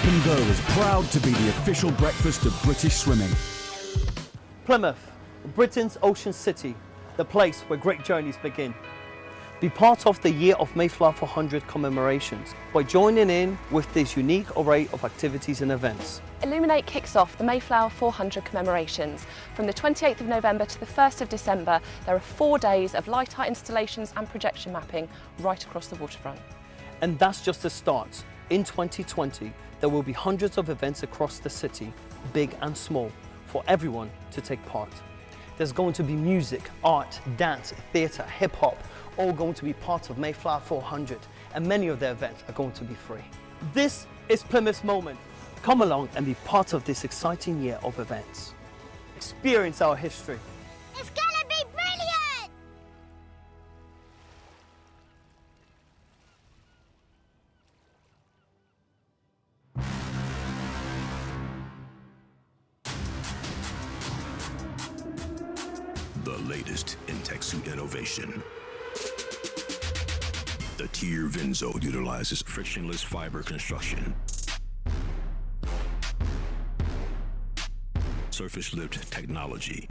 and Go is proud to be the official breakfast of British swimming. Plymouth, Britain's ocean city, the place where great journeys begin. Be part of the Year of Mayflower 400 commemorations by joining in with this unique array of activities and events. Illuminate kicks off the Mayflower 400 commemorations. From the 28th of November to the 1st of December, there are 4 days of light art installations and projection mapping right across the waterfront. And that's just the start. In 2020, there will be hundreds of events across the city, big and small, for everyone to take part. There's going to be music, art, dance, theatre, hip-hop, all going to be part of Mayflower 400, and many of the events are going to be free. This is Plymouth's moment. Come along and be part of this exciting year of events. Experience our history. It's gonna be brilliant! The latest in tech suit innovation. The Tier Vinzo utilizes frictionless fiber construction, surface lift technology,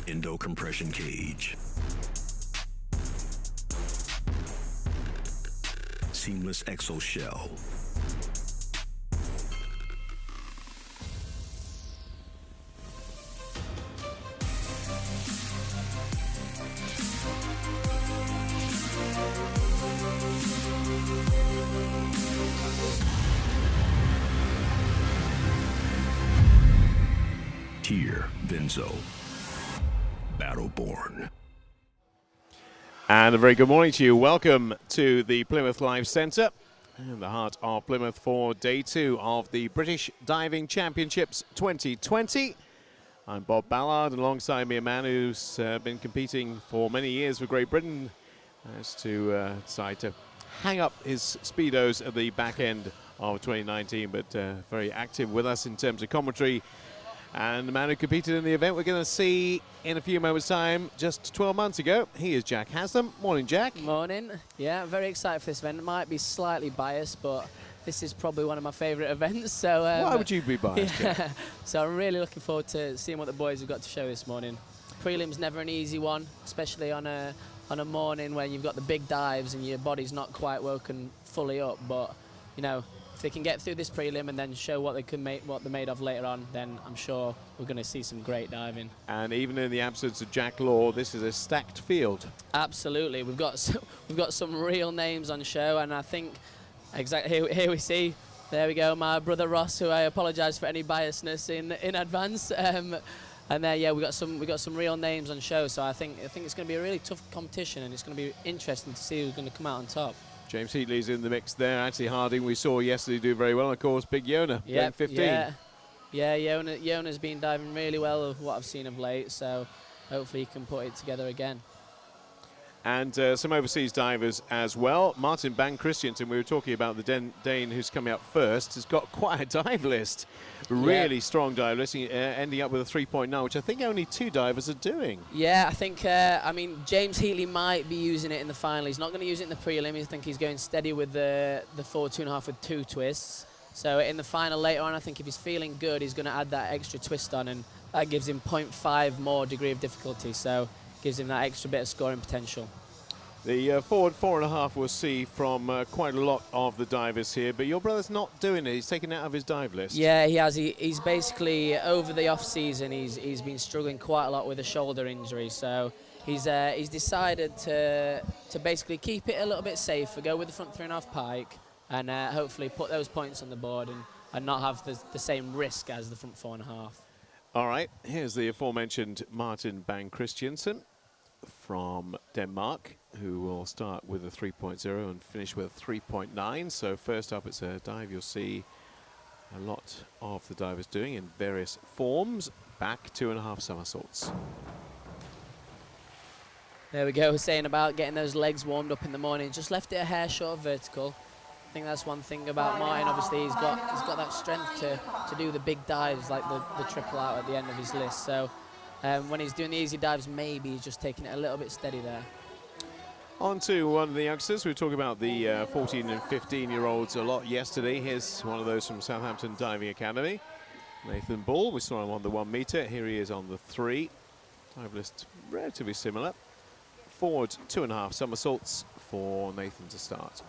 endo compression cage, seamless exo shell, Tier Vinzo, Battleborn. And a very good morning to you. Welcome to the Plymouth Life Centre in the heart of Plymouth for Day 2 of the British Diving Championships 2020. I'm Bob Ballard, and alongside me a man who's been competing for many years for Great Britain, as to decide to hang up his Speedos at the back end of 2019, but very active with us in terms of commentary. And the man who competed in the event we're going to see in a few moments' time, just 12 months ago, he is Jack Haslam. Morning, Jack. Morning. Yeah, very excited for this event. It might be slightly biased, but this is probably one of my favourite events. So why would you be biased? Yeah. So I'm really looking forward to seeing what the boys have got to show this morning. Prelim's never an easy one, especially on a morning when you've got the big dives and your body's not quite woken fully up. But you know, if they can get through this prelim and then show what they can make, what they're made of later on, then I'm sure we're going to see some great diving. And even in the absence of Jack Law, this is a stacked field. Absolutely, we've got some real names on show, and I think exactly here we see. There we go, my brother Ross, who I apologise for any biasness in advance. And there, yeah, we got some real names on show. So I think it's going to be a really tough competition, and it's going to be interesting to see who's going to come out on top. James Heatley's in the mix there. Anthony Harding, we saw yesterday, do very well. And of course, Big Yona, yeah, 15. Yeah, Yona's been diving really well of what I've seen of late. So hopefully he can put it together again. And some overseas divers as well. Martin Bang Christiansen, we were talking about the Dane who's coming up first, has got quite a dive list. Really strong dive list, ending up with a 3.9, which I think only 2 divers are doing. Yeah, I think, I mean, James Heatley might be using it in the final. He's not going to use it in the prelim. I think he's going steady with the forward 2.5 with 2 twists. So in the final later on, I think if he's feeling good, he's going to add that extra twist on, and that gives him 0.5 more degree of difficulty. So gives him that extra bit of scoring potential. The forward 4.5 we'll see from quite a lot of the divers here, but your brother's not doing it. He's taken it out of his dive list. Yeah, he has. He's basically, over the off-season, he's been struggling quite a lot with a shoulder injury. So he's decided to basically keep it a little bit safer, go with the front 3.5 pike, and hopefully put those points on the board and not have the same risk as the front 4.5. All right, here's the aforementioned Martin Bang Christiansen from Denmark, who will start with a 3.0 and finish with a 3.9. So first up, it's a dive you'll see a lot of the divers doing in various forms. Back 2.5 somersaults. There we go, saying about getting those legs warmed up in the morning. Just left it a hair short of vertical. I think that's one thing about Martin. Obviously, he's got that strength to do the big dives, like the triple out at the end of his list. So when he's doing the easy dives, maybe he's just taking it a little bit steady there. On to one of the youngsters. We were talking about the 14 and 15-year-olds a lot yesterday. Here's one of those from Southampton Diving Academy. Nathan Ball, we saw him on the 1 metre. Here he is on the 3. Dive list relatively similar. Forward 2.5 somersaults for Nathan to start.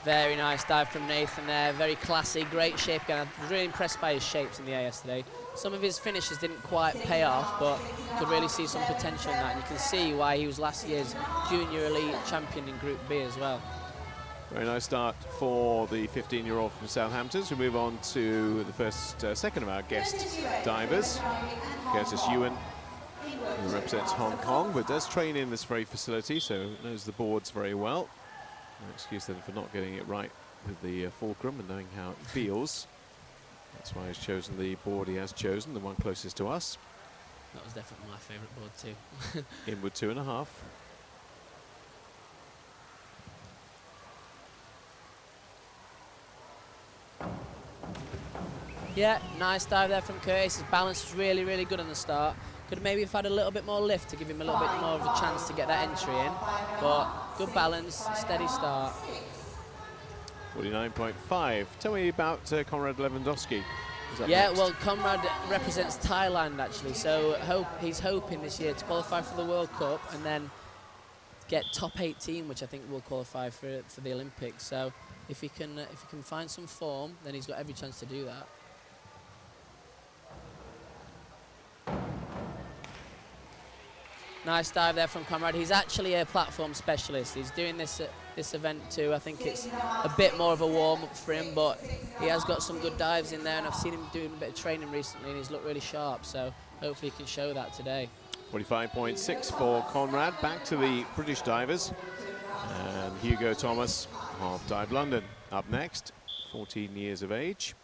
Very nice dive from Nathan there, very classy, great shape again. I was really impressed by his shapes in the air yesterday. Some of his finishes didn't quite pay off, but you could really see some potential in that, and you can see why he was last year's Junior Elite champion in Group B as well. Very nice start for the 15-year-old from Southampton. We move on to the second of our guest divers, Curtis Ewan, who represents Hong Kong, but does train in this very facility, so knows the boards very well. No excuse then for not getting it right with the fulcrum and knowing how it feels. That's why he's chosen the board he has chosen, the one closest to us. That was definitely my favourite board too. Inward 2.5. Yeah, nice dive there from Curtis. His balance was really, really good on the start. Could maybe have had a little bit more lift to give him a little bit more of a chance to get that entry in. But good balance, steady start. 49.5. Tell me about Conrad Lewandowski. Yeah, well, Conrad represents Thailand actually, so he's hoping this year to qualify for the World Cup and then get top 18, which I think will qualify for the Olympics. So if he can find some form, then he's got every chance to do that. Nice dive there from Conrad. He's actually a platform specialist. He's doing this event too. I think it's a bit more of a warm-up for him, but he has got some good dives in there, and I've seen him doing a bit of training recently, and he's looked really sharp, so hopefully he can show that today. 45.6 for Conrad. Back to the British divers. And Hugo Thomas of Dive London up next, 14 years of age.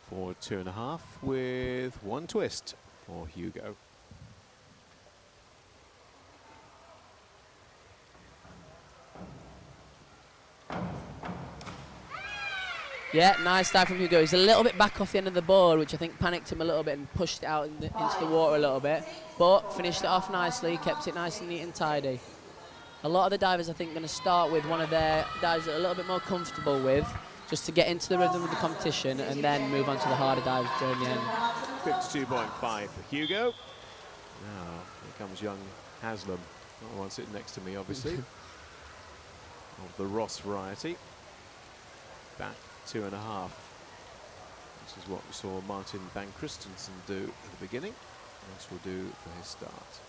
Forward 2.5 with 1 twist for Hugo. Yeah, nice dive from Hugo. He's a little bit back off the end of the board, which I think panicked him a little bit and pushed it out into the water a little bit. But finished it off nicely, kept it nice and neat and tidy. A lot of the divers, I think, are going to start with one of their dives that are a little bit more comfortable with, just to get into the rhythm of the competition and then move on to the harder dives during the end. 52.5 for Hugo. Now, here comes young Haslam. Not the one sitting next to me, obviously. Of the Ross variety. Back 2.5. This is what we saw Martin Van Christensen do at the beginning. This will do for his start.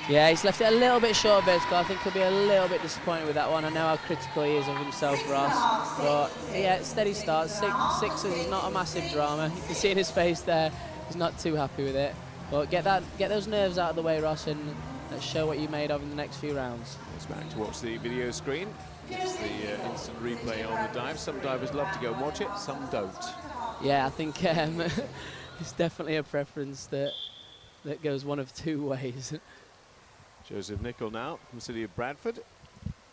Yeah, he's left it a little bit short of vertical. I think he'll be a little bit disappointed with that one. I know how critical he is of himself, Ross. But yeah, steady start. Sixes is not a massive drama. You can see in his face there, he's not too happy with it. But get those nerves out of the way, Ross, and let's show what you made of in the next few rounds. It's back to watch the video screen. It's the instant replay on the dive. Some divers love to go and watch it, some don't. Yeah, I think it's definitely a preference that goes one of two ways. Joseph Nicol now from the city of Bradford.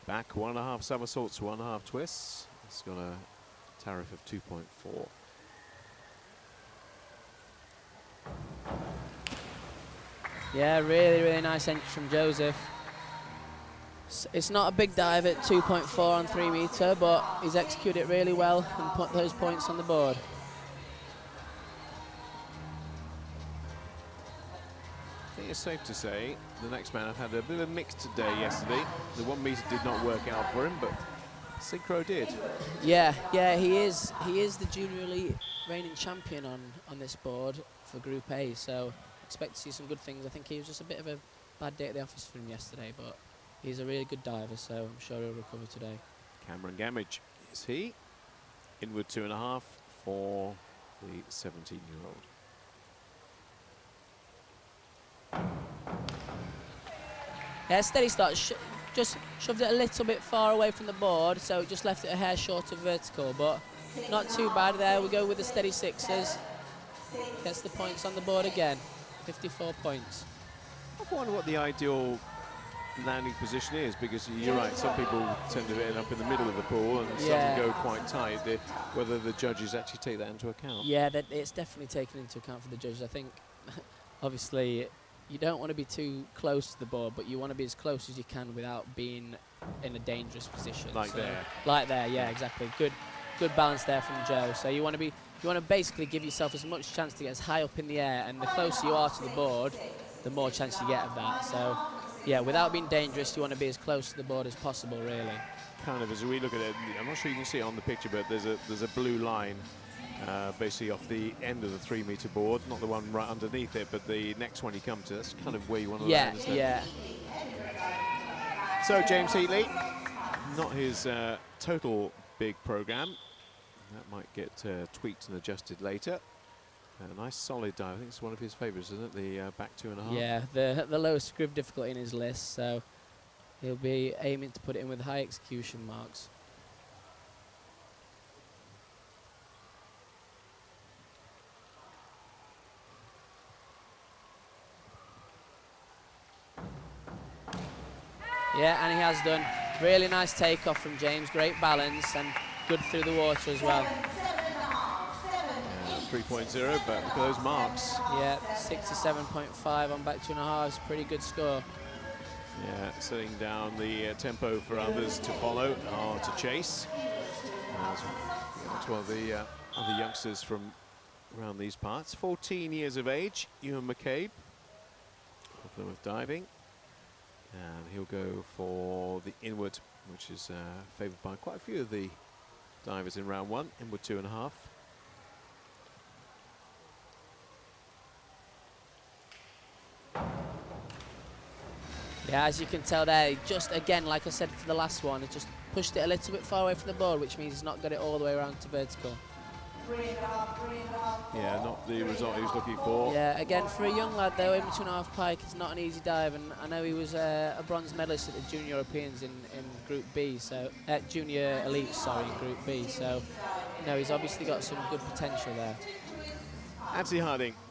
Back 1.5 somersaults, 1.5 twists. It's got a tariff of 2.4. Yeah, really, really nice entry from Joseph. It's not a big dive at 2.4 on 3 metre, but he's executed it really well and put those points on the board. I think it's safe to say the next man had a bit of a mixed day yesterday. The 1 metre did not work out for him, but Synchro did. Yeah, he is the Junior Elite reigning champion on this board for Group A, so expect to see some good things. I think he was just a bit of a bad day at the office for him yesterday, but he's a really good diver, so I'm sure he'll recover today. Cameron Gamage is he. Inward 2.5 for the 17-year-old. Yeah, steady start. Just shoved it a little bit far away from the board, so it just left it a hair short of vertical, but not too bad there. We go with the steady sixes. Gets the points on the board again. 54 points. I wonder what the ideal landing position is, because you're right, some people tend to end up in the middle of the pool and some go quite tight. Whether the judges actually take that into account. Yeah, it's definitely taken into account for the judges. I think obviously you don't want to be too close to the board, but you want to be as close as you can without being in a dangerous position. Like there. Like there, yeah, exactly. Good balance there from Joe. So you want to basically give yourself as much chance to get as high up in the air, and the closer you are to the board, the more chance you get of that. So yeah, without being dangerous, you want to be as close to the board as possible, really. Kind of, as we look at it, I'm not sure you can see it on the picture, but there's a blue line basically off the end of the 3-meter board, not the one right underneath it, but the next one you come to. That's kind of where you want to land, isn't it? Yeah. So James Heatley, not his total big program. That might get tweaked and adjusted later. A nice solid dive. I think it's one of his favourites, isn't it? The back 2.5. Yeah, the lowest groove difficulty in his list, so he'll be aiming to put it in with high execution marks. Yeah, and he has done. Really nice takeoff from James, great balance and good through the water as well. 3.0, but look at those marks. Yeah, 67.5 on back 2.5 is a pretty good score. Yeah, setting down the tempo for others to follow or to chase. As well, the other youngsters from around these parts. 14 years of age, Ewan McCabe of Plymouth Diving. And he'll go for the inward, which is favoured by quite a few of the divers in round 1, inward 2.5. Yeah, as you can tell there, just again, like I said for the last one, he just pushed it a little bit far away from the board, which means he's not got it all the way around to vertical. Yeah, not the result he was looking for. Yeah, again, for a young lad though, in 2.5 pike, it's not an easy dive, and I know he was a bronze medalist at the Junior Europeans in Group B, so at Junior Elite, sorry, in Group B. So, you know, he's obviously got some good potential there.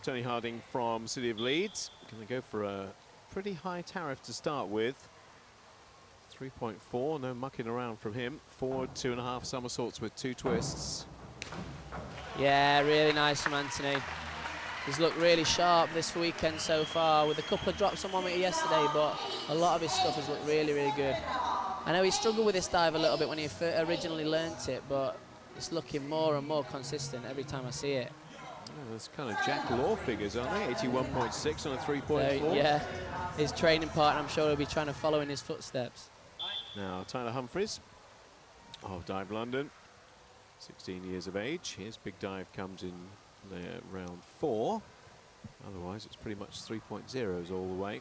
Tony Harding from City of Leeds, going to go for a pretty high tariff to start with. 3.4, no mucking around from him. Forward 2.5 somersaults with 2 twists. Yeah, really nice from Anthony. He's looked really sharp this weekend so far, with a couple of drops on 1 meter yesterday, but a lot of his stuff has looked really, really good. I know he struggled with this dive a little bit when he originally learnt it, but it's looking more and more consistent every time I see it. Oh, that's kind of Jack Law figures, aren't they? 81.6 on a 3.4. Yeah, his training partner, I'm sure he'll be trying to follow in his footsteps. Now, Tyler Humphreys of Dive London, 16 years of age. His big dive comes in round 4. Otherwise, it's pretty much 3.0s all the way,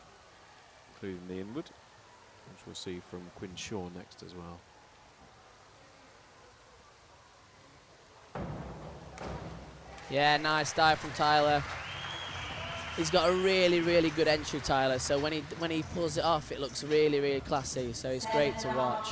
including the inward, which we'll see from Quinn Shaw next as well. Yeah, nice dive from Tyler. He's got a really, really good entry, Tyler. So when he pulls it off, it looks really, really classy. So it's great to watch.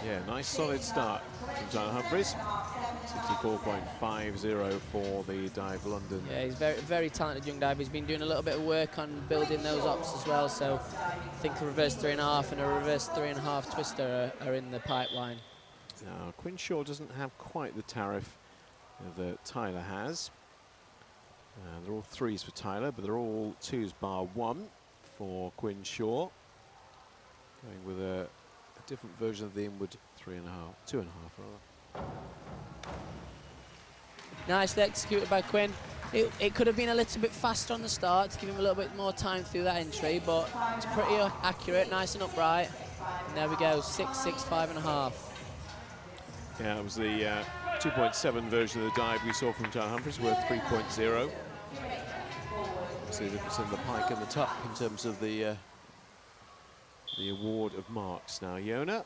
Yeah, nice solid start from Tyler Humphreys. 64.50 for the Dive London. Yeah, he's very, very talented young diver. He's been doing a little bit of work on building those ops as well. So I think a reverse 3.5 and a reverse 3.5 twister are in the pipeline. Now, Quinn Shaw doesn't have quite the tariff that Tyler has. They're all 3s for Tyler, but they're all 2s bar 1 for Quinn Shaw. Going with a different version of the inward 3.5, 2.5 rather. Nicely executed by Quinn. It could have been a little bit faster on the start to give him a little bit more time through that entry, but it's pretty accurate, nice and upright. And there we go, 6.65.5. Yeah, it was the 2.7 version of the dive we saw from Tyler Humphreys, worth 3.0. See the difference in the pike and the tuck in terms of the award of marks. Now, Yona,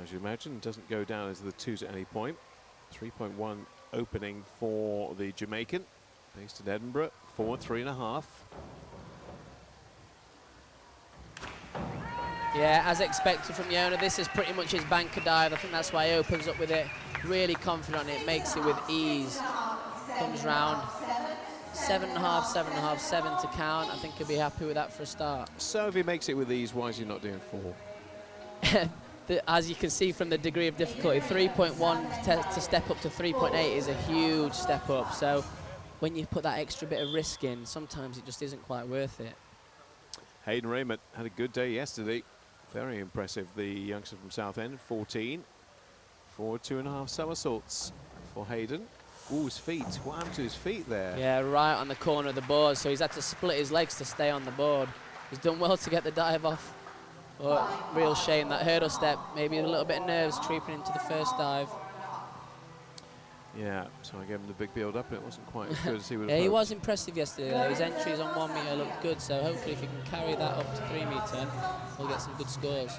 as you imagine, doesn't go down as the 2s at any point. 3.1 opening for the Jamaican, based in Edinburgh, forward 3.5. Yeah, as expected from Yona, this is pretty much his banker dive. I think that's why he opens up with it. Really confident on it, makes it with ease. Comes round. 7.5, 7.5, 7 to count. I think he'll be happy with that for a start. So if he makes it with ease, why is he not doing 4? As you can see from the degree of difficulty, 3.1 to step up to 3.8 is a huge step up. So when you put that extra bit of risk in, sometimes it just isn't quite worth it. Hayden Raymond had a good day yesterday. Very impressive, the youngster from Southend, 14. Forward 2.5 somersaults for Hayden. Ooh, his feet. What happened to his feet there? Yeah, right on the corner of the board, so he's had to split his legs to stay on the board. He's done well to get the dive off. But real shame, that hurdle step, maybe a little bit of nerves creeping into the first dive. Yeah, so I gave him the big build up and it wasn't quite as good as he would have Yeah, he hoped. was impressive yesterday though. His entries on 1 metre looked good, so hopefully if he can carry that up to 3 metre, we'll get some good scores.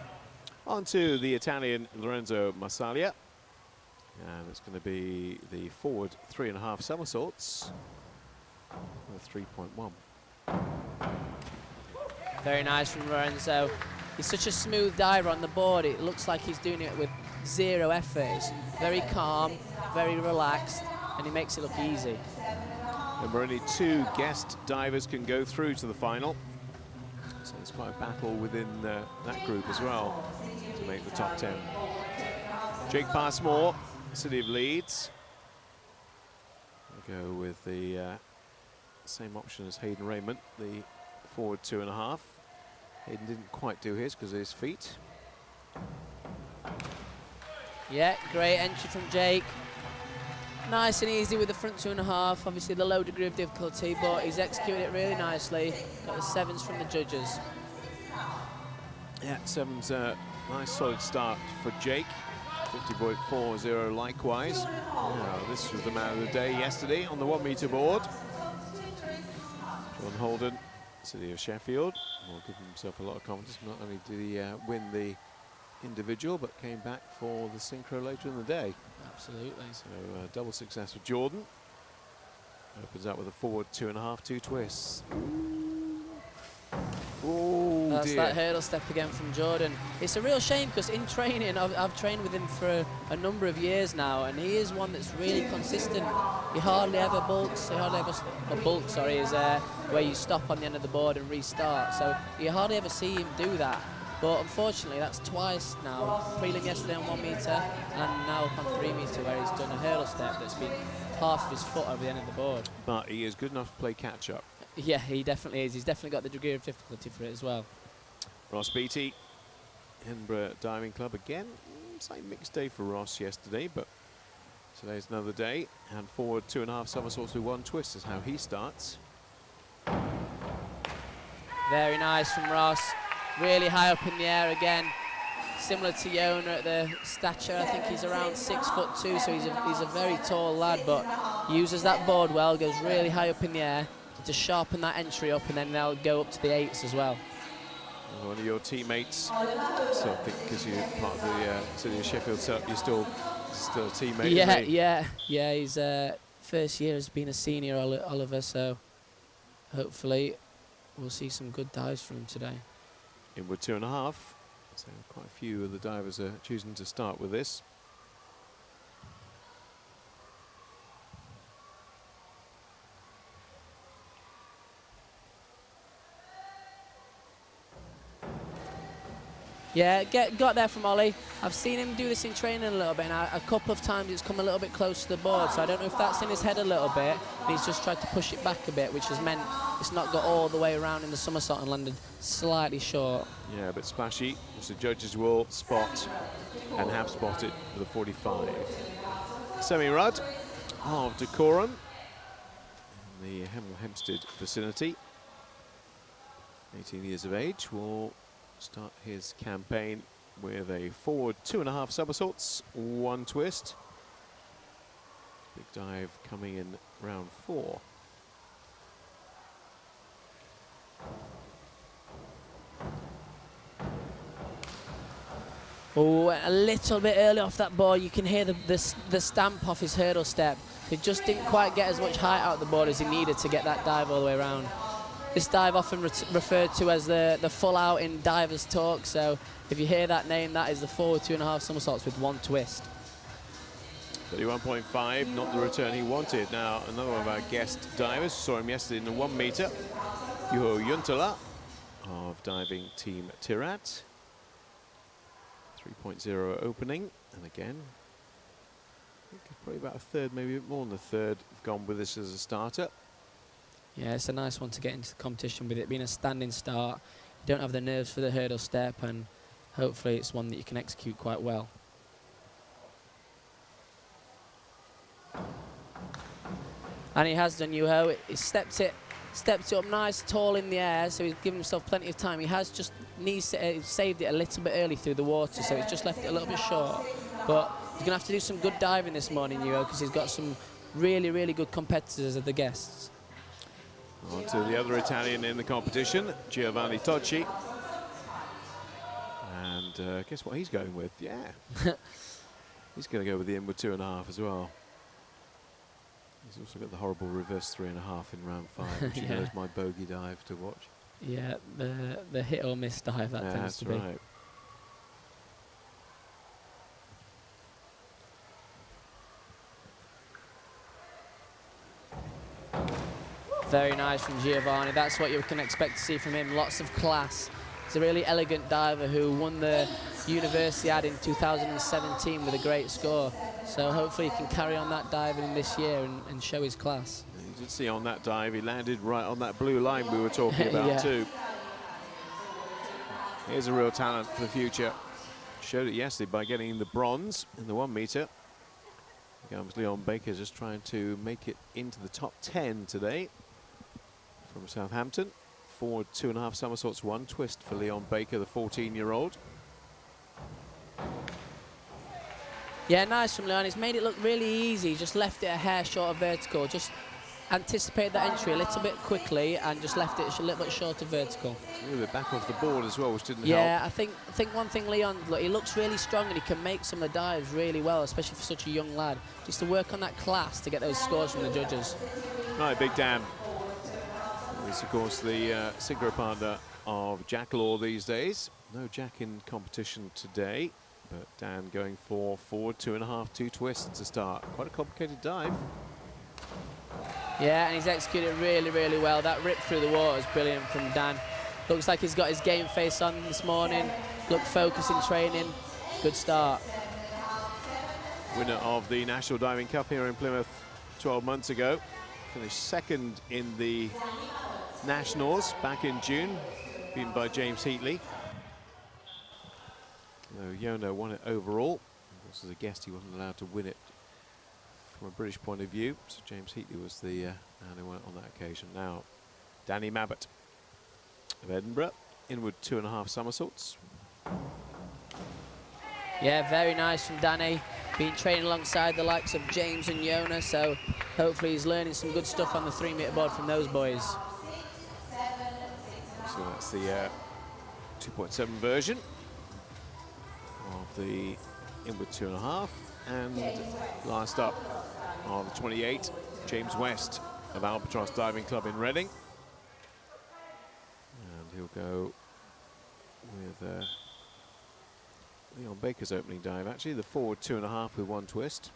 On to the Italian Lorenzo Marsaglia. And it's going to be the forward 3.5 somersaults with 3.1. Very nice from Lorenzo. He's such a smooth diver on the board. It looks like he's doing it with zero effort. It's very calm, very relaxed, and he makes it look easy. And only 2 guest divers can go through to the final. So it's quite a battle within that group as well to make the top 10. Jake Passmore, City of Leeds. We'll go with the same option as Hayden Raymond, the forward 2.5. Hayden didn't quite do his because of his feet. Yeah, great entry from Jake. Nice and easy with the front 2.5. Obviously the low degree of difficulty, but he's executed it really nicely. Got the 7s from the judges. Yeah, 7's a nice solid start for Jake. 50.40 likewise. Now, this was the man of the day yesterday on the 1 metre board. John Holden, City of Sheffield, will give himself a lot of confidence. Not only did he win the individual, but came back for the synchro later in the day. Absolutely. So double success for Jordan. Opens up with a forward 2.5, 2 twists. Oh, That's dear. that hurdle step again from Jordan. It's a real shame because in training, I've trained with him for a number of years now, and he is one that's really consistent. He hardly ever bulks. Bulk, sorry, is where you stop on the end of the board and restart. So you hardly ever see him do that. But unfortunately, that's twice now. Prelim yesterday on 1 metre, and now up on 3 metre, where he's done a hurdle step that's been half of his foot over the end of the board. But he is good enough to play catch-up. Yeah, he definitely is. He's definitely got the degree of difficulty for it as well. Ross Beattie, Edinburgh Diving Club again. Slight mixed day for Ross yesterday, but today's another day. And forward 2.5 somersaults with 1 twist is how he starts. Very nice from Ross. Really high up in the air again. Similar to Yona at the stature. I think he's around 6'2", so he's a very tall lad, but uses that board well, goes really high up in the air to sharpen that entry up, and then they'll go up to the 8s as well. One of your teammates, so I think because you're part of the City of Sheffield setup, you're still a teammate. Yeah. He's first year has been a senior, Oliver, so hopefully we'll see some good dives from him today. Inward 2.5. So quite a few of the divers are choosing to start with this. Yeah, got there from Ollie. I've seen him do this in training a little bit, and a couple of times it's come a little bit close to the board, so I don't know if that's in his head a little bit, and he's just tried to push it back a bit, which has meant it's not got all the way around in the somersault and landed slightly short. Yeah, a bit splashy, which the judges will spot and have spotted with a 45. Semi Rudd of Decorum in the Hemel Hempstead vicinity. 18 years of age, will start his campaign with a forward 2.5 somersaults, 1 twist. Big dive coming in round 4. Oh, a little bit early off that board. You can hear the stamp off his hurdle step. He just didn't quite get as much height out the board as he needed to get that dive all the way around. This dive often referred to as the full out in divers talk, so if you hear that name, that is the forward 2.5 somersaults with 1 twist. 31.5, not the return he wanted. Now, another one of our guest divers, saw him yesterday in the 1 metre. Juho Juntala of diving team Tirat. 3.0 opening, and again, think probably about a third, maybe a bit more than a third, have gone with this as a starter. Yeah, it's a nice one to get into the competition with it being a standing start. You don't have the nerves for the hurdle step, and hopefully it's one that you can execute quite well. And he has done, Yuho. He stepped it up nice, tall in the air, so he's given himself plenty of time. He has just saved it a little bit early through the water, so he's just left it a little bit short. But he's going to have to do some good diving this morning, Yuho, because he's got some really, really good competitors as the guests. On to the other Italian in the competition, Giovanni Tocci. And guess what he's going with? Yeah. He's going to go with the inward 2.5 as well. He's also got the horrible reverse 3.5 in round 5, which you know is my bogey dive to watch. Yeah, the hit or miss dive that tends to be. That's right. Very nice from Giovanni. That's what you can expect to see from him. Lots of class. He's a really elegant diver who won the Universiade in 2017 with a great score. So hopefully he can carry on that diving this year and show his class. You did see on that dive, he landed right on that blue line we were talking about too. Here's a real talent for the future. Showed it yesterday by getting the bronze in the 1 meter. Here comes Leon Baker just trying to make it into the top 10 today from Southampton. Forward 2.5 somersaults, 1 twist for Leon Baker, the 14-year-old. Yeah, nice from Leon. He's made it look really easy. Just left it a hair short of vertical. Just anticipated that entry a little bit quickly and just left it a little bit short of vertical. A little bit back off the board as well, which didn't help. Yeah, I think one thing, Leon, look, he looks really strong and he can make some of the dives really well, especially for such a young lad. Just to work on that class to get those scores from the judges. Right, Big Dan. He's, of course, the synchro partner of Jack Law these days. No Jack in competition today, but Dan going for forward 2.5, 2 twists to start. Quite a complicated dive. Yeah, and he's executed really, really well. That rip through the water is brilliant from Dan. Looks like he's got his game face on this morning. Looked focused in training. Good start. Winner of the National Diving Cup here in Plymouth 12 months ago. Finished second in the Nationals back in June, beaten by James Heatley. Yono won it overall. Of course, as a guest, he wasn't allowed to win it from a British point of view. So James Heatley was the man who won it on that occasion. Now, Danny Mabbott of Edinburgh, inward 2.5 somersaults. Yeah, very nice from Danny. Been training alongside the likes of James and Yona, so hopefully he's learning some good stuff on the 3-meter board from those boys. So that's the 2.7 version of the inward 2.5. And last up are the 28, James West of Albatross Diving Club in Reading. And he'll go with Leon Baker's opening dive, actually, the forward 2.5 with 1 twist.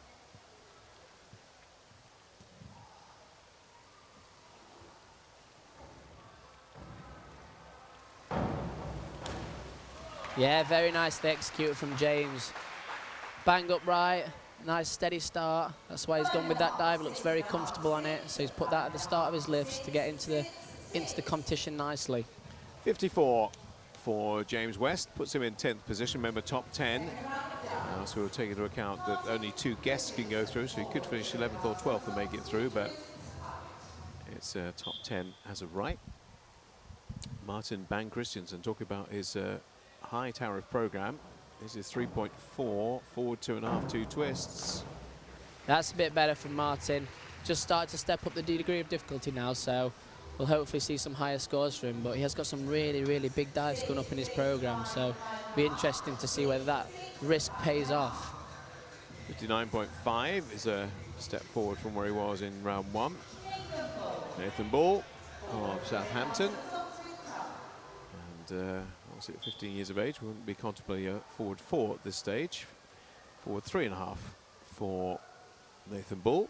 Yeah, very nicely executed from James. Bang upright, nice steady start. That's why he's gone with that dive. Looks very comfortable on it. So he's put that at the start of his lifts to get into the competition nicely. 54 for James West, puts him in 10th position. Remember, top 10. So we'll take into account that only 2 guests can go through, so he could finish 11th or 12th and make it through, but it's top 10 as of right. Martin Bang Christensen talking about his high tariff program. This is 3.4, forward 2.5, 2 twists. That's a bit better from Martin. Just started to step up the degree of difficulty now, so we'll hopefully see some higher scores for him. But he has got some really, really big dives coming up in his program, so it'll be interesting to see whether that risk pays off. 59.5 is a step forward from where he was in round 1. Nathan Ball of Southampton. And obviously at 15 years of age, we wouldn't be contemplating a forward 4 at this stage. Forward 3.5 for Nathan Ball.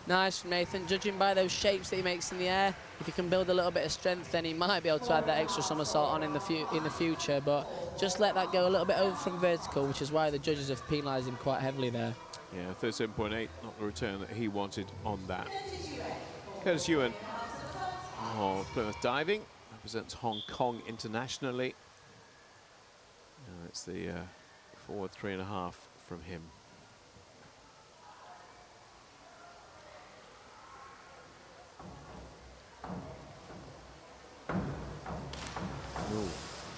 Nice from Nathan, judging by those shapes that he makes in the air. If he can build a little bit of strength, then he might be able to add that extra somersault on in the future, but just let that go a little bit over from vertical, which is why the judges have penalised him quite heavily there. Yeah, 37.8, not the return that he wanted on that. Curtis Ewan of Plymouth Diving, represents Hong Kong internationally. It's the forward 3.5 from him. Ooh.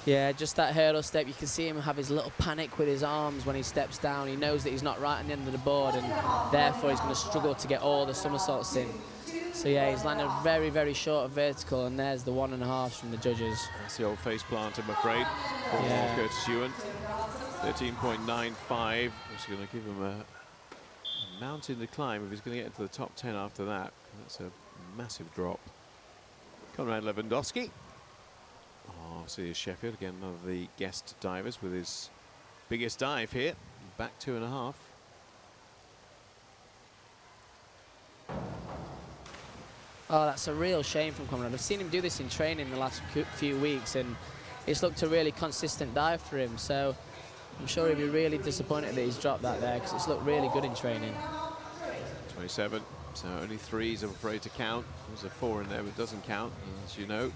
Yeah, just that hurdle step, you can see him have his little panic with his arms when he steps down. He knows that he's not right on the end of the board, and therefore he's going to struggle to get all the somersaults in. So yeah, he's landed very, very short of vertical, and there's the 1.5 from the judges. That's the old face plant, I'm afraid, for Curtis Ewan. 13.95, which is going to give him a mountain to climb if he's going to get into the top 10 after that. That's a massive drop. Conrad Lewandowski. Obviously, Sheffield, again, one of the guest divers with his biggest dive here. Back 2.5. Oh, that's a real shame from Conrad. I've seen him do this in training the last few weeks, and it's looked a really consistent dive for him. So I'm sure he'll be really disappointed that he's dropped that there, because it's looked really good in training. 27, so only 3s, I'm afraid, to count. There's a 4 in there, but it doesn't count, as you know.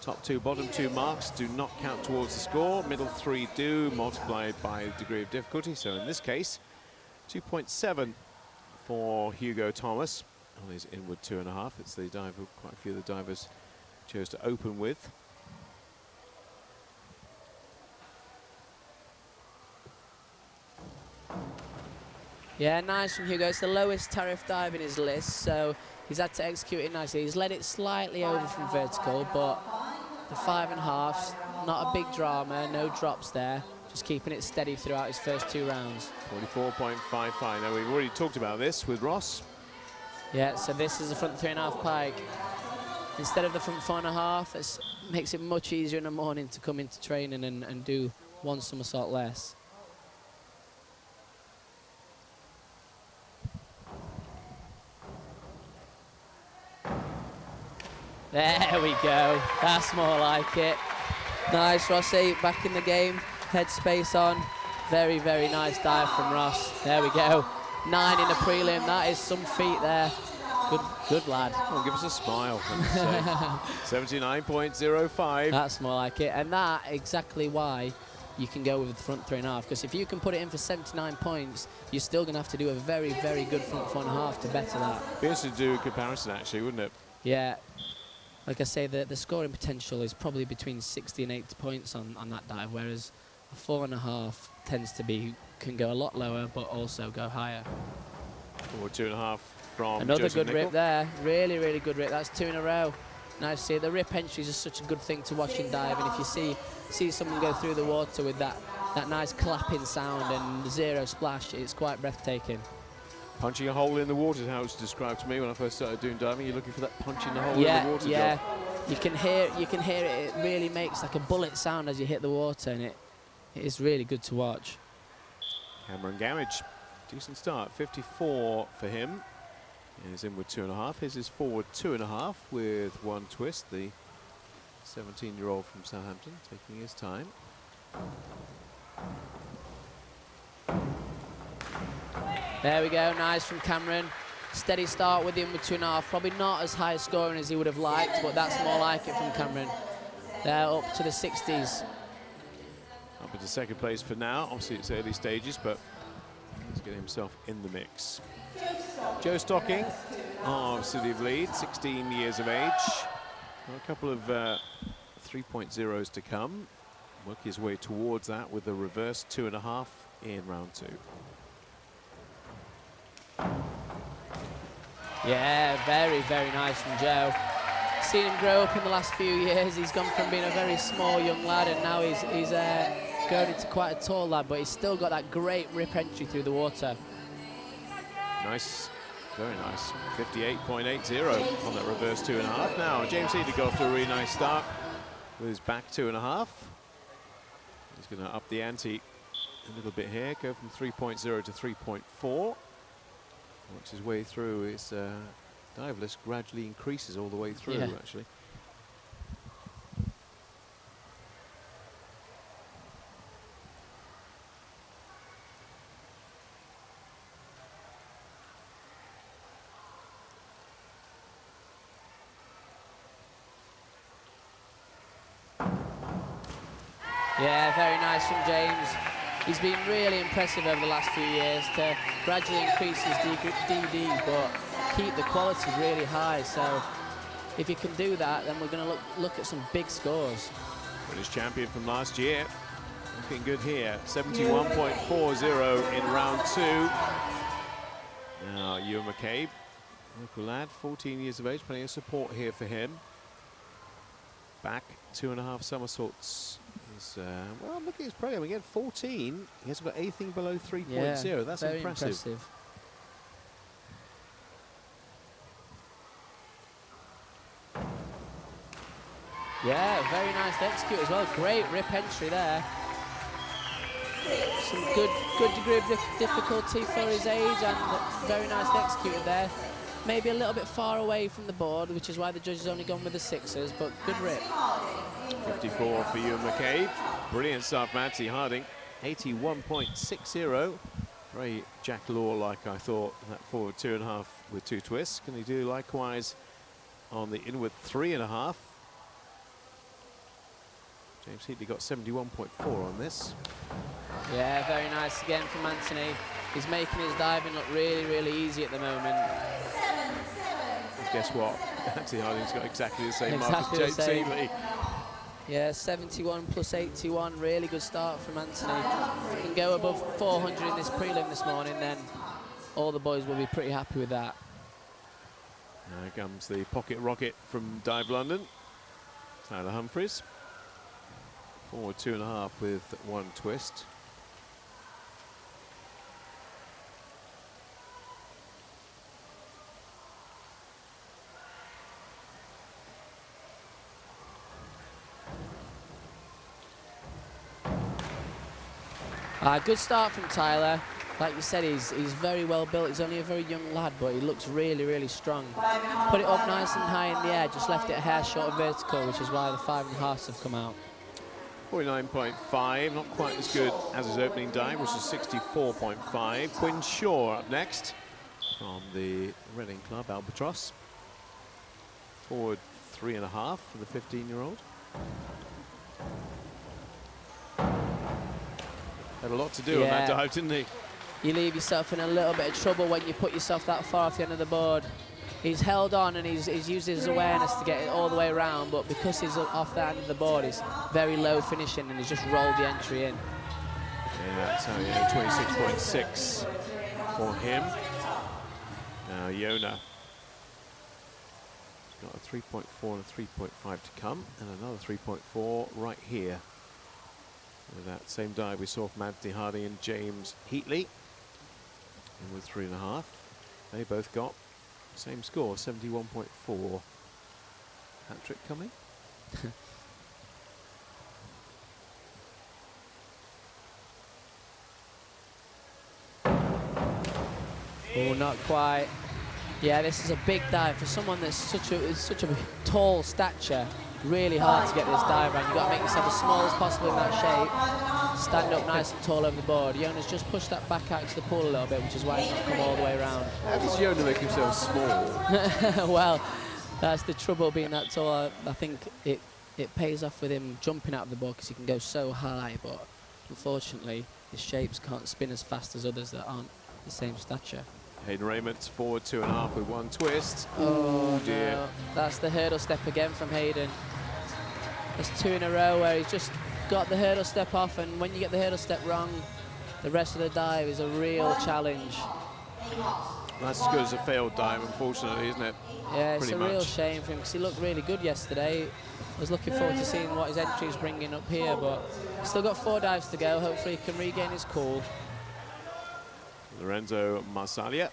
Top 2, bottom 2 marks do not count towards the score. Middle 3 do, multiplied by the degree of difficulty. So in this case, 2.7 for Hugo Thomas on his inward 2.5. It's the diver quite a few of the divers chose to open with. Yeah, nice from Hugo. It's the lowest tariff dive in his list, so he's had to execute it nicely. He's let it slightly over from vertical, but the 5.5's not a big drama, no drops there, just keeping it steady throughout his first 2 rounds. 44.55. Now, we've already talked about this with Ross. Yeah, so this is the front 3.5 pike. Instead of the front 4.5, it makes it much easier in the morning to come into training and do 1 somersault less. There we go. That's more like it. Nice, Rossi, back in the game. Headspace on. Very, very nice dive from Ross. There we go. 9 in the prelim. That is some feet there. Good lad. Oh, give us a smile. 79.05. That's more like it. And that exactly why you can go with the front 3.5. Because if you can put it in for 79 points, you're still going to have to do a very, very good front 4.5 to better that. Be interesting to do a comparison, actually, wouldn't it? Yeah. Like I say, the scoring potential is probably between 60 and 80 points on that dive, whereas a 4.5 tends to can go a lot lower, but also go higher. Or 2.5 from Another Joseph good Nicol. rip there. Really, really good rip. That's 2 in a row. Nice to see. The rip entry is just such a good thing to watch in dive, and if you see someone go through the water with that nice clapping sound and 0 splash, it's quite breathtaking. Punching a hole in the water is how it's described to me when I first started doing diving. You're looking for that punching the hole in the water job. You can hear it. It really makes like a bullet sound as you hit the water, and it is really good to watch. Cameron Gamage, decent start. 54 for him. His inward 2.5. His is forward 2.5 with 1 twist. The 17-year-old from Southampton taking his time. There we go, nice from Cameron. Steady start with the inward 2.5. Probably not as high scoring as he would have liked, but that's more like it from Cameron. They're up to the 60s. Up into second place for now. Obviously, it's early stages, but he's getting himself in the mix. Joe Stocking of City of Leeds, 16 years of age. A couple of 3.0s to come. Work his way towards that with a reverse 2.5 in round 2. Yeah, very, very nice from Joe. Seen him grow up in the last few years. He's gone from being a very small young lad, and now he's grown into quite a tall lad, but he's still got that great rip entry through the water. Nice, very nice. 58.80 on that reverse 2.5. Now, James Healy got off to a really nice start with his back 2.5. He's going to up the ante a little bit here, go from 3.0 to 3.4. Works works his way through. His dive list gradually increases all the way through, actually. Yeah, very nice from James. He's been really impressive over the last few years to gradually increase his DD, but keep the quality really high. So if he can do that, then we're going to look at some big scores. British champion from last year. Looking good here. 71.40 in round 2. Now, Ewan McCabe, local lad, 14 years of age, plenty of support here for him. Back 2.5 somersaults. Well, I'm looking at his program again, 14. He hasn't got anything below 3.0. Yeah, that's very impressive. Yeah, very nice to execute as well. Great rip entry there. Some good degree of difficulty for his age, and very nice to execute there. Maybe a little bit far away from the board, which is why the judge has only gone with the 6s, but good rip. 54 for Ewan McCabe. Brilliant stuff, Madsy Harding. 81.60. Very Jack Law-like, I thought, that forward 2.5 with 2 twists. Can he do likewise on the inward 3.5? James Heatley got 71.4 on this. Yeah, very nice again from Anthony. He's making his diving look really, really easy at the moment. And guess what? Madsy Harding's got exactly the same mark as James Heatley. Yeah, 71 plus 81, really good start from Anthony. If he can go above 400 in this prelim this morning, then all the boys will be pretty happy with that. Now comes the pocket rocket from Dive London. Tyler Humphries. Forward 2.5 with 1 twist. Good start from Tyler. Like you said, he's very well built. He's only a very young lad, but he looks really, really strong. Put it up nice and high in the air, just left it a hair short of vertical, which is why the 5.5s have come out. 49.5, not quite as good as his opening dive, which is 64.5. Quinn Shaw up next from the Reading Club, Albatross. Forward 3.5 for the 15-year-old. Had a lot to do on that dive, didn't he? You leave yourself in a little bit of trouble when you put yourself that far off the end of the board. He's held on and he's used his awareness to get it all the way around, but because he's off that end of the board, he's very low finishing and he's just rolled the entry in. Yeah, that's how, 26.6 for him. Now Yona got a 3.4 and a 3.5 to come, and another 3.4 right here. With that same dive we saw from Anthony Harding and James Heatley. And with 3.5, they both got the same score, 71.4. Hat trick coming. Oh, not quite. Yeah, this is a big dive for someone that's such a tall stature. Really hard to get this dive around. You've got to make yourself as small as possible in that shape. Stand up nice and tall over the board. Yona's just pushed that back out to the pool a little bit, which is why he's not come all the way around. How does Yona make himself small? Well, that's the trouble being that tall. I think it pays off with him jumping out of the board because he can go so high, but unfortunately his shapes can't spin as fast as others that aren't the same stature. Hayden Raymond's forward 2.5 with 1 twist. Oh dear. No. That's the hurdle step again from Hayden. There's 2 in a row where he's just got the hurdle step off, and when you get the hurdle step wrong, the rest of the dive is a real challenge. That's as good as a failed dive, unfortunately, isn't it? Yeah, it's Pretty a real much. shame for him because he looked really good yesterday. I was looking forward to seeing what his entry is bringing up here, but still got 4 dives to go. Hopefully he can regain his cool. Lorenzo Marsaglia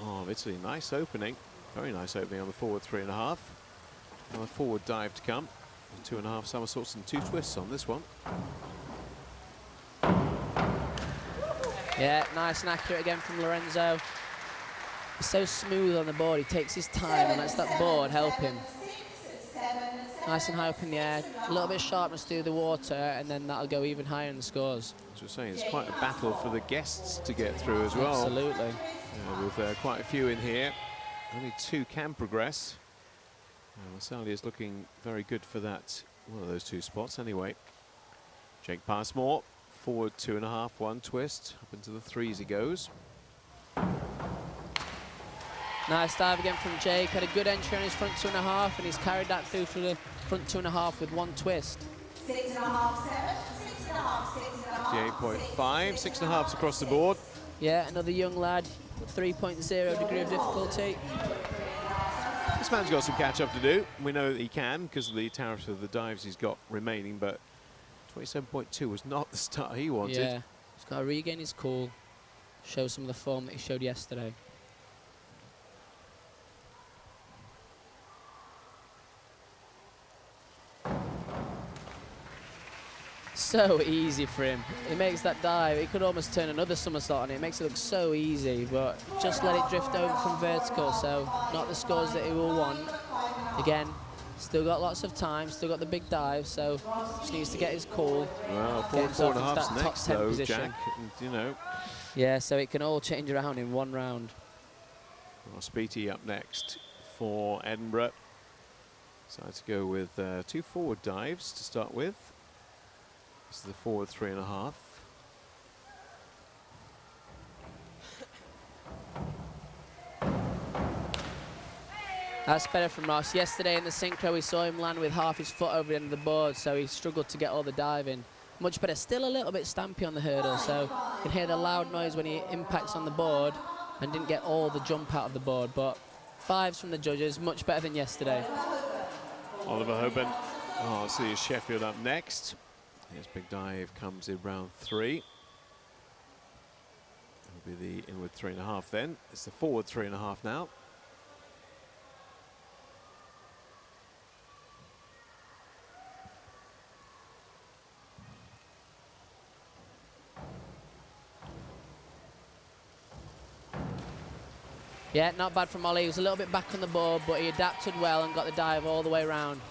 of Italy, nice opening. Very nice opening on the forward 3.5. Another forward dive to come. 2.5 somersaults and 2 twists on this one. Yeah, nice and accurate again from Lorenzo. He's so smooth on the board. He takes his time and lets that board help him. Nice and high up in the air. A little bit of sharpness through the water, and then that'll go even higher in the scores. As we're saying, it's quite a battle for the guests to get through as well. Absolutely. With quite a few in here. Only 2 can progress. Masali is looking very good for that. One of those 2 spots anyway. Jake Passmore, forward 2.5, 1 twist. Up into the 3s he goes. Nice dive again from Jake. Had a good entry on his front 2.5, and he's carried that through for the front 2.5 with 1 twist. 6.5, 7, 6.5, 58.5, 6.5s across the board. Yeah, another young lad, 3.0 degree of difficulty. This man's got some catch up to do. We know that he can because of the tariff of the dives he's got remaining, but 27.2 was not the start he wanted. Yeah, he's got to regain his cool, show some of the form that he showed yesterday. So easy for him. He makes that dive. He could almost turn another somersault on it. It makes it look so easy, but just let it drift over from vertical, so not the scores that he will want. Again, still got lots of time, still got the big dive, so just needs to get his cool. Well, 4 and 4.5's next though, Jack, and, you know. Yeah, so it can all change around in one round. Well, Speety up next for Edinburgh. Decided to go with 2 forward dives to start with. This is the forward 3.5. That's better from Ross. Yesterday in the synchro we saw him land with half his foot over the end of the board, so he struggled to get all the dive in. Much better. Still a little bit stampy on the hurdle, so you can hear the loud noise when he impacts on the board and didn't get all the jump out of the board, but 5s from the judges, much better than yesterday. Oliver Hoban. Oh, let's see Sheffield up next. His big dive comes in round 3. It'll be the inward 3.5 then. It's the forward 3.5 now. Yeah, not bad from Ollie. He was a little bit back on the board, but he adapted well and got the dive all the way around.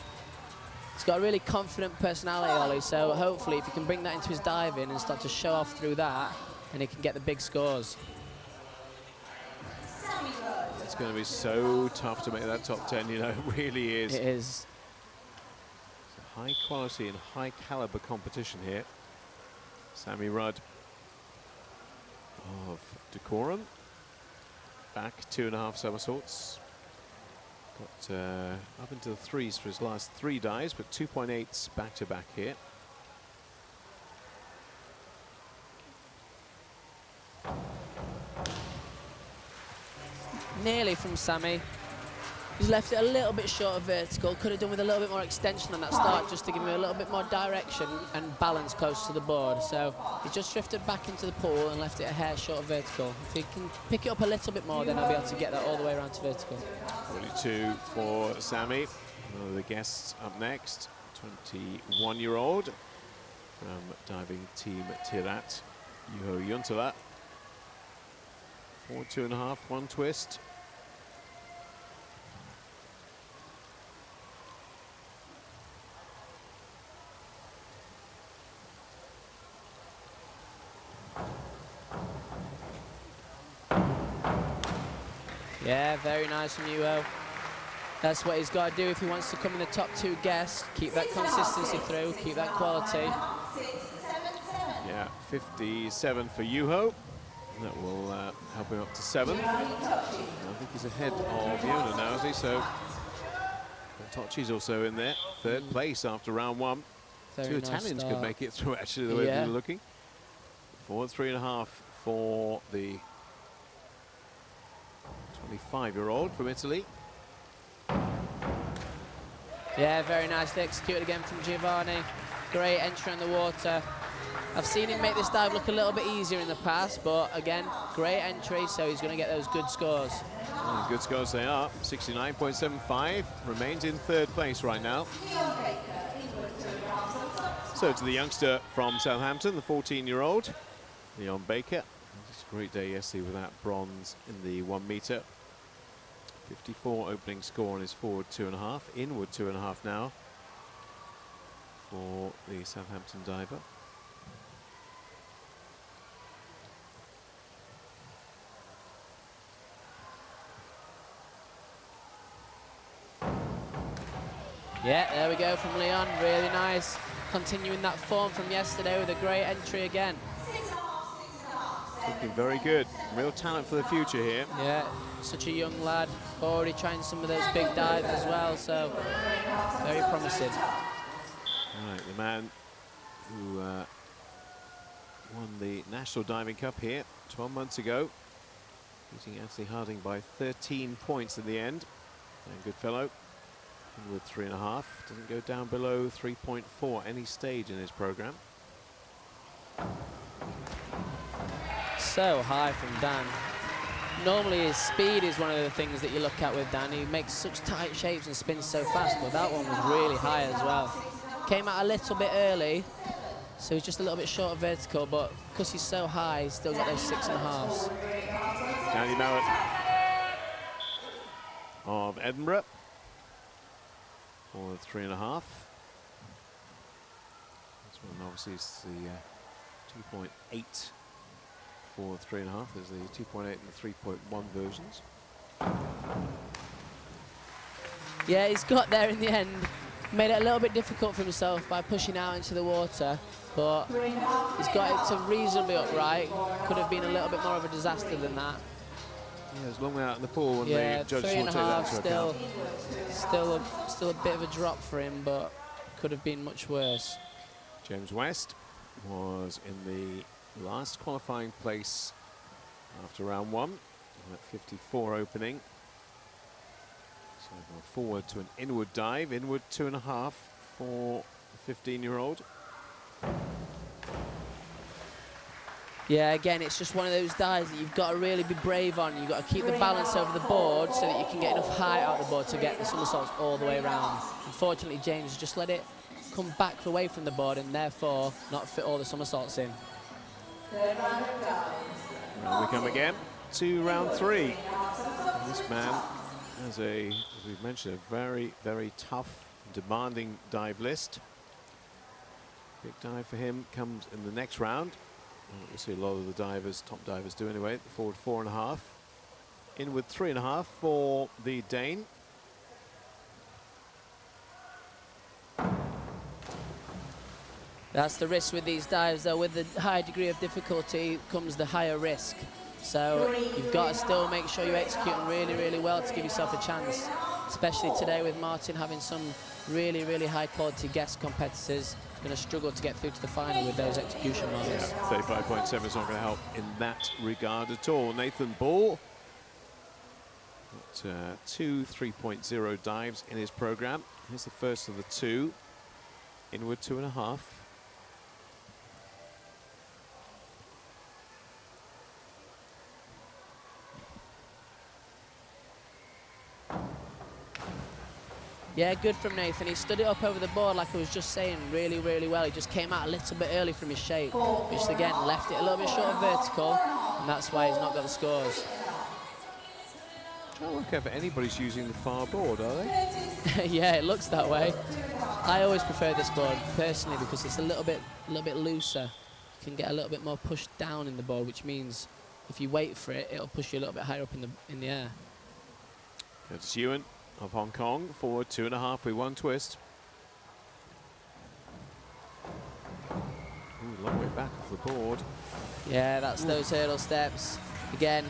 He's got a really confident personality, Ollie, so hopefully if he can bring that into his diving and start to show off through that, then he can get the big scores. It's going to be so tough to make that top 10, you know, it really is. It is. It's a high quality and high caliber competition here. Sammy Rudd of Decorum. Back 2.5 somersaults. Got up into the 3s for his last 3 dives, but 2.8s back to back here. Nearly from Sammy. He's left it a little bit short of vertical. Could have done with a little bit more extension on that start, just to give him a little bit more direction and balance close to the board. So he just drifted back into the pool and left it a hair short of vertical. If he can pick it up a little bit more, then he'll be able to get that all the way around to vertical. 42 for Sammy. One of the guests up next, 21-year-old from diving team Tirat, Juho Juntala. Forward 2.5, 1 twist. Yeah, very nice from Juho. That's what he's got to do if he wants to come in the top 2 guests. Keep that consistency through, keep that quality. Yeah, 57 for Juho. That will help him up to 7th. I think he's ahead of Yona now, is he? So Tocci's also in there. 3rd place after round 1. Very 2 nice Italians start. could make it through, actually, the way they're looking. Forward 3.5 for the 25-year-old from Italy. Yeah, very nicely executed again from Giovanni. Great entry in the water. I've seen him make this dive look a little bit easier in the past, but again, great entry, so he's going to get those good scores. Well, good scores they are. 69.75, remains in 3rd place right now. So to the youngster from Southampton, the 14-year-old, Leon Baker. He's Great day yesterday with that bronze in the 1 metre. 54 opening score on his forward 2.5, inward 2.5 now for the Southampton diver. Yeah, there we go from Leon, really nice. Continuing that form from yesterday with a great entry again. Looking very good. Real talent for the future here. Yeah, such a young lad, already trying some of those big dives as well, so very promising. Right, the man who won the National Diving Cup here 12 months ago, beating Anthony Harding by 13 points in the end. And good fellow. With 3.5, doesn't go down below 3.4 any stage in his program. So high from Dan. Normally his speed is one of the things that you look at with Dan. He makes such tight shapes and spins so fast, but that one was really high as well. Came out a little bit early, so he's just a little bit short of vertical, but because he's so high, he's still got those 6.5s. Danny Mallett of Edinburgh. For 3.5. This one obviously is the 2.8 for 3.5. There's the 2.8 and the 3.1 versions. Yeah, he's got there in the end. Made it a little bit difficult for himself by pushing out into the water, but he's got it to reasonably upright. Could have been a little bit more of a disaster than that. Yeah, it was a long way out in the pool when yeah, the judges want to take that into account. Still a bit of a drop for him, but could have been much worse. James West was in the last qualifying place after round 1, at 54 opening. So going forward to an inward dive, inward 2.5 for the 15-year-old. Yeah, again, it's just one of those dives that you've got to really be brave on. You've got to keep the balance over the board so that you can get enough height out of the board to get the somersaults all the way around. Unfortunately, James just let it come back away from the board and therefore not fit all the somersaults in. Round we come again to round 3. And this man has as we've mentioned, a very, very tough, demanding dive list. Big dive for him comes in the next round. We'll see a lot of the divers, top divers do anyway. Forward 4.5. Inward 3.5 for the Dane. That's the risk with these dives, though. With the high degree of difficulty comes the higher risk. So you've got to still make sure you execute them really, really well to give yourself a chance. Especially today with Martin having some really, really high quality guest competitors. Going to struggle to get through to the final with those execution marks. Yeah, 35.7 is not going to help in that regard at all. Nathan Ball got 2 3.0 dives in his program. Here's the first of the 2. Inward 2.5. Yeah, good from Nathan. He stood it up over the board, like I was just saying, really, really well. He just came out a little bit early from his shape, which again left it a little bit short of vertical, and that's why he's not got the scores. I don't work out if anybody's using the far board, are they? Yeah, it looks that way. I always prefer this board personally because it's a little bit looser. You can get a little bit more pushed down in the board, which means if you wait for it, it'll push you a little bit higher up in the air. It's Ewan of Hong Kong, forward 2.5 with 1 twist. Ooh, long way back off the board. Yeah, that's those hurdle steps. Again,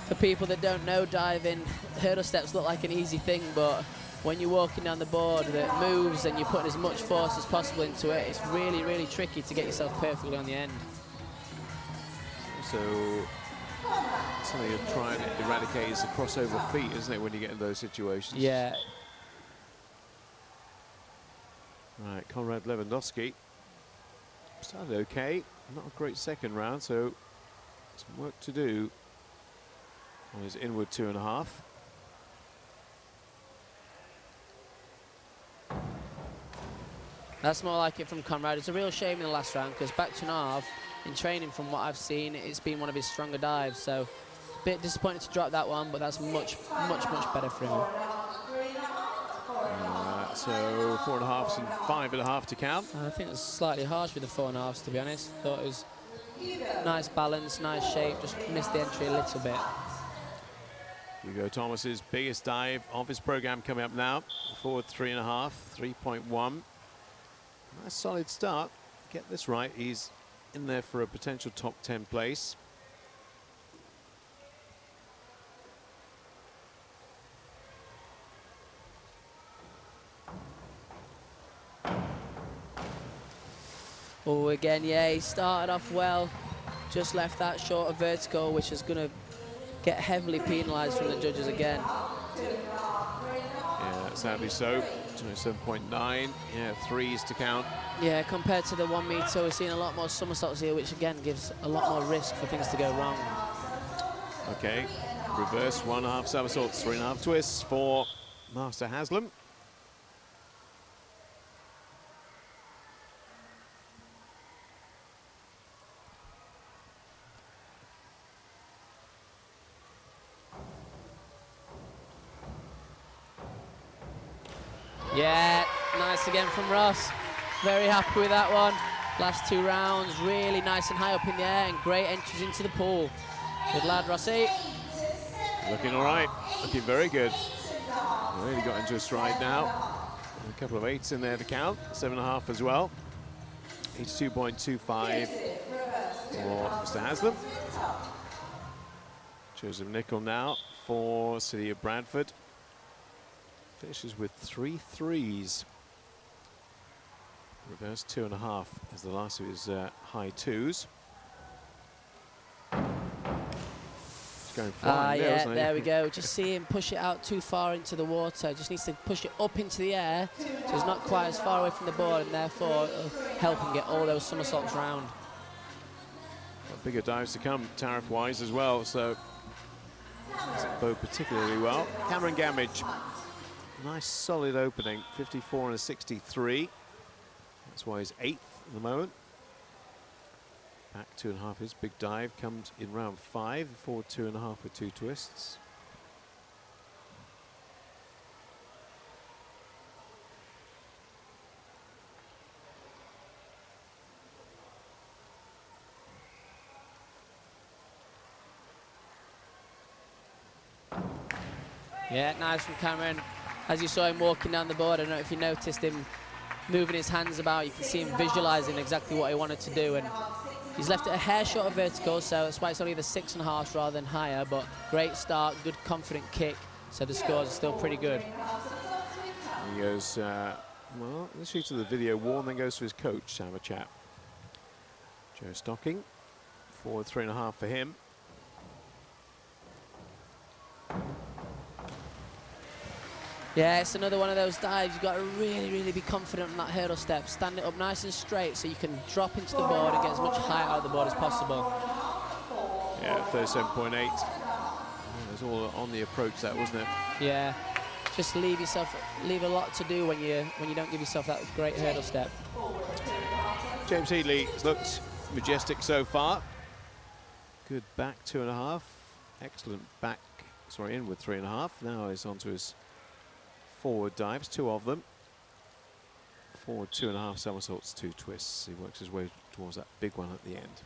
for people that don't know diving, hurdle steps look like an easy thing, but when you're walking down the board that moves and you're putting as much force as possible into it, it's really, really tricky to get yourself perfectly on the end. So something you're trying to eradicate is the crossover feet, isn't it, when you get in those situations? Yeah. Right, Konrad Lewandowski started okay, not a great second round, so some work to do on his inward 2.5. That's more like it from Conrad. It's a real shame in the last round because back to Nav, in training, from what I've seen, it's been one of his stronger dives. So a bit disappointed to drop that one, but that's much better for him. So 4.5s and 5.5 to count. I think it was slightly harsh with the 4.5s, to be honest. Thought it was nice balance, nice shape, just missed the entry a little bit. Hugo Thomas's biggest dive of his program coming up now. Forward 3.5, 3.1. Nice solid start. Get this right, he's in there for a potential top 10 place. Oh, again, yeah, he started off well. Just left that short of vertical, which is going to get heavily penalised from the judges again. Yeah, sadly so. 27.9. Yeah, 3s to count. Yeah, compared to the 1 metre, we're seeing a lot more somersaults here, which again gives a lot more risk for things to go wrong. Okay, reverse 1.5 somersaults, 3.5 twists for Master Haslam. Yeah, nice again from Ross. Very happy with that one. Last 2 rounds, really nice and high up in the air, and great entries into the pool. Good lad, Rossi. Looking all right, looking very good. Really got into a stride now. A couple of 8s in there to count, 7.5 as well. 82.25 for Mr. Haslam. Joseph Nicol now for City of Bradford. Finishes with 3 3s. Reverse 2.5 as the last of his high 2s. He's going flying there, yeah, isn't he? there we go. Just see him push it out too far into the water. Just needs to push it up into the air, so he's not quite as far away from the board, and therefore it'll help him get all those somersaults round. Got bigger dives to come, tariff-wise as well, so doesn't bode particularly well. Cameron Gamage. Nice solid opening, 54 and a 63. That's why he's 8th at the moment. Back 2.5, his big dive comes in round 5, forward 2.5 with 2 twists. Yeah, nice from Cameron. As you saw him walking down the board, I don't know if you noticed him moving his hands about. You can see him visualising exactly what he wanted to do, and he's left it a hair short of vertical, so that's why it's only the 6.5 rather than higher, but great start, good confident kick, so the scores are still pretty good. He goes, well, let's shoot to the video wall and then goes to his coach to have a chat. Joe Stocking, forward 3.5 for him. Yeah, it's another one of those dives. You've got to really be confident on that hurdle step. Stand it up nice and straight so you can drop into the board and get as much height out of the board as possible. Yeah, 37.8. It was all on the approach, that, wasn't it? Yeah, just leave a lot to do when you don't give yourself that great hurdle step. James Heatley has looked majestic so far. Good back 2.5. Excellent back, sorry, inward 3.5. Now he's onto his forward dives, 2 of them. Forward 2.5 somersaults, 2 twists. He works his way towards that big one at the end.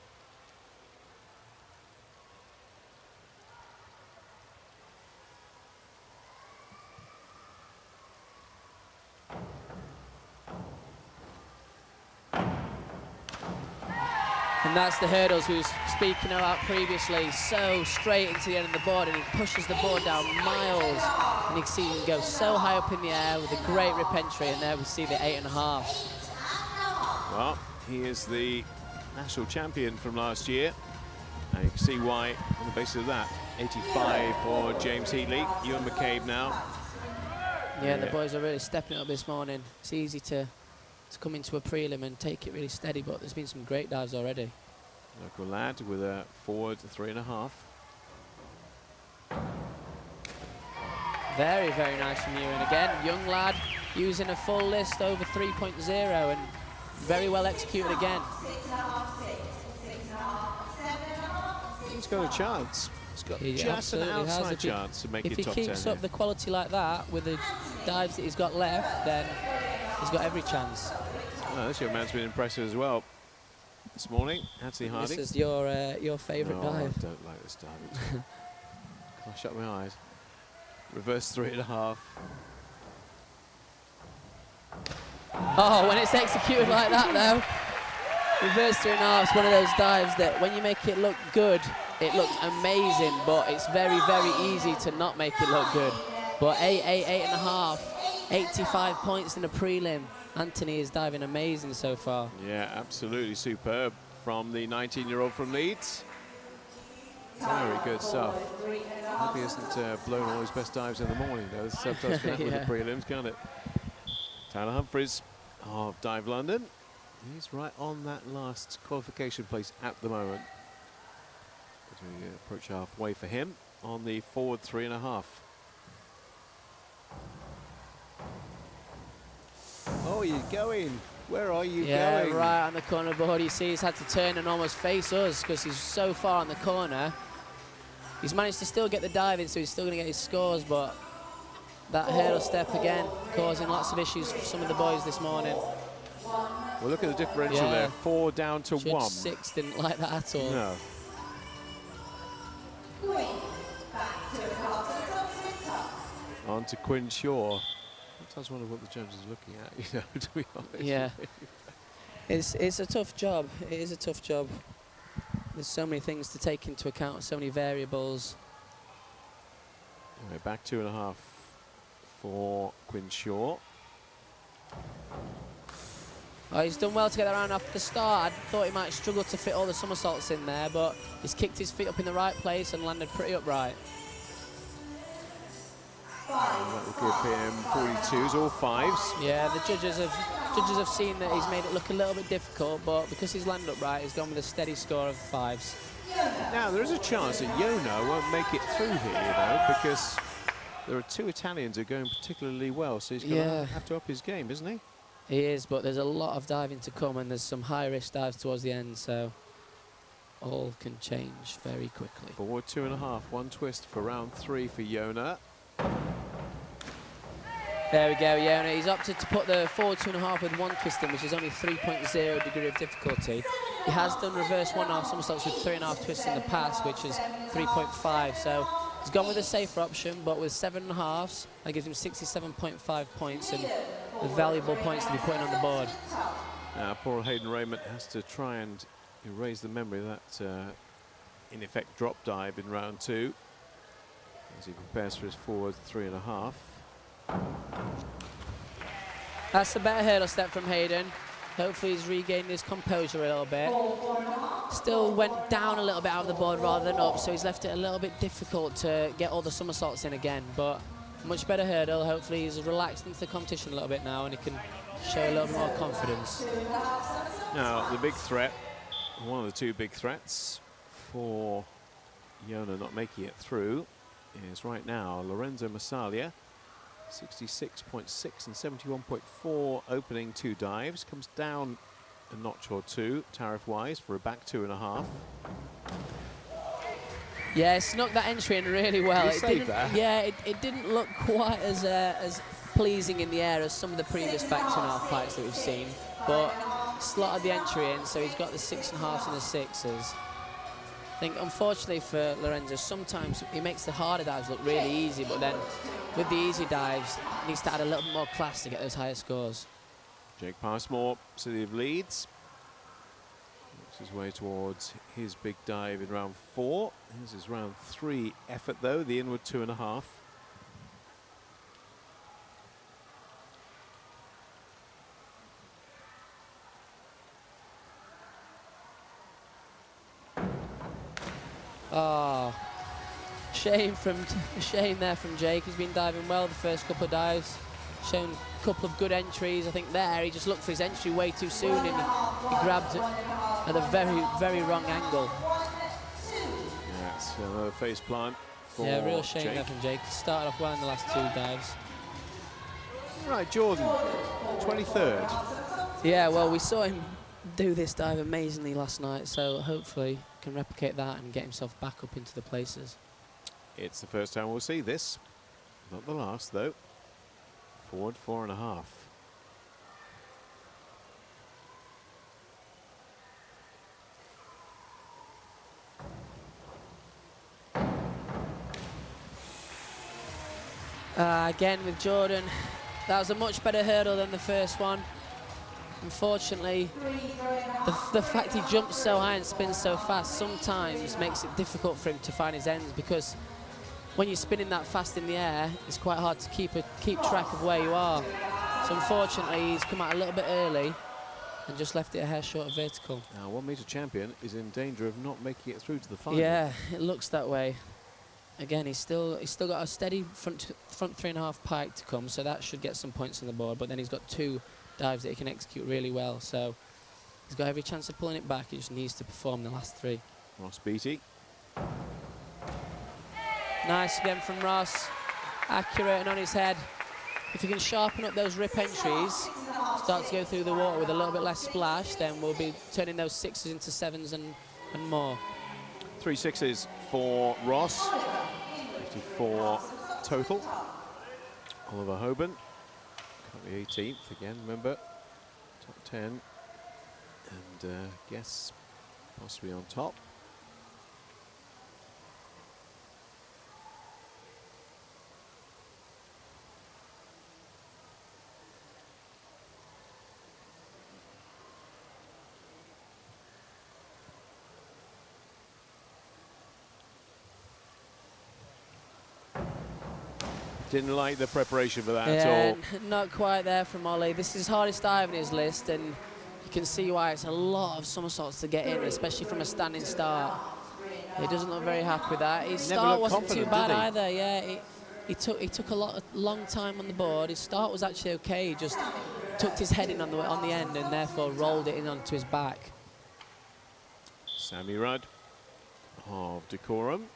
And that's the hurdles we were speaking about previously. So straight into the end of the board, and he pushes the board down miles. And you can see him go so high up in the air with a great rip entry, and there we see the 8.5. Well, he is the national champion from last year. And you can see why on the basis of that. 85 for James Heatley. Ewan McCabe now. Yeah, the boys are really stepping up this morning. It's easy to come into a prelim and take it really steady, but there's been some great dives already. Local lad with a forward 3.5. Very nice from you. And again, young lad using a full list over 3.0 and very well executed again. He's got a chance. He's got He just an absolutely has. outside chance to make If it he top 10. keeps up the quality like that with the dives that he's got left, then he's got every chance. Oh, this young man's been impressive as well this morning. Anthony Harding. This is your favourite No, dive. I don't like this dive at all. Can I shut my eyes? Reverse 3.5. Oh, when it's executed like that, though. Reverse 3.5 is one of those dives that when you make it look good, it looks amazing, but it's very, very easy to not make it look good. But 8.5, 85 points in a prelim. Anthony is diving amazing so far. Yeah, absolutely superb from the 19-year-old from Leeds. Very good stuff. Hope he hasn't blown all his best dives in the morning, though. Sometimes can happen with the prelims, can't it? Tyler Humphries of Dive London. He's right on that last qualification place at the moment. As we approach halfway for him on the forward 3.5. Oh, you're going. Where are you going? Right on the corner board. You see he's had to turn and almost face us because he's so far on the corner. He's managed to still get the dive in, so he's still going to get his scores, but that hurdle step again causing lots of issues for some of the boys this morning. Well, look at the differential there. 4 down to 1. 6 didn't like that at all. No. On to Quinn Shaw. Sometimes wonder what the judges are looking at, you know, to be honest. Yeah. It's a tough job. It is a tough job. There's so many things to take into account, so many variables. Anyway, back 2.5 for Quinn Shaw. Oh, he's done well to get that round off the start. I thought he might struggle to fit all the somersaults in there, but he's kicked his feet up in the right place and landed pretty upright. And that will give him 42s, all 5s. Yeah, the judges have seen that he's made it look a little bit difficult, but because he's landed upright, he's gone with a steady score of 5s. Now, there is a chance that Yona won't make it through here, you know, because there are 2 Italians who are going particularly well, so he's going to have to up his game, isn't he? He is, but there's a lot of diving to come, and there's some high-risk dives towards the end, so all can change very quickly. Forward 2.5, 1 twist for round 3 for Yona. There we go, Yona. He's opted to put the forward 2.5 with 1 twist in, which is only 3.0 degree of difficulty. He has done reverse 1.5 somersaults with 3.5 twists in the past, which is 3.5. So he's gone with a safer option, but with 7.5s, that gives him 67.5 points and the valuable points to be putting on the board. Now, poor Hayden Raymond has to try and erase the memory of that, in effect, drop dive in round 2 as he prepares for his forward 3.5. That's a better hurdle step from Hayden. Hopefully he's regained his composure a little bit. Still went down a little bit out of the board rather than up, so he's left it a little bit difficult to get all the somersaults in again, but much better hurdle. Hopefully he's relaxed into the competition a little bit now and he can show a little bit more confidence. Now, the big threat, one of the 2 big threats for Yona not making it through is right now Lorenzo Massalia. 66.6 and 71.4 opening 2 dives. Comes down a notch or 2 tariff-wise for a back 2.5. Yeah, snuck that entry in really well. It saved that. Yeah, it didn't look quite as pleasing in the air as some of the previous back 2.5 pikes that we've seen, but slotted the entry in, so he's got the 6.5s and the 6s. I think, unfortunately for Lorenzo, sometimes he makes the harder dives look really easy, but then with the easy dives, he needs to add a little bit more class to get those higher scores. Jake Passmore, City of Leeds, works his way towards his big dive in round 4. Here's his round 3 effort, though, the inward 2.5. Oh, shame there from Jake. He's been diving well the first couple of dives, shown a couple of good entries. I think there he just looked for his entry way too soon and he grabbed it at a very, very wrong angle. Yeah, it's another face plant for Yeah, real shame Jake. there from Jake. He started off well in the last 2 dives. Right, Jordan, 23rd. Yeah, well, we saw him do this dive amazingly last night, so hopefully can replicate that and get himself back up into the places. It's the first time we'll see this. Not the last, though. Forward 4.5. Again with Jordan, that was a much better hurdle than the first one. Unfortunately, the fact he jumps so high and spins so fast sometimes makes it difficult for him to find his ends, because when you're spinning that fast in the air, it's quite hard to keep track of where you are. So unfortunately, he's come out a little bit early and just left it a hair short of vertical. Now, 1 metre champion is in danger of not making it through to the final. Yeah, it looks that way. Again, he's still got a steady front 3.5 pike to come, so that should get some points on the board. But then he's got 2 dives that he can execute really well, so he's got every chance of pulling it back. He just needs to perform the last 3. Ross Beattie. Nice again from Ross, accurate and on his head. If you can sharpen up those rip entries, start to go through the water with a little bit less splash, then we'll be turning those 6s into 7s and more. 3 6s for Ross. 54 total. Oliver Hoban, currently 18th again, remember, top 10, and Guess possibly on top. Didn't like the preparation for that at all. Not quite there from Ollie. This is his hardest dive in his list, and you can see why it's a lot of somersaults to get in, especially from a standing start. He doesn't look very happy with that. His start wasn't too bad either. Yeah, he took a long time on the board. His start was actually okay. He just tucked his head in on the end and therefore rolled it in onto his back. Sammy Rudd of Decorum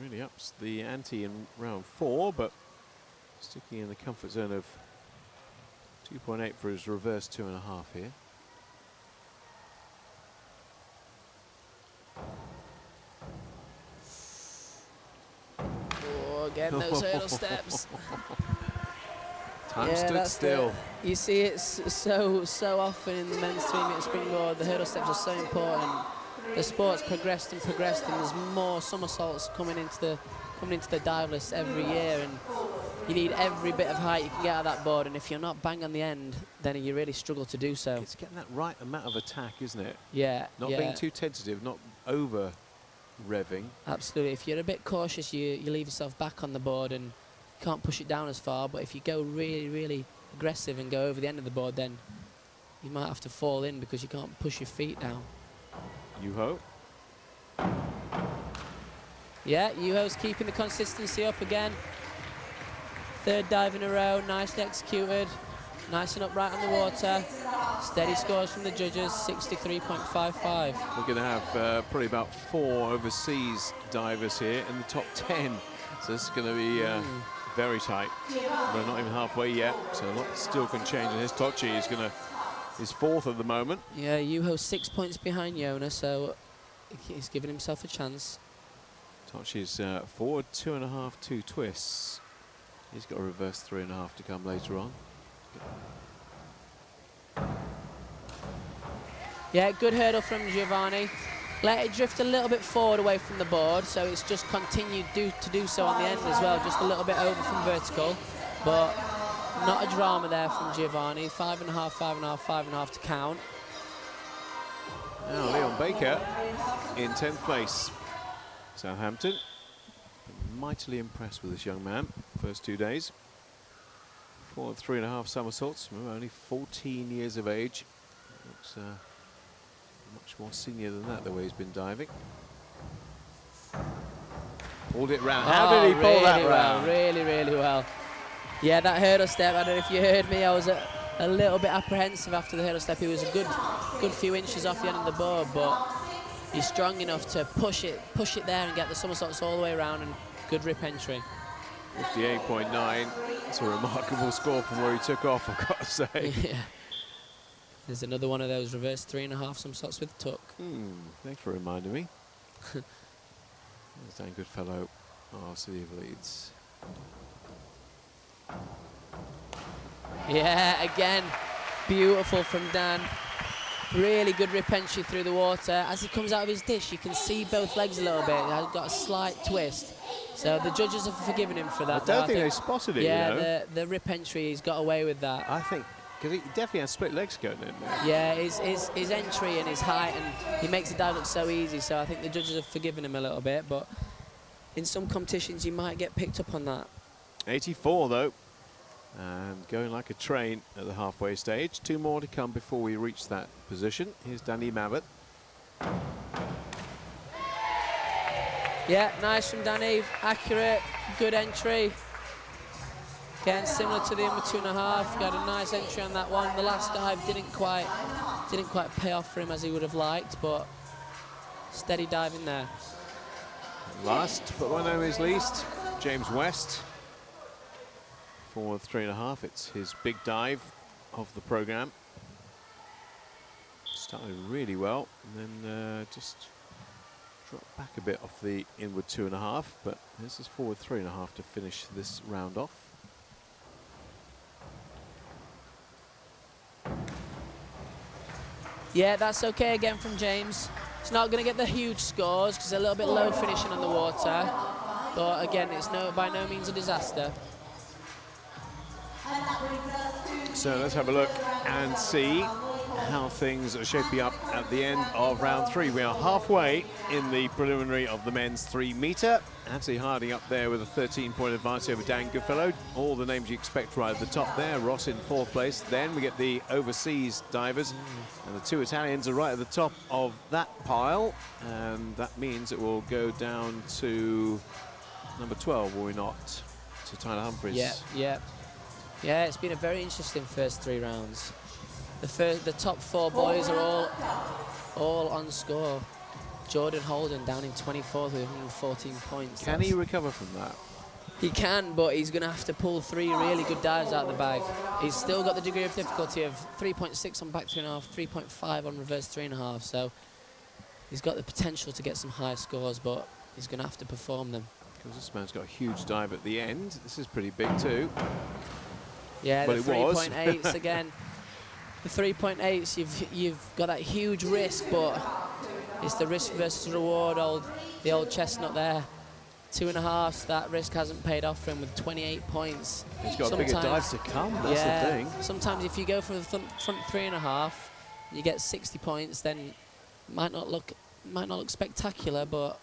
really ups the ante in round 4, but sticking in the comfort zone of 2.8 for his reverse 2.5 here. Oh, again, those hurdle steps. Time stood still. You see it so often in the men's 3-metre springboard. The hurdle steps are so important. The sport's progressed and progressed, and there's more somersaults coming into the dive list every year, and you need every bit of height you can get out of that board, and if you're not bang on the end, then you really struggle to do so. It's getting that right amount of attack, isn't it? Yeah. Not being too tentative, not over revving. Absolutely. If you're a bit cautious, you leave yourself back on the board and you can't push it down as far, but if you go really, really aggressive and go over the end of the board, then you might have to fall in because you can't push your feet down. Yuho. Yeah, Yuho's keeping the consistency up again. 3rd dive in a row, nicely executed. Nice and upright on the water. Steady scores from the judges, 63.55. We're going to have probably about 4 overseas divers here in the top 10. So this is going to be very tight. We're not even halfway yet, so a lot still can change. And his Tochi is 4th at the moment. Yeah, Yuho's 6 points behind Yona, so he's giving himself a chance. Tochi's forward 2.5, 2 twists. He's got a reverse 3.5 to come later on. Yeah, good hurdle from Giovanni. Let it drift a little bit forward away from the board, so it's just continued to do so on the end as well, just a little bit over from vertical, but not a drama there from Giovanni. 5.5, 5.5, 5.5 to count. Now Leon Baker in 10th place. Southampton. Been mightily impressed with this young man. First 2 days. 4 3.5 somersaults. Remember, only 14 years of age. Looks much more senior than that, the way he's been diving. Pulled it round. How did he pull that round? Really, really well. Yeah, that hurdle step, I don't know if you heard me, I was a little bit apprehensive after the hurdle step. He was a good few inches off the end of the board, but he's strong enough to push it there and get the somersaults all the way around, and good rip entry. 58.9. It's a remarkable score from where he took off, I've got to say. Yeah. There's another one of those reverse 3.5 some sorts with tuck. Thanks for reminding me. There's Dan Goodfellow, our City of Leeds. Yeah, again, beautiful from Dan. Really good rip entry through the water. As he comes out of his dish, you can see both legs a little bit. He's got a slight twist. So the judges have forgiven him for that. I don't think they spotted it, yeah, you know. the rip entry, he's got away with that. I think, because he definitely has split legs going in there. Yeah, his entry and his height, and he makes the dive look so easy, so I think the judges have forgiven him a little bit, but in some competitions you might get picked up on that. 84 though, and going like a train at the halfway stage. 2 more to come before we reach that position. Here's Danny Mabbott. Yeah, nice from Danny, accurate, good entry. Again, similar to the under 2.5, got a nice entry on that one. The last dive didn't quite pay off for him as he would have liked, but steady dive in there. Last, but by no means least, James West. For 3.5, it's his big dive of the program. Started really well, and then just dropped back a bit off the inward 2.5, but this is forward 3.5 to finish this round off. Yeah, that's okay again from James. It's not going to get the huge scores because a little bit low finishing on the water, but again, it's by no means a disaster. So let's have a look and see how things are shaping up at the end of round 3. We are halfway in the preliminary of the men's 3 metre. Anthony Harding up there with a 13-point advantage over Dan Goodfellow. All the names you expect right at the top there. Ross in 4th place. Then we get the overseas divers, and the 2 Italians are right at the top of that pile, and that means it will go down to number 12, will we not? To Tyler Humphries. Yeah, it's been a very interesting first 3 rounds. The top 4 boys are all on score. Jordan Holden down in 24th with 114 points. Can he recover from that? He can, but he's going to have to pull 3 really good dives out of the bag. He's still got the degree of difficulty of 3.6 on back 3.5, 3.5 on reverse 3.5, so he's got the potential to get some high scores, but he's going to have to perform them. Because this man's got a huge dive at the end. This is pretty big too. Yeah, well, the 3.8s again. The 3.8s, you've got that huge risk, but it's the risk versus reward, the old chestnut there. 2.5s, that risk hasn't paid off for him with 28 points. He's got bigger dives to come, that's the thing. Sometimes if you go for the front 3.5, you get 60 points, then it might not look spectacular, but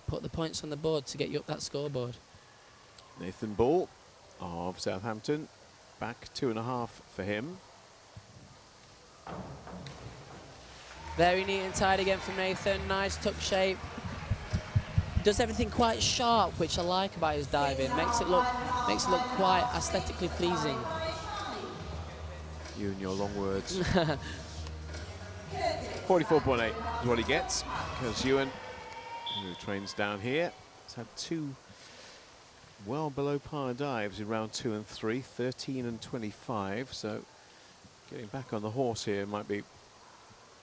put the points on the board to get you up that scoreboard. Nathan Ball of Southampton, back 2.5 for him. Very neat and tight again from Nathan, nice tuck shape. Does everything quite sharp, which I like about his diving. Makes it look quite aesthetically pleasing. You and your long words. 44.8 is what he gets, because Ewan, who trains down here, has had 2 well below par dives in round 2 and 3, 13 and 25, so getting back on the horse here might be a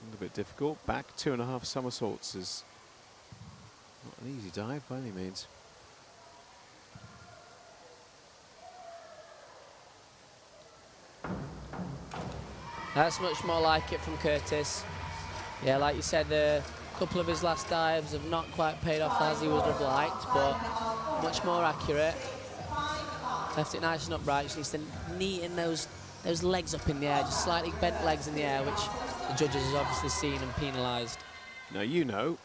little bit difficult. Back 2.5 somersaults is not an easy dive by any means. That's much more like it from Curtis. Yeah, like you said, a couple of his last dives have not quite paid off as he would have liked, but much more accurate. Left it nice and upright. Just needs to neaten those legs up in the air, just slightly bent legs in the air, which the judges have obviously seen and penalised. Now you know,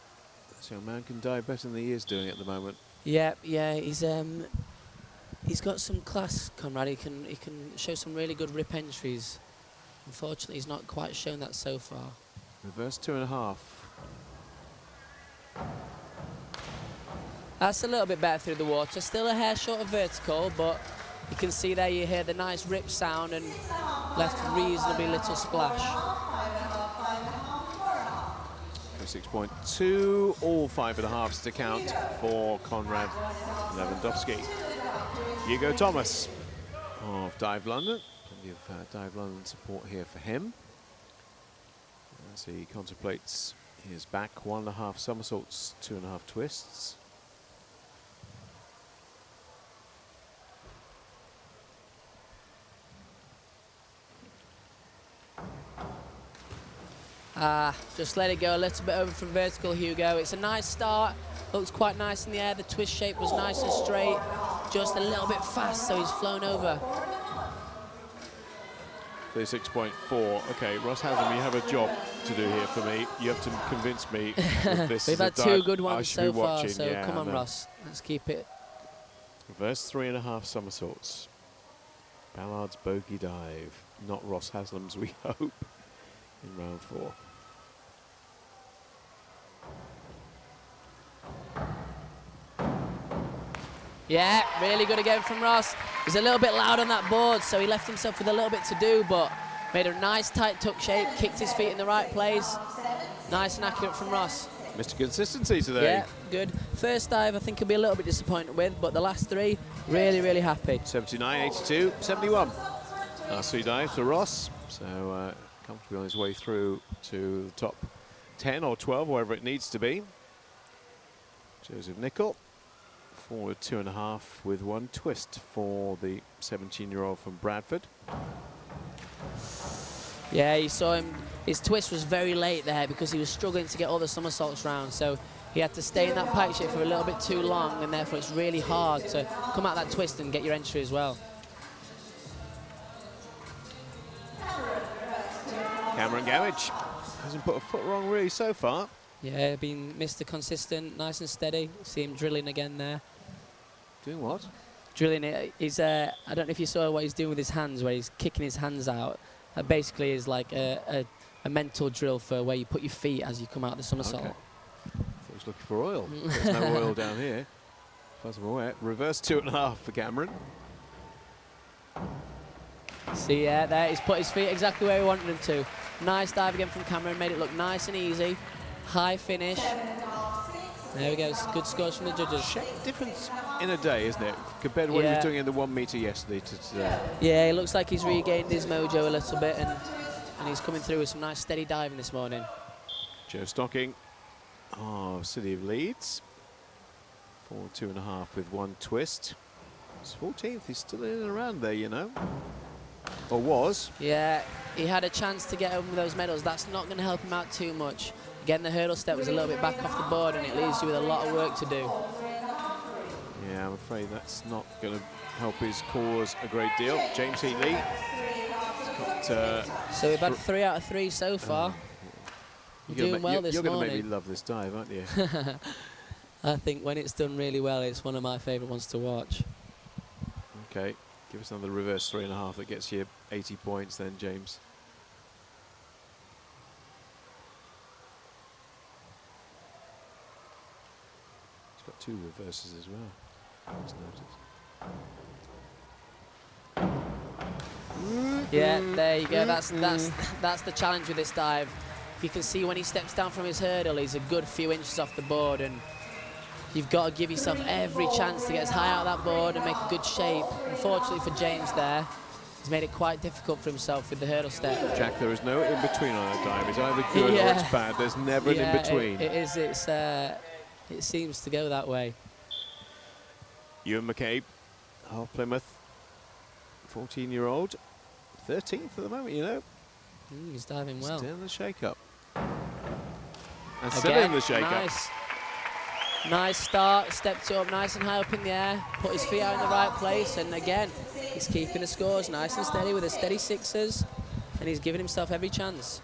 this young man can dive better than he is doing at the moment. Yeah, he's got some class, Conrad. He can show some really good rip entries. Unfortunately, he's not quite shown that so far. Reverse 2.5. That's a little bit better through the water. Still a hair short of vertical, but you can see there you hear the nice rip sound and left reasonably little splash. 6.2, all 5.5s to count for Conrad Lewandowski. Hugo Thomas of Dive London Plenty of dive line support here for him as he contemplates his back 1.5 somersaults, 2.5 twists. Just let it go a little bit over from vertical, Hugo. It's a nice start, looks quite nice in the air. The twist shape was nice and straight, just a little bit fast, so he's flown over. 36.4. Okay, Ross Haslam, you have a job to do here for me. You have to convince me that this We've is a had dive 2 good I ones should be so far, watching. so Yeah, come on, no. Ross. Let's keep it. Reverse 3.5 somersaults. Ballard's bogey dive. Not Ross Haslam's, we hope, in round 4. Yeah, really good again from Ross. He's a little bit loud on that board, so he left himself with a little bit to do, but made a nice tight tuck shape, kicked his feet in the right place. Nice and accurate from Ross. Mr. Consistency today. Yeah, good. First dive, I think he'll be a little bit disappointed with, but the last 3, really, really happy. 79, 82, 71. Last 3 dives for Ross, so comfortably on his way through to the top 10 or 12, wherever it needs to be. Joseph Nicol, forward 2.5 with 1 twist for the 17-year-old from Bradford. Yeah, you saw him. His twist was very late there because he was struggling to get all the somersaults round, so he had to stay in that pike shape for a little bit too long, and therefore it's really hard to come out that twist and get your entry as well. Cameron Gamage hasn't put a foot wrong really so far. Yeah, been Mr. Consistent, nice and steady. See him drilling again there. Doing what? Drilling it. He's, I don't know if you saw what he's doing with his hands, where he's kicking his hands out. That basically is like a mental drill for where you put your feet as you come out the somersault. Okay. Thought he was looking for oil. There's no oil down here, as far as I'm aware. Reverse 2.5 for Cameron. See, yeah, there, he's put his feet exactly where he wanted them to. Nice dive again from Cameron, made it look nice and easy. High finish. There we go, good scores from the judges. Difference in a day, isn't it? Compared to what he was doing in the 1 metre yesterday to today. Yeah, it looks like he's regained his mojo a little bit, and he's coming through with some nice steady diving this morning. Joe Stocking, City of Leeds. Forward 2.5 with 1 twist. He's 14th, he's still in and around there, you know. Or was. Yeah, he had a chance to get over those medals. That's not going to help him out too much. Again, the hurdle step was a little bit back off the board, and it leaves you with a lot of work to do. Yeah, I'm afraid that's not going to help his cause a great deal. James Heatley. So we've had 3 out of 3 so far. You're doing well this morning. You're going to make me love this dive, aren't you? I think when it's done really well, it's one of my favourite ones to watch. Okay, give us another reverse 3.5 that gets you 80 points then, James. He's got 2 reverses as well. Just noticed. Yeah, there you go. That's the challenge with this dive. You can see when he steps down from his hurdle, he's a good few inches off the board, and you've got to give yourself every chance to get as high out of that board and make a good shape. Unfortunately for James there, he's made it quite difficult for himself with the hurdle step. Jack, there is no in-between on that dive. It's either good or it's bad. There's never an in-between. It is. It seems to go that way. Ewan McCabe of Plymouth, 14-year-old, 13th at the moment, you know. He's diving well. Still in the shake-up. And still in the shake-up. Nice. Nice start, stepped up nice and high up in the air, put his feet out in the right place, and again, he's keeping the scores nice and steady with a steady 6s, and he's giving himself every chance.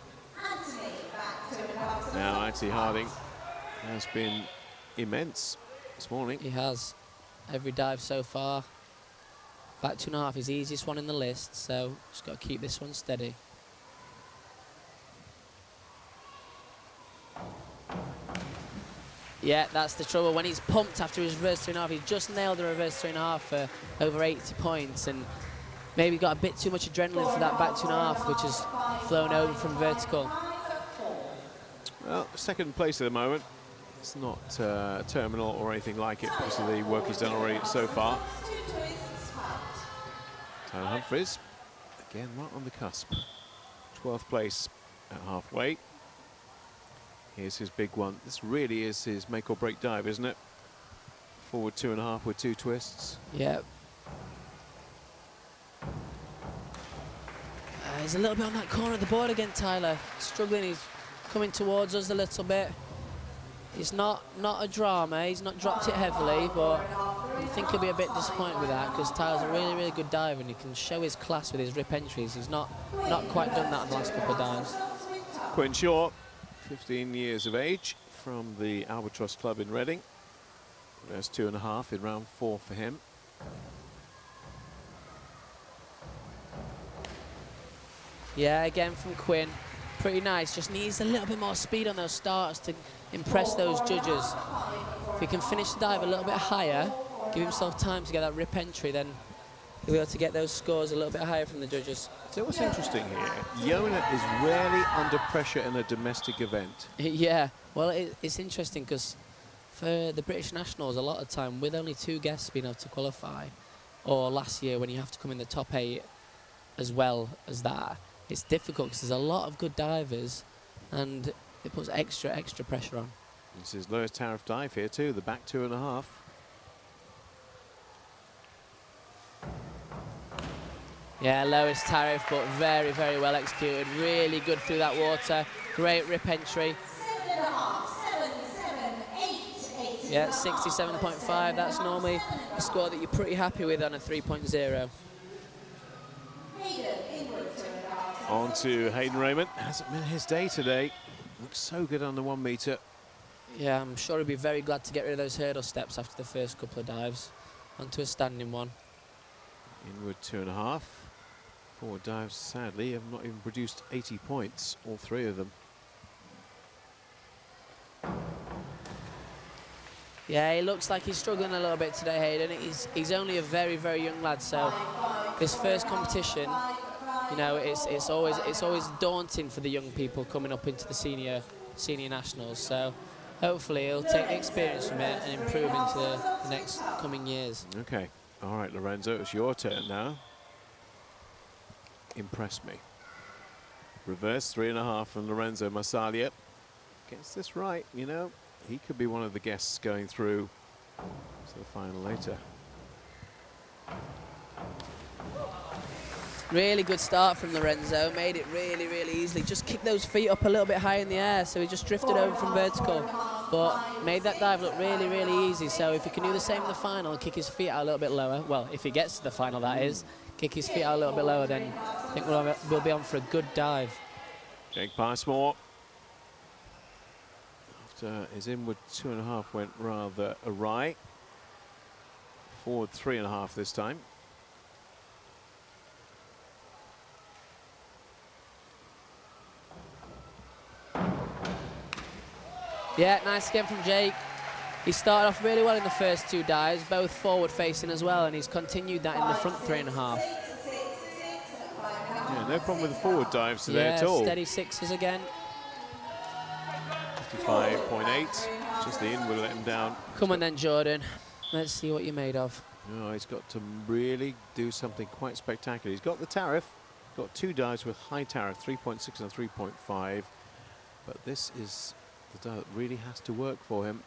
Now, Anthony Harding has been immense this morning. He has. Every dive so far. Back 2.5 is the easiest one in the list, so just got to keep this one steady. Yeah, that's the trouble. When he's pumped after his reverse 3.5, he's just nailed the reverse 3.5 for over 80 points, and maybe got a bit too much adrenaline for that back 2.5, which has flown over from vertical. Well, second place at the moment. It's not terminal or anything like it because of the work he's done already so far. Tyler Humphries Again, right on the cusp. 12th place at halfway. Here's his big one. This really is his make or break dive, isn't it? Forward 2.5 with 2 twists. Yep. He's a little bit on that corner of the board again, Tyler. Struggling, he's coming towards us a little bit. It's not a drama, he's not dropped it heavily, but I think he'll be a bit disappointed with that because Tyler's a really, really good diver and he can show his class with his rip entries. He's not quite done that on the last couple of dives. Quinn Shaw, 15 years of age, from the Albatross Club in Reading. There's 2.5 in round 4 for him. Yeah, again from Quinn. Pretty nice, just needs a little bit more speed on those starts to impress those judges. If he can finish the dive a little bit higher, give himself time to get that rip entry, then he'll be able to get those scores a little bit higher from the judges. So what's interesting here, Yona is rarely under pressure in a domestic event. Yeah, well, it's interesting because for the British Nationals, a lot of time, with only 2 guests being able to qualify, or last year when you have to come in the top 8 as well as that, it's difficult because there's a lot of good divers and it puts extra pressure on. This is lowest tariff dive here too, the back 2.5. Yeah, lowest tariff, but very, very well executed. Really good through that water. Great rip entry. 7.78. Yeah, 67.5. That's normally a score that you're pretty happy with on a 3.0. On to Hayden Raymond. Hasn't been his day today. Looks so good on the 1 metre. Yeah, I'm sure he'll be very glad to get rid of those hurdle steps after the first couple of dives. Onto a standing one. Inward 2.5. 4 dives, sadly, have not even produced 80 points, all 3 of them. Yeah, he looks like he's struggling a little bit today, Hayden. He's only a very, very young lad, so this first competition, you know, it's always daunting for the young people coming up into the senior nationals. So hopefully he'll take the experience from it and improve into the next coming years. Okay, all right, Lorenzo, it's your turn now. Impress me. Reverse 3.5 from Lorenzo Marsaglia. Gets this right, you know, he could be one of the guests going through to the final later. Really good start from Lorenzo, made it really, really easily. Just kicked those feet up a little bit high in the air, so he just drifted over from vertical. But made that dive look really, really easy. So if he can do the same in the final, kick his feet out a little bit lower, well, if he gets to the final, that is, kick his feet out a little bit lower, then I think we'll be on for a good dive. Jake Passmore, after his inward 2.5 went rather awry. Forward 3.5 this time. Yeah, nice again from Jake. He started off really well in the first 2 dives, both forward facing as well, and he's continued that in the front 3.5. Yeah, no problem with the forward dives today at all. Steady 6s again. 55.8, just the inward let him down. Come on then, Jordan. Let's see what you're made of. Oh, he's got to really do something quite spectacular. He's got the tariff, got 2 dives with high tariff, 3.6 and 3.5, but this is the dive that really has to work for him.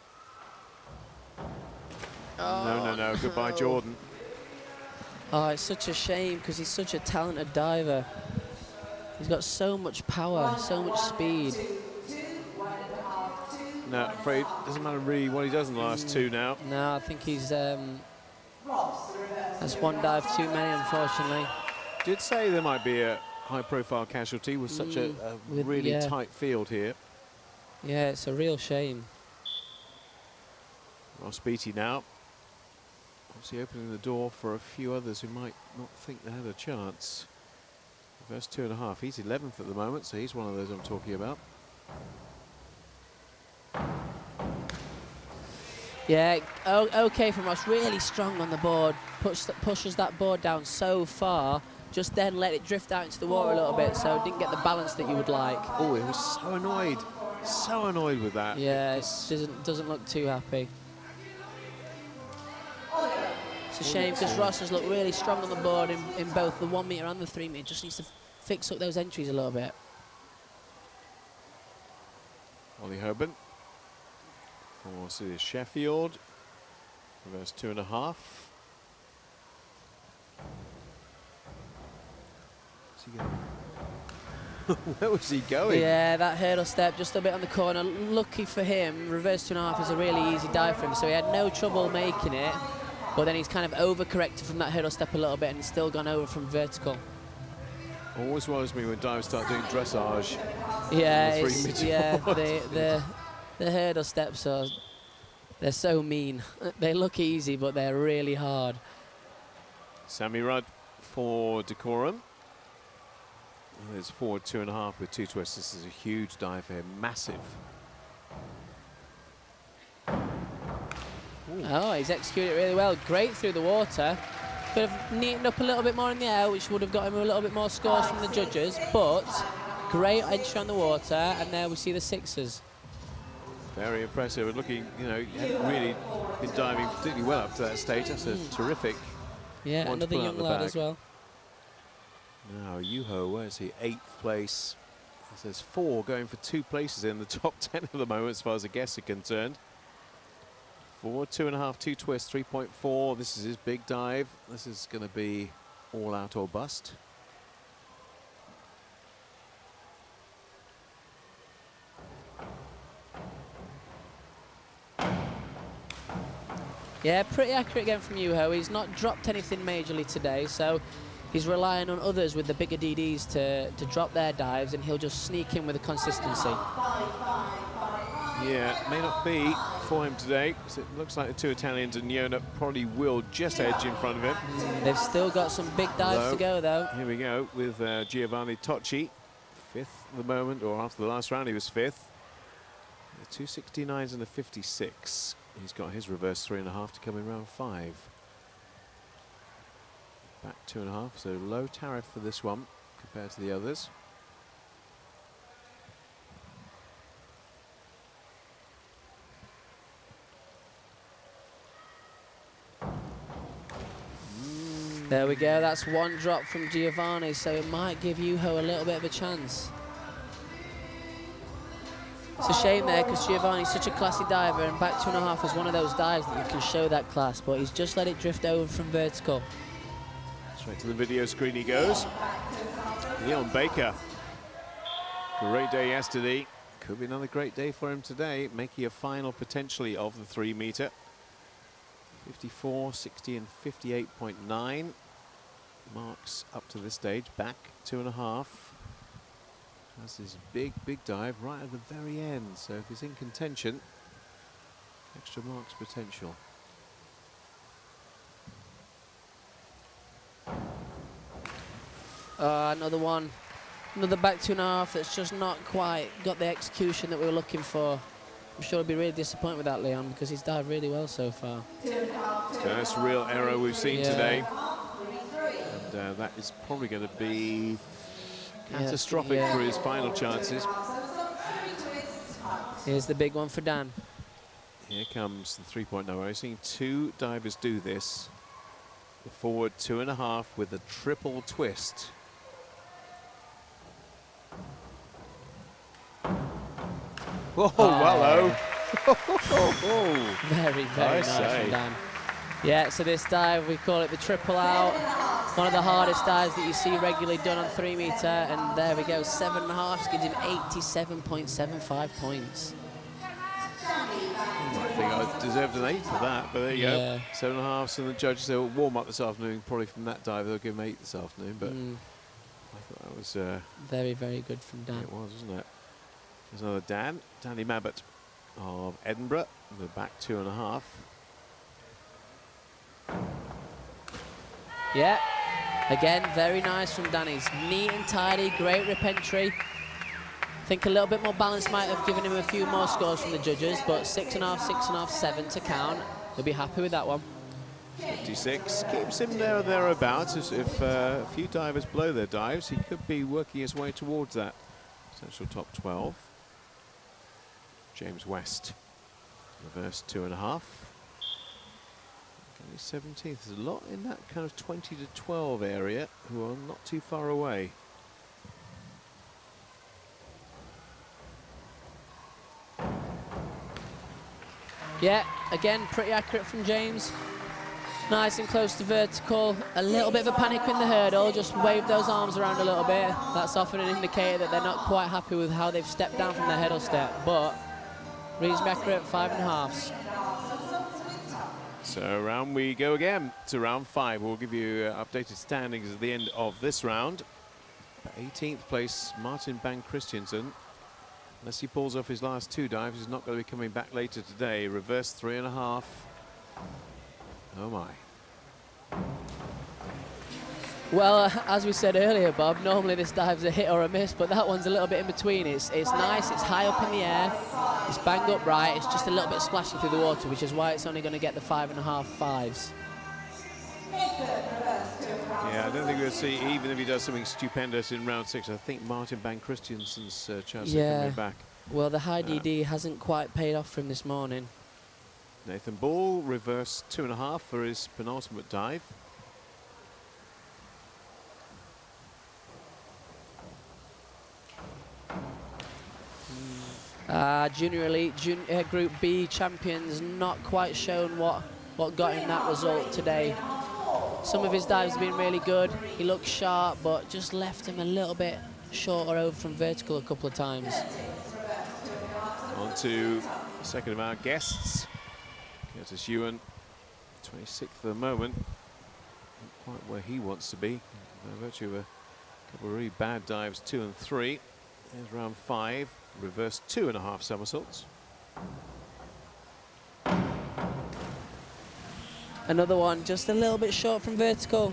Oh, no, goodbye Jordan. Oh, it's such a shame because he's such a talented diver. He's got so much power, so much speed. No, I'm afraid it doesn't matter really what he does in the last 2 now. No, I think he's, that's 1 dive too many, unfortunately. Did say there might be a high-profile casualty with such a really tight field here. Yeah, it's a real shame. Ross Beattie now, obviously opening the door for a few others who might not think they had a chance. Reverse 2.5, he's 11th at the moment, so he's one of those I'm talking about. Yeah, okay from Ross, really strong on the board, pushes that board down so far, just then let it drift out into the water a little bit, so didn't get the balance that you would like. Oh, he was so annoyed with that. Yeah, it doesn't look too happy. It's a shame because Ross has looked really strong on the board in both the 1 metre and the 3 metre. Just needs to fix up those entries a little bit. Ollie Hoban for City Sheffield. Reverse 2.5. Where's he going? Where was he going? Yeah, that hurdle step just a bit on the corner. Lucky for him, reverse 2.5 is a really easy dive for him, so he had no trouble making it. But then he's kind of overcorrected from that hurdle step a little bit and still gone over from vertical. Always worries me when divers start doing dressage. Yeah, on the 3 metre yeah, board. the hurdle steps they're so mean. They look easy, but they're really hard. Sammy Rudd for Decorum. There's forward 2.5 with 2 twists. This is a huge dive here, massive. Oh, he's executed it really well. Great through the water. Could have neatened up a little bit more in the air, which would have got him a little bit more scores from the judges, but great entry on the water, and there we see the sixes. Very impressive. And looking, you know, he hadn't really been diving particularly well up to that stage. That's a terrific. Yeah, one to another pull out young the lad bag. as well. Now, Yuho, where's he? 8th place. There's 4 going for 2 places in the top 10 at the moment, as far as the guests are concerned. Forward 2.5, 2 twists, 3.4. This is his big dive. This is going to be all out or bust. Yeah, pretty accurate again from Yuho. He's not dropped anything majorly today, so he's relying on others with the bigger DDs to drop their dives, and he'll just sneak in with the consistency. Yeah, may not be for him today, because it looks like the 2 Italians and Yona probably will just edge in front of him. They've still got some big dives to go, though. Here we go with Giovanni Tocci, 5th at the moment, or after the last round he was 5th. The 269s and a 56. He's got his reverse 3.5 to come in round 5. Back 2.5, so low tariff for this one compared to the others. There we go, that's 1 drop from Giovanni, so it might give Yuho a little bit of a chance. It's a shame there, because Giovanni's such a classy diver, and back 2.5 is one of those dives that you can show that class, but he's just let it drift over from vertical. Straight to the video screen he goes. Leon Baker. Great day yesterday. Could be another great day for him today, making a final potentially of the 3 metre. 54, 60 and 58.9 marks up to this stage. Back 2.5. That's his big dive right at the very end. So if he's in contention, extra marks potential. Another one. Another back 2.5 that's just not quite got the execution that we were looking for. I'm sure he'll be really disappointed with that, Leon, because he's dived really well so far. First real error we've seen today. And that is probably going to be catastrophic for his final chances. Here's the big one for Dan. Here comes the 3.0. I've seen 2 divers do this. The forward 2.5 with a triple twist. Oh, hello. Very nice from Dan. Yeah, so this dive, we call it the triple out. One of the hardest dives that you see regularly done on 3 metre, and there we go, 7.5 gives him 87.75 points. I think I deserved an 8 for that, but there you go. 7.5, and the judges, they'll warm up this afternoon, probably from that dive, they'll give him 8 this afternoon, but I thought that was... very, very good from Dan. It was, wasn't it? There's another Danny Mabbott of Edinburgh, the back 2.5. Yeah, again, very nice from Danny's. Neat and tidy, great rip entry. I think a little bit more balance might have given him a few more scores from the judges, but 6.5, 6.5, 7 to count. He'll be happy with that one. 56 keeps him there or thereabouts. If a few divers blow their dives, he could be working his way towards that potential top 12. James West, reverse 2.5. 17th. There's a lot in that kind of 20 to 12 area who are not too far away. Yeah, again, pretty accurate from James. Nice and close to vertical. A little bit of a panic in the hurdle, just wave those arms around a little bit. That's often an indicator that they're not quite happy with how they've stepped down from their hurdle step, but reasonably accurate, 5.5s. So round we go again to round 5. We'll give you updated standings at the end of this round. 18th place, Martin Bang Christiansen. Unless he pulls off his last 2 dives, he's not going to be coming back later today. Reverse 3.5. Oh my. Well, as we said earlier, Bob, normally this dive's a hit or a miss, but that one's a little bit in between. It's nice, it's high up in the air, it's bang upright, it's just a little bit splashy through the water, which is why it's only going to get the 5.5 5s. Yeah, I don't think we'll see, even if he does something stupendous in round 6, I think Martin Bang Christiansen's chance of coming back. Well, the high DD hasn't quite paid off for him this morning. Nathan Ball, reverse 2.5 for his penultimate dive. Junior Elite, Group B champions, not quite shown what got him that result today. Some of his dives have been really good. He looked sharp, but just left him a little bit short or over from vertical a couple of times. On to the second of our guests, Curtis Ewan, 26th at the moment. Not quite where he wants to be, by virtue of a couple of really bad dives, 2 and 3. Here's round 5, reverse 2.5 somersaults. Another one, just a little bit short from vertical.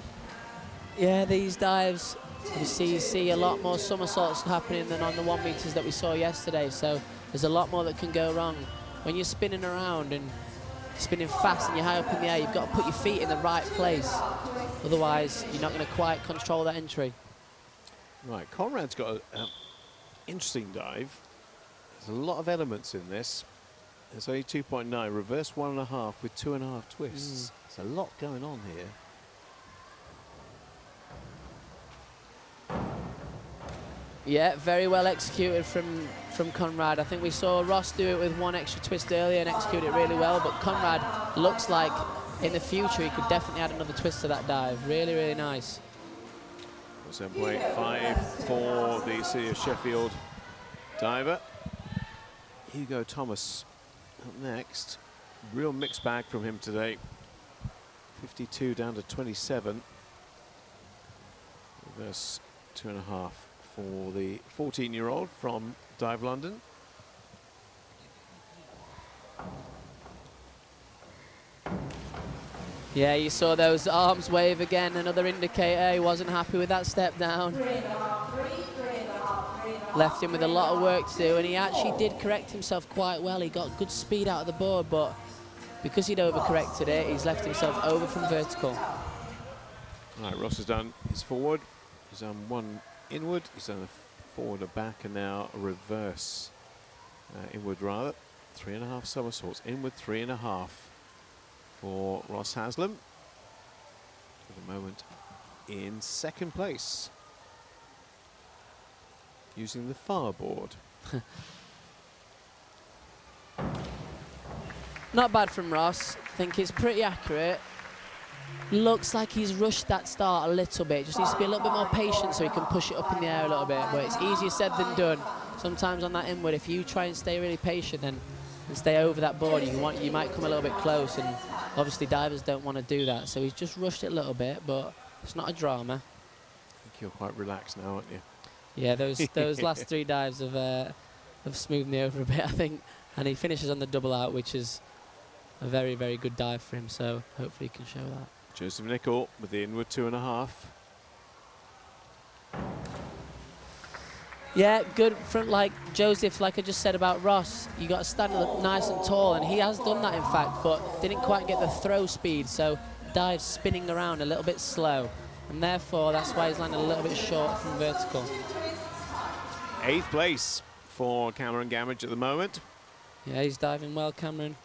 Yeah, these dives, you see a lot more somersaults happening than on the 1 meters that we saw yesterday, so there's a lot more that can go wrong. When you're spinning around and spinning fast and you're high up in the air, you've got to put your feet in the right place. Otherwise, you're not going to quite control that entry. Right, Conrad's got an interesting dive. There's a lot of elements in this. It's only 2.9, reverse 1.5 with 2.5 twists. There's a lot going on here. Yeah, very well executed from Conrad. I think we saw Ross do it with 1 extra twist earlier and execute it really well, but Conrad looks like in the future he could definitely add another twist to that dive. Really, really nice. 7.5 for the City of Sheffield diver. Hugo Thomas up next. Real mixed bag from him today. 52 down to 27. Reverse 2.5 for the 14-year-old from Dive London. Yeah, you saw those arms wave again, another indicator. He wasn't happy with that step down. Left him with a lot of work to do, and he actually did correct himself quite well. He got good speed out of the board, but because he'd overcorrected it, he's left himself over from vertical. All right, Ross has done his forward. He's done 1 inward. He's done a forward, a back, and now a reverse. Inward rather. 3.5 somersaults. Inward 3.5 for Ross Haslam. For the moment in 2nd place. Using the far board. Not bad from Ross. I think it's pretty accurate. Looks like he's rushed that start a little bit. Just needs to be a little bit more patient so he can push it up in the air a little bit. But it's easier said than done. Sometimes on that inward, if you try and stay really patient and stay over that board, you might come a little bit close. And obviously divers don't want to do that. So he's just rushed it a little bit, but it's not a drama. I think you're quite relaxed now, aren't you? Yeah, those last 3 dives have smoothed me over a bit, I think. And he finishes on the double out, which is a very, very good dive for him. So hopefully he can show that. Joseph Nicol with the inward 2.5. Yeah, good from like Joseph, like I just said about Ross, you got to stand nice and tall, and he has done that in fact, but didn't quite get the throw speed, so dives spinning around a little bit slow, and therefore that's why he's landed a little bit short from vertical. 8th place for Cameron Gamage at the moment. Yeah, he's diving well, Cameron.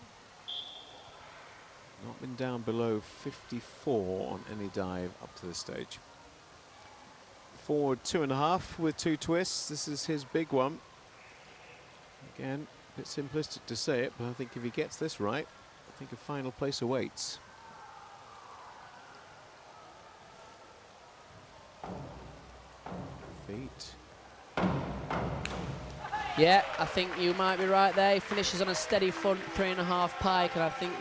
Not been down below 54 on any dive up to this stage. Forward 2.5 with 2 twists. This is his big one. Again, a bit simplistic to say it, but I think if he gets this right, I think a final place awaits. Feet. Yeah, I think you might be right there. He finishes on a steady front 3.5 pike, and I think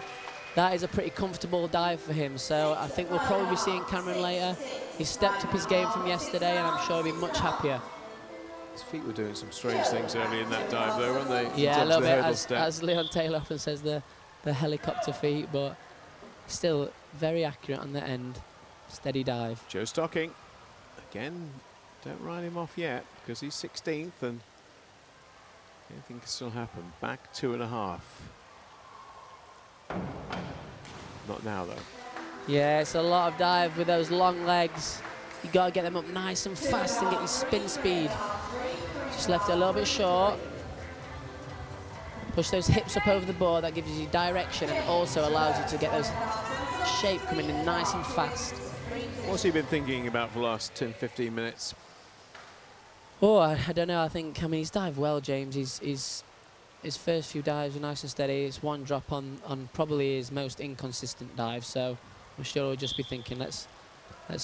that is a pretty comfortable dive for him. So I think we'll probably be seeing Cameron later. He stepped up his game from yesterday, and I'm sure he'll be much happier. His feet were doing some strange things early in that dive, though, weren't they? Yeah, a little bit, as Leon Taylor often says, the helicopter feet, but still very accurate on the end. Steady dive. Joe Stocking. Again, don't write him off yet, because he's 16th, and anything can still happen. Back 2.5. Not now, though. Yeah, it's a lot of dive with those long legs. You got to get them up nice and fast and get your spin speed. Just left it a little bit short. Push those hips up over the board. That gives you direction and also allows you to get those shape coming in nice and fast. What's he been thinking about for the last 10, 15 minutes? Oh, I don't know. I mean, he's dived well, James. His first few dives were nice and steady. It's one drop on probably his most inconsistent dive. So I'm sure he'll just be thinking, let's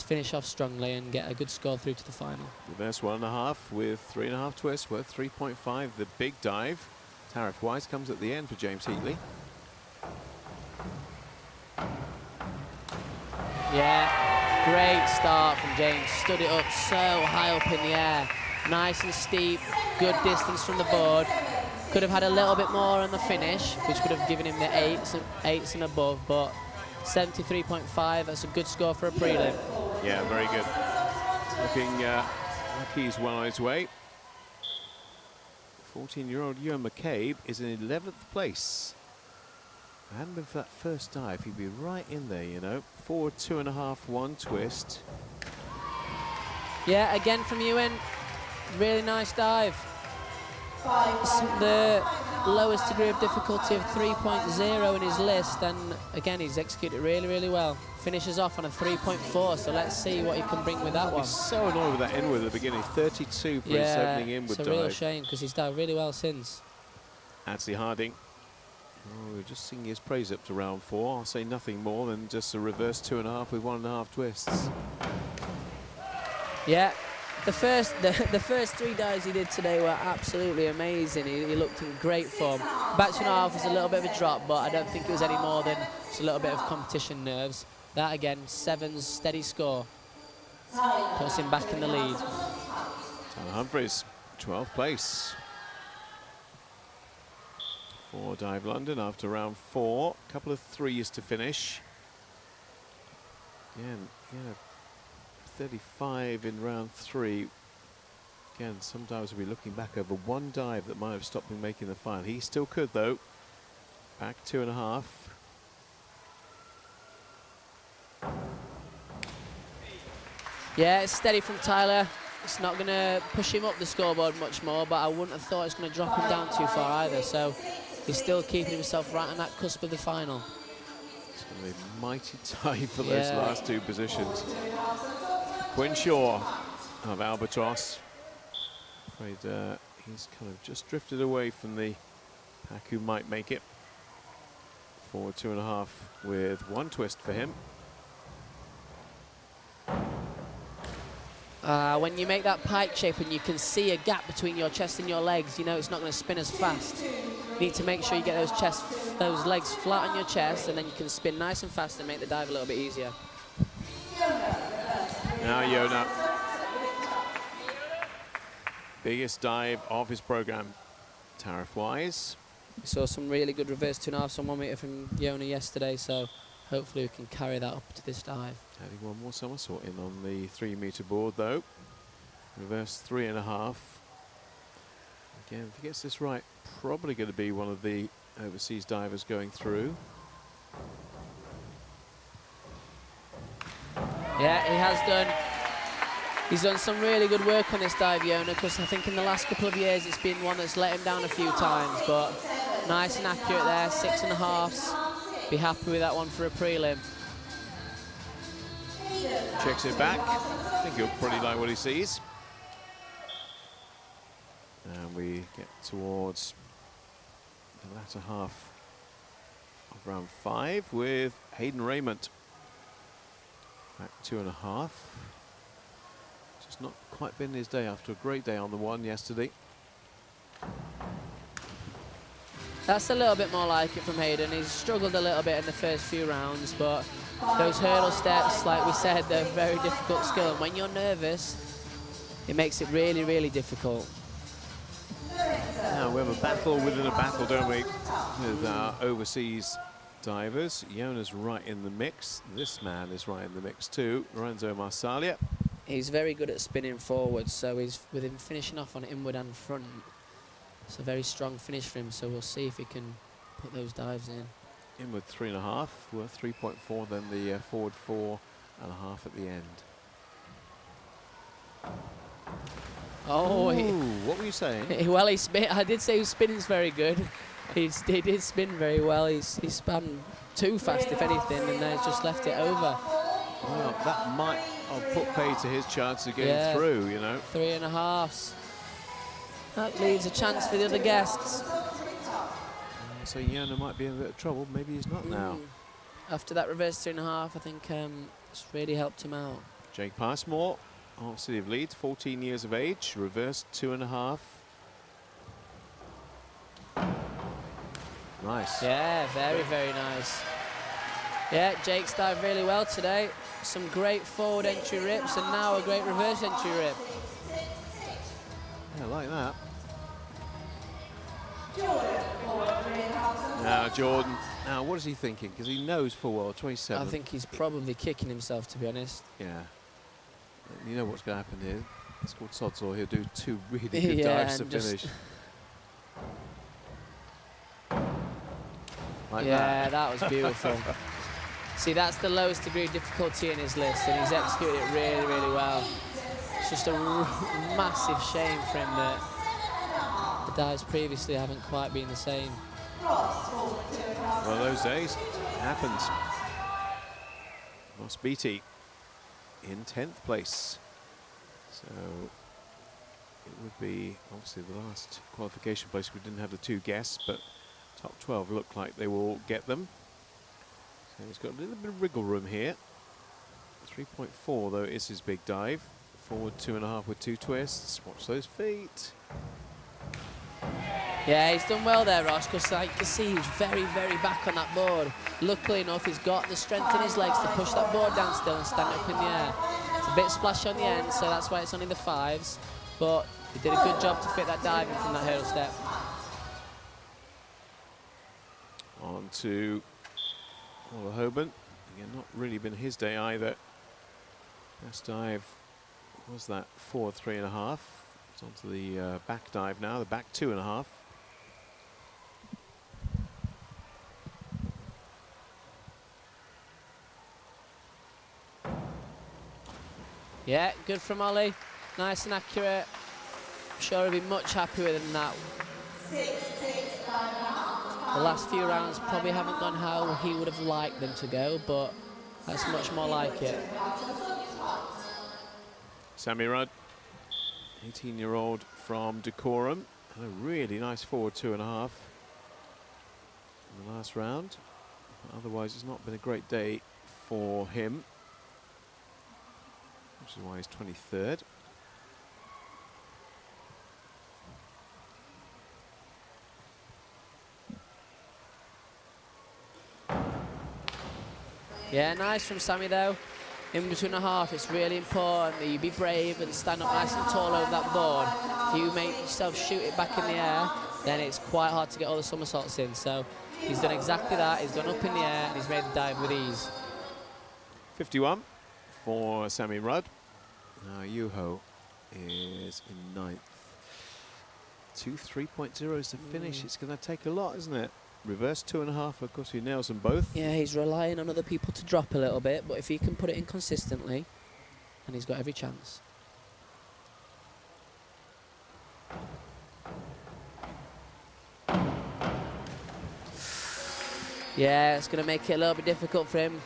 finish off strongly and get a good score through to the final. Reverse 1.5 with 3.5 twists worth 3.5. The big dive. Tariff Wise comes at the end for James Heatley. Yeah, great start from James. Stood it up so high up in the air. Nice and steep, good distance from the board. Could have had a little bit more on the finish, which would have given him the eights and above, but 73.5, that's a good score for a prelim. Yeah, very good. Looking like he's well on his way. 14-year-old Ewan McCabe is in 11th place. And with that first dive, he'd be right in there, you know. Forward 2.5, 1 twist. Yeah, again from Ewan, really nice dive. The lowest degree of difficulty of 3.0 in his list, and again he's executed really, really well. Finishes off on a 3.4, so let's see what he can bring with that one. He's so annoyed with that inward at the beginning. 32 for his opening inward dive. It's a real shame because he's dived really well since. Anthony Harding. Oh, we're just singing his praise up to round 4. I'll say nothing more than just a reverse 2.5 with 1.5 twists. Yeah. The first 3 dives he did today were absolutely amazing. He looked in great form. Back 2.5 was a little bit of a drop, but I don't think it was any more than just a little bit of competition nerves. That again, 7's steady score. Puts him back in the lead. Tyler Humphreys, 12th place. For Dive London after round 4. A couple of 3s to finish. Again, yeah. 35 in round 3. Again, some divers will be looking back over one dive that might have stopped him making the final. He still could, though. Back 2.5. Yeah, it's steady from Tyler. It's not going to push him up the scoreboard much more, but I wouldn't have thought it's going to drop him down too far either. So he's still keeping himself right on that cusp of the final. It's going to be mighty tight for those last 2 positions. Quinn Shaw of Albatross. Afraid he's kind of just drifted away from the pack who might make it. Forward 2.5 with 1 twist for him. When you make that pike shape and you can see a gap between your chest and your legs, you know it's not going to spin as fast. You need to make sure you get those legs flat on your chest, and then you can spin nice and fast and make the dive a little bit easier. Now Yona. Biggest dive of his program, tariff-wise. We saw some really good reverse 2.5 on 1 meter from Yona yesterday, so hopefully we can carry that up to this dive. Adding one more somersault in on the 3-meter board, though. Reverse 3.5. Again, if he gets this right, probably going to be one of the overseas divers going through. Yeah, he has done. He's done some really good work on this dive, Yona, because I think in the last couple of years it's been one that's let him down a few times, but nice and accurate there, 6.5s. Be happy with that one for a prelim. Checks it back. I think he'll probably like what he sees. And we get towards the latter half of round 5 with Hayden Raymond. Back 2.5. Just not quite been his day after a great day on the one yesterday. That's a little bit more like it from Hayden. He's struggled a little bit in the first few rounds, but those hurdle steps, like we said, they're very difficult skill. And when you're nervous, it makes it really, really difficult. Now we have a battle within a battle, don't we, with our overseas divers. Jona's right in the mix. This man is right in the mix too, Lorenzo Marsaglia. He's very good at spinning forward, so he's with him finishing off on inward and front. It's a very strong finish for him, so we'll see if he can put those dives in. Inward 3.5, worth 3.4, then the forward 4.5 at the end. Oh, ooh, what were you saying? Well, I did say his spinning's very good. He did spin very well. He spun too fast, if anything, and then he's just left it over. Well, that might have put pay to his chance of getting through, you know. 3.5s. That leaves a chance for the other guests. So Jona might be in a bit of trouble. Maybe he's not now. After that reverse 2.5, I think it's really helped him out. Jake Passmore of City of Leeds, 14 years of age, reverse 2.5. Nice. Yeah, very, very nice. Yeah, Jake's dived really well today. Some great forward entry rips and now a great reverse entry rip. Yeah, I like that. Now Jordan, now what is he thinking? Because he knows full well, 27. I think he's probably kicking himself, to be honest. Yeah. You know what's going to happen here. It's called Sod's Law. He'll do 2 really good dives to finish. Like that was beautiful. See, that's the lowest degree of difficulty in his list, and he's executed it really, really well. It's just a massive shame for him that the dives previously haven't quite been the same. Well, those days, it happens. Ross Beattie in 10th place. So it would be obviously the last qualification place. We didn't have the 2 guests, but top 12 look like they will get them. So he's got a little bit of wriggle room here. 3.4 though is his big dive. Forward 2.5 with 2 twists. Watch those feet. Yeah, he's done well there, Ross, because like you can see he's very, very back on that board. Luckily enough, he's got the strength in his legs to push that board down still and stand up in the air. It's a bit splashy on the end, so that's why it's only the 5s. But he did a good job to fit that dive in from that hurdle step. On to Oliver Hoban. Again, not really been his day either. Best dive was that forward 3.5. It's onto the back dive now, the back 2.5. Yeah, good from Ollie. Nice and accurate. I'm sure he'll be much happier than that. The last few rounds probably haven't gone how he would have liked them to go, but that's much more like it. Sammy Rudd, 18-year-old from Decorum. And a really nice forward 2.5 in the last round. Otherwise, it's not been a great day for him, which is why he's 23rd. Yeah, nice from Sammy though. In between a half, it's really important that you be brave and stand up nice and tall over that board. If you make yourself shoot it back in the air, then it's quite hard to get all the somersaults in. So he's done exactly that. He's gone up in the air and he's made the dive with ease. 51 for Sammy Rudd. Now Yuho is in 9th. 2 3.0s to finish. It's going to take a lot, isn't it? Reverse 2.5, of course he nails them both. Yeah, he's relying on other people to drop a little bit, but if he can put it in consistently, then he's got every chance. Yeah, it's going to make it a little bit difficult for him.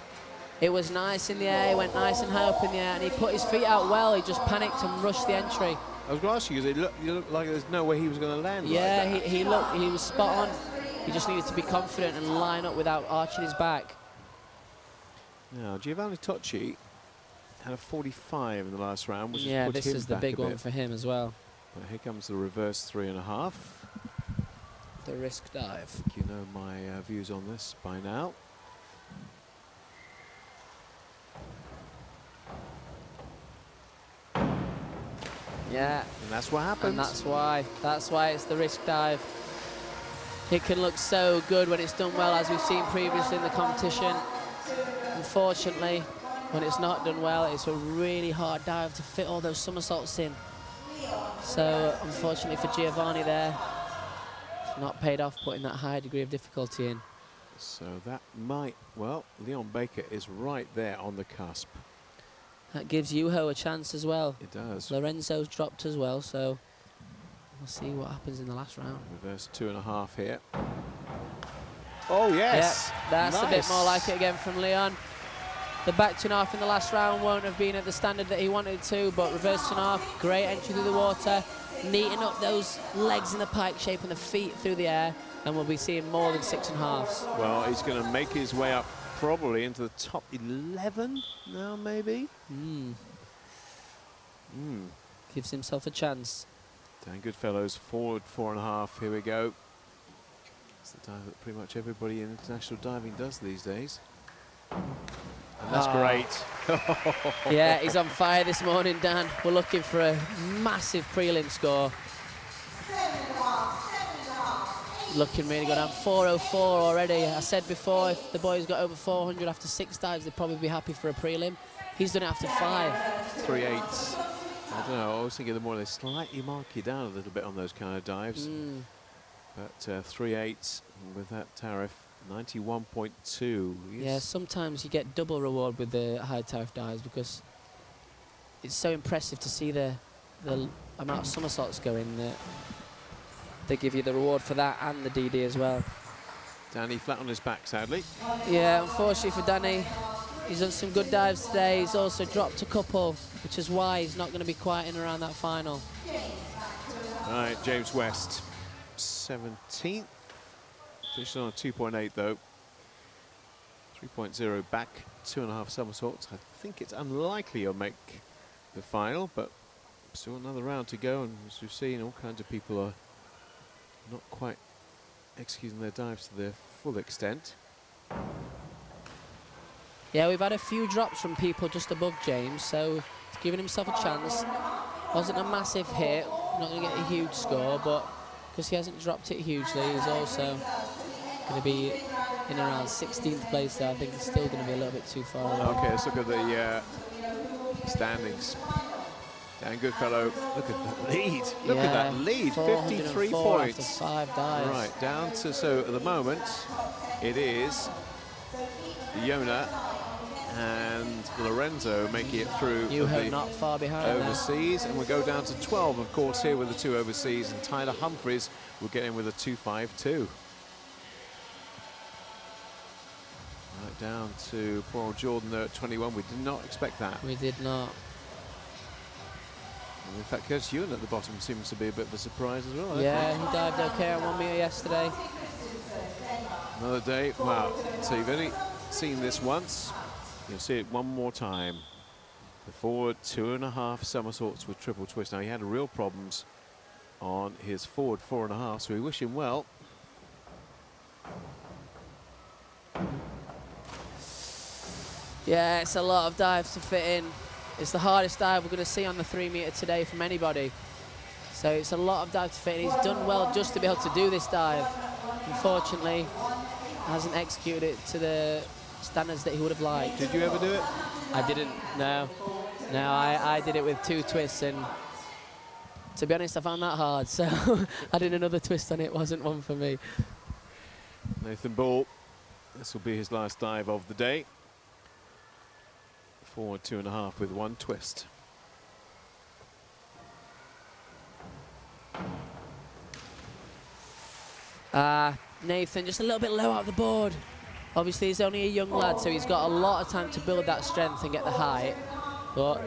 It was nice in the air, he went nice and high up in the air, and he put his feet out well. He just panicked and rushed the entry. I was going to ask you, because it looked like there's no way he was going to land Yeah, like that. he was spot on. He just needed to be confident and line up without arching his back. Now, Giovanni Tocci had a 45 in the last round, which Yeah, has put this him is the back big a one bit. for him as well. Well, here comes the reverse 3.5. The risk dive. I think you know my views on this by now. Yeah, And that's what happens. and that's why it's the risk dive. It can look so good when it's done well, as we've seen previously in the competition. Unfortunately, when it's not done well, it's a really hard dive to fit all those somersaults in. So, unfortunately for Giovanni there, it's not paid off putting that high degree of difficulty in. So that might, well, Leon Baker is right there on the cusp. That gives Juho a chance as well. It does. Lorenzo's dropped as well, so we'll see what happens in the last round. Reverse 2.5 here. Oh, yes. Yep, that's a bit more like it again from Leon. The back 2.5 in the last round won't have been at the standard that he wanted to, but reverse 2.5, great entry through the water, neating up those legs in the pike shape and the feet through the air, and we'll be seeing more than 6.5s. Well, he's going to make his way up probably into the top 11 now, maybe. Gives himself a chance. Dan Goodfellows, forward 4.5. Here we go. It's the dive that pretty much everybody in international diving does these days. And that's great. Yeah, he's on fire this morning, Dan. We're looking for a massive prelim score. Looking really good. I'm 404 already. I said before, if the boys got over 400 after 6 dives, they'd probably be happy for a prelim. He's done it after 5. 3/8. I don't know, I was thinking the more they slightly mark you down a little bit on those kind of dives. But 3/8 with that tariff, 91.2. Yeah, sometimes you get double reward with the high tariff dives because it's so impressive to see the amount of somersaults going that they give you the reward for that and the DD as well. Danny flat on his back, sadly. Yeah, unfortunately for Danny, he's done some good dives today. He's also dropped a couple, which is why he's not going to be quite in around that final. All right, James West, 17th. Finishing on a 2.8 though. 3.0 back, 2.5 somersaults. I think it's unlikely he'll make the final, but still another round to go. And as we've seen, all kinds of people are not quite executing their dives to their full extent. Yeah, we've had a few drops from people just above James, so he's giving himself a chance. Wasn't a massive hit, not going to get a huge score, but because he hasn't dropped it hugely, he's also going to be in around 16th place there. I think it's still going to be a little bit too far away. Okay, let's look at the standings. Dan Goodfellow, look at the lead. Look at that lead, 53 points. After 5 dives. Right, down to, so at the moment, it is Yona and Lorenzo making it through Juho not far behind overseas, and we'll go down to 12, of course, here with the 2 overseas, and Tyler Humphreys will get in with a 2.52. Right down to poor old Jordan there at 21. We did not expect that. We did not. And in fact, Curtis Ewan at the bottom seems to be a bit of a surprise as well. Yeah, he dived okay on 1 meter yesterday. Another day. Wow. So you've only seen this once. You'll see it one more time. The forward 2.5 somersaults with triple twist. Now he had real problems on his forward 4.5, so we wish him well. Yeah, it's a lot of dives to fit in. It's the hardest dive we're going to see on the 3 meter today from anybody. So it's a lot of dive to fit in. He's done well just to be able to do this dive. Unfortunately, hasn't executed it to the standards that he would have liked. Did you ever do it? I didn't, no. No, I did it with 2 twists, and to be honest, I found that hard. So adding another twist on it wasn't one for me. Nathan Ball, this will be his last dive of the day. Forward 2.5 with 1 twist. Nathan just a little bit low out of the board. Obviously, he's only a young lad, so he's got a lot of time to build that strength and get the height. But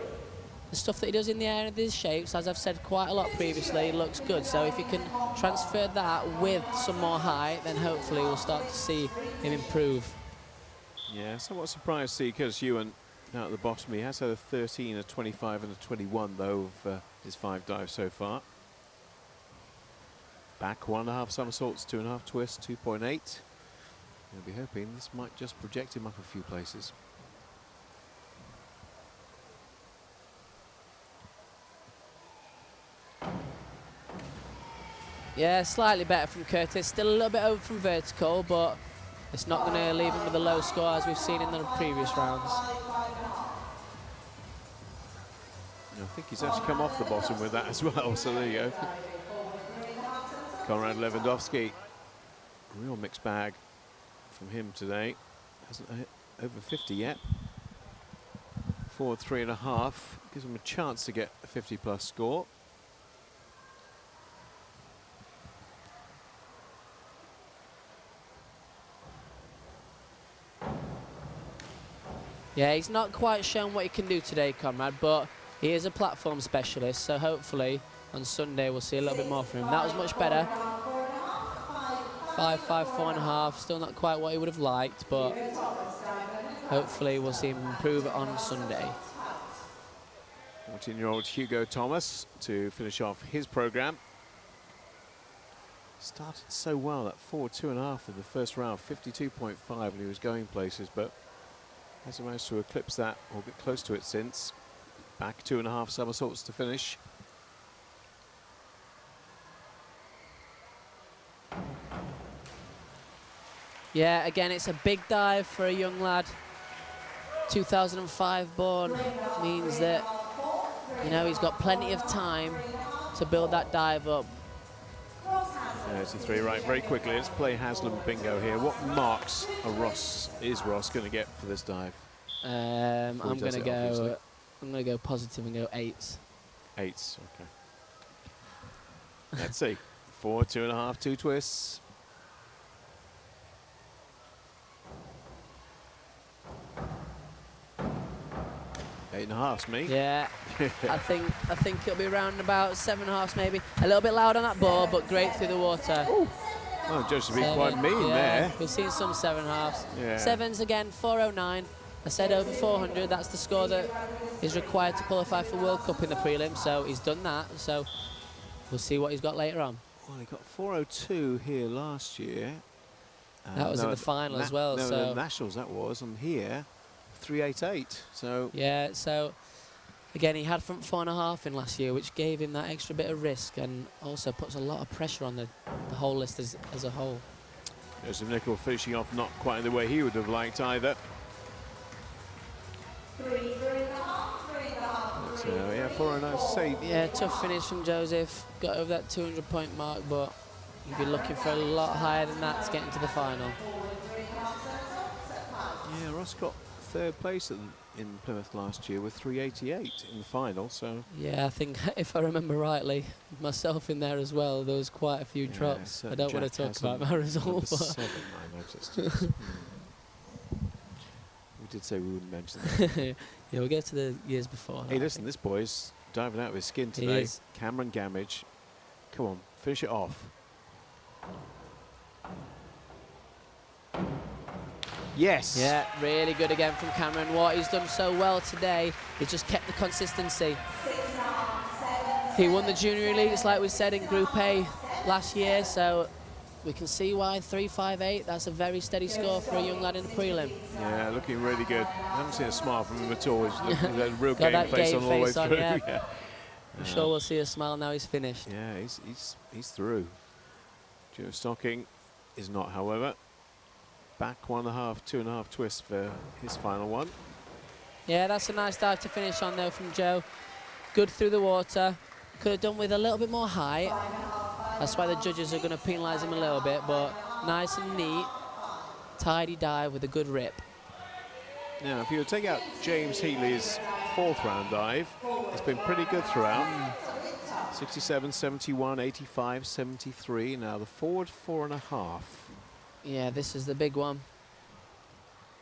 the stuff that he does in the air and these shapes, as I've said quite a lot previously, looks good. So if you can transfer that with some more height, then hopefully we'll start to see him improve. Yeah, somewhat surprised to see Curtis Ewan down at the bottom. He has had a 13, a 25 and a 21 though of his 5 dives so far. Back 1.5 somersaults, 2.5 twists, 2.8. I'll be hoping this might just project him up a few places. Yeah, slightly better from Curtis. Still a little bit over from vertical, but it's not going to leave him with a low score as we've seen in the previous rounds. I think he's actually come off the bottom with that as well, so there you go. Konrad Lewandowski, real mixed bag from him today. Hasn't hit over 50 yet. Forward 3.5, gives him a chance to get a 50+ score. Yeah, he's not quite shown what he can do today, Conrad, but he is a platform specialist, so hopefully on Sunday we'll see a little bit more from him. That was much better. 5, 5, 4.5, still not quite what he would have liked, but hopefully we'll see him improve on Sunday. 14-year-old Hugo Thomas to finish off his programme. Started so well, that forward 2.5 in the first round, 52.5 when he was going places, but hasn't managed to eclipse that or get close to it since. Back 2.5 somersaults to finish. Yeah, again, it's a big dive for a young lad. 2005 born means that, you know, he's got plenty of time to build that dive up. Yeah, it's a 3 right very quickly. Let's play Haslam bingo here. What marks is Ross going to get for this dive? I'm going to go positive and go 8s. 8s, okay. Let's see. 4, 2.5, 2 twists. 8.5's me. Yeah, I think it'll be around about 7.5 maybe. A little bit loud on that ball, but great through the water. Oh, Judge to be quite mean there. We've seen some 7.5s. Yeah. 7s again, 409. I said over 400. That's the score that is required to qualify for World Cup in the prelim. So he's done that. So we'll see what he's got later on. Well, he got 402 here last year. That was in the final as well. No, so the Nationals that was, and here 388. So yeah. So again, he had front 4.5 in last year, which gave him that extra bit of risk and also puts a lot of pressure on the whole list as a whole. Joseph Nicol finishing off not quite in the way he would have liked either. So yeah, 409 to say. Yeah, tough finish from Joseph. Got over that 200-point mark, but you'd be looking for a lot higher than that to get into the final. Yeah, Ross got 3rd place in Plymouth last year with 388 in the final. So yeah, I think if I remember rightly, myself in there as well. There was quite a few drops. I don't want to talk about my result. 7, I noticed. We did say we wouldn't mention that. Yeah, we'll get to the years before. Hey, listen, this boy's diving out of his skin today. Cameron Gamage. Come on, finish it off. Yes. Yeah, really good again from Cameron. What he's done so well today is just kept the consistency. He won the junior elites, like we said, in Group A last year, so we can see why 358. That's a very steady score for a young lad in the prelim. Yeah, looking really good. I haven't seen a smile from him at all. He's looking at a real game face on all the way through. Yeah. I'm sure we'll see a smile now he's finished. Yeah, he's through. Joe Stocking is not, however. Back 1.5, 2.5 twists for his final one. Yeah, that's a nice dive to finish on though from Joe. Good through the water. Could have done with a little bit more height. That's why the judges are going to penalise him a little bit, but nice and neat. Tidy dive with a good rip. Now, if you take out James Healy's 4th round dive, it's been pretty good throughout. 67, 71, 85, 73. Now the forward 4.5. Yeah, this is the big one.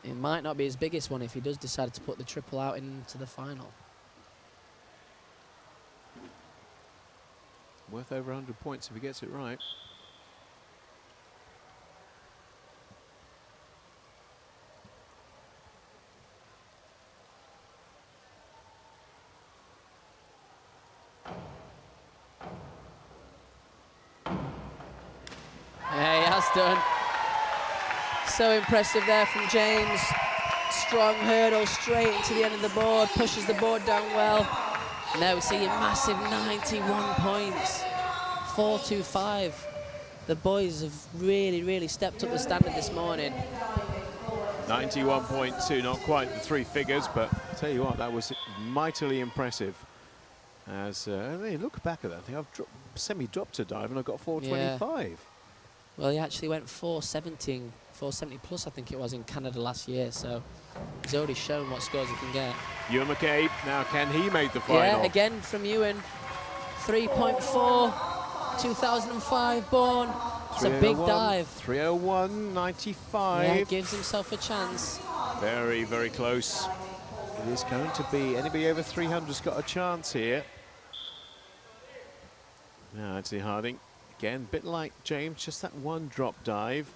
It might not be his biggest one if he does decide to put the triple out into the final. Worth over 100 points if he gets it right. Yeah, he has done. So impressive there from James. Strong hurdle straight into the end of the board, pushes the board down well. Now we see a massive 91 points, 425. The boys have really stepped up the standard this morning. 91.2, not quite the 3 figures, but I'll tell you what, that was mightily impressive. As hey, look back at that, I think I've semi-dropped a dive and I got 425. Yeah. Well, he actually went 470 plus, I think it was, in Canada last year, so he's already shown what scores he can get. Ewan McCabe, now can he make the final? Yeah, again from Ewan. 3.4, 2005 born. It's a big dive. 301.95. Yeah, gives himself a chance. Very, very close. It is going to be, anybody over 300's got a chance here. Now, Anthony Harding, again, a bit like James, just that one drop dive.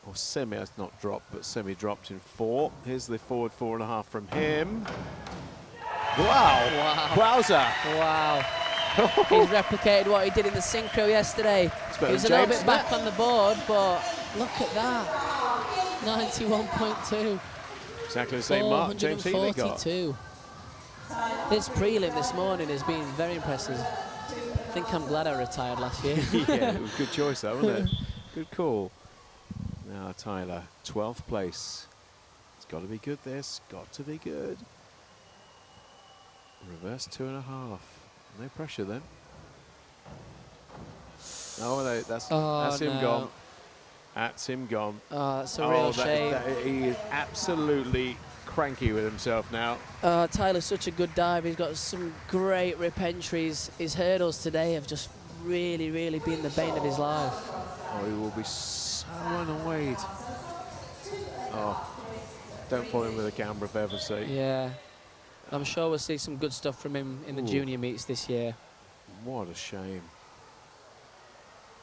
Or semi, that's not dropped, but semi-dropped in 4. Here's the forward 4.5 from him. Wow! Wowza! Wow. He's replicated what he did in the synchro yesterday. He was a little bit back on the board, but look at that. 91.2. Exactly the same mark James Healy got. 442. This prelim this morning has been very impressive. I think I'm glad I retired last year. Yeah, it was a good choice though, wasn't it? Good call. Now Tyler, 12th place. It's got to be good this, got to be good. Reverse 2.5. No pressure then. Oh no, that's him gone. That's him gone. Oh, that's a real shame. He is absolutely cranky with himself now. Tyler's such a good dive. He's got some great rip entries. His hurdles today have just really been the bane of his life. Oh, he will be so annoyed. Oh, don't follow him with a camera for heaven's sake. Yeah. I'm sure we'll see some good stuff from him in the junior meets this year. What a shame.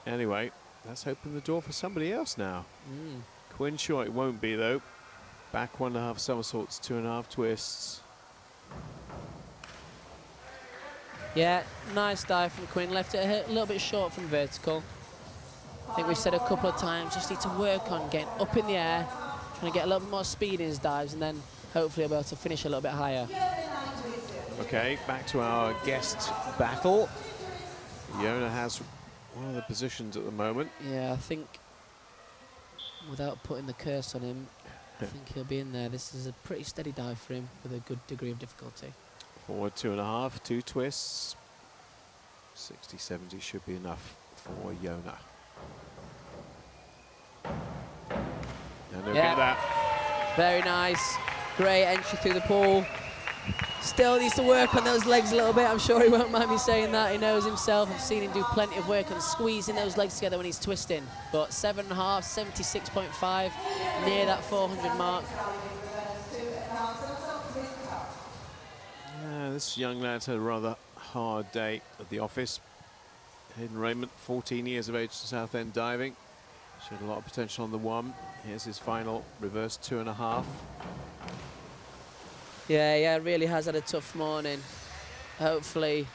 Anyway, let's open the door for somebody else now. Quinn Shaw, it won't be though. Back 1.5 somersaults, 2.5 twists. Yeah, nice dive from Quinn. Left it a little bit short from vertical. I think we've said a couple of times, just need to work on getting up in the air, trying to get a little bit more speed in his dives, and then hopefully he'll be able to finish a little bit higher. Okay, back to our guest battle. Yona has one of the positions at the moment. Yeah, I think without putting the curse on him, I think he'll be in there. This is a pretty steady dive for him with a good degree of difficulty. Forward 2.5, 2 twists. 60, 70 should be enough for Yona. And look at that. Very nice. Great entry through the pool. Still needs to work on those legs a little bit. I'm sure he won't mind me saying that. He knows himself. I've seen him do plenty of work on squeezing those legs together when he's twisting. But 7.5, 76.5, near that 400 mark. Yeah, this young lad's had a rather hard day at the office. Hayden Raymond, 14 years of age to Southend diving. Showed a lot of potential on the 1. Here's his final reverse 2.5. Yeah, really has had a tough morning. Hopefully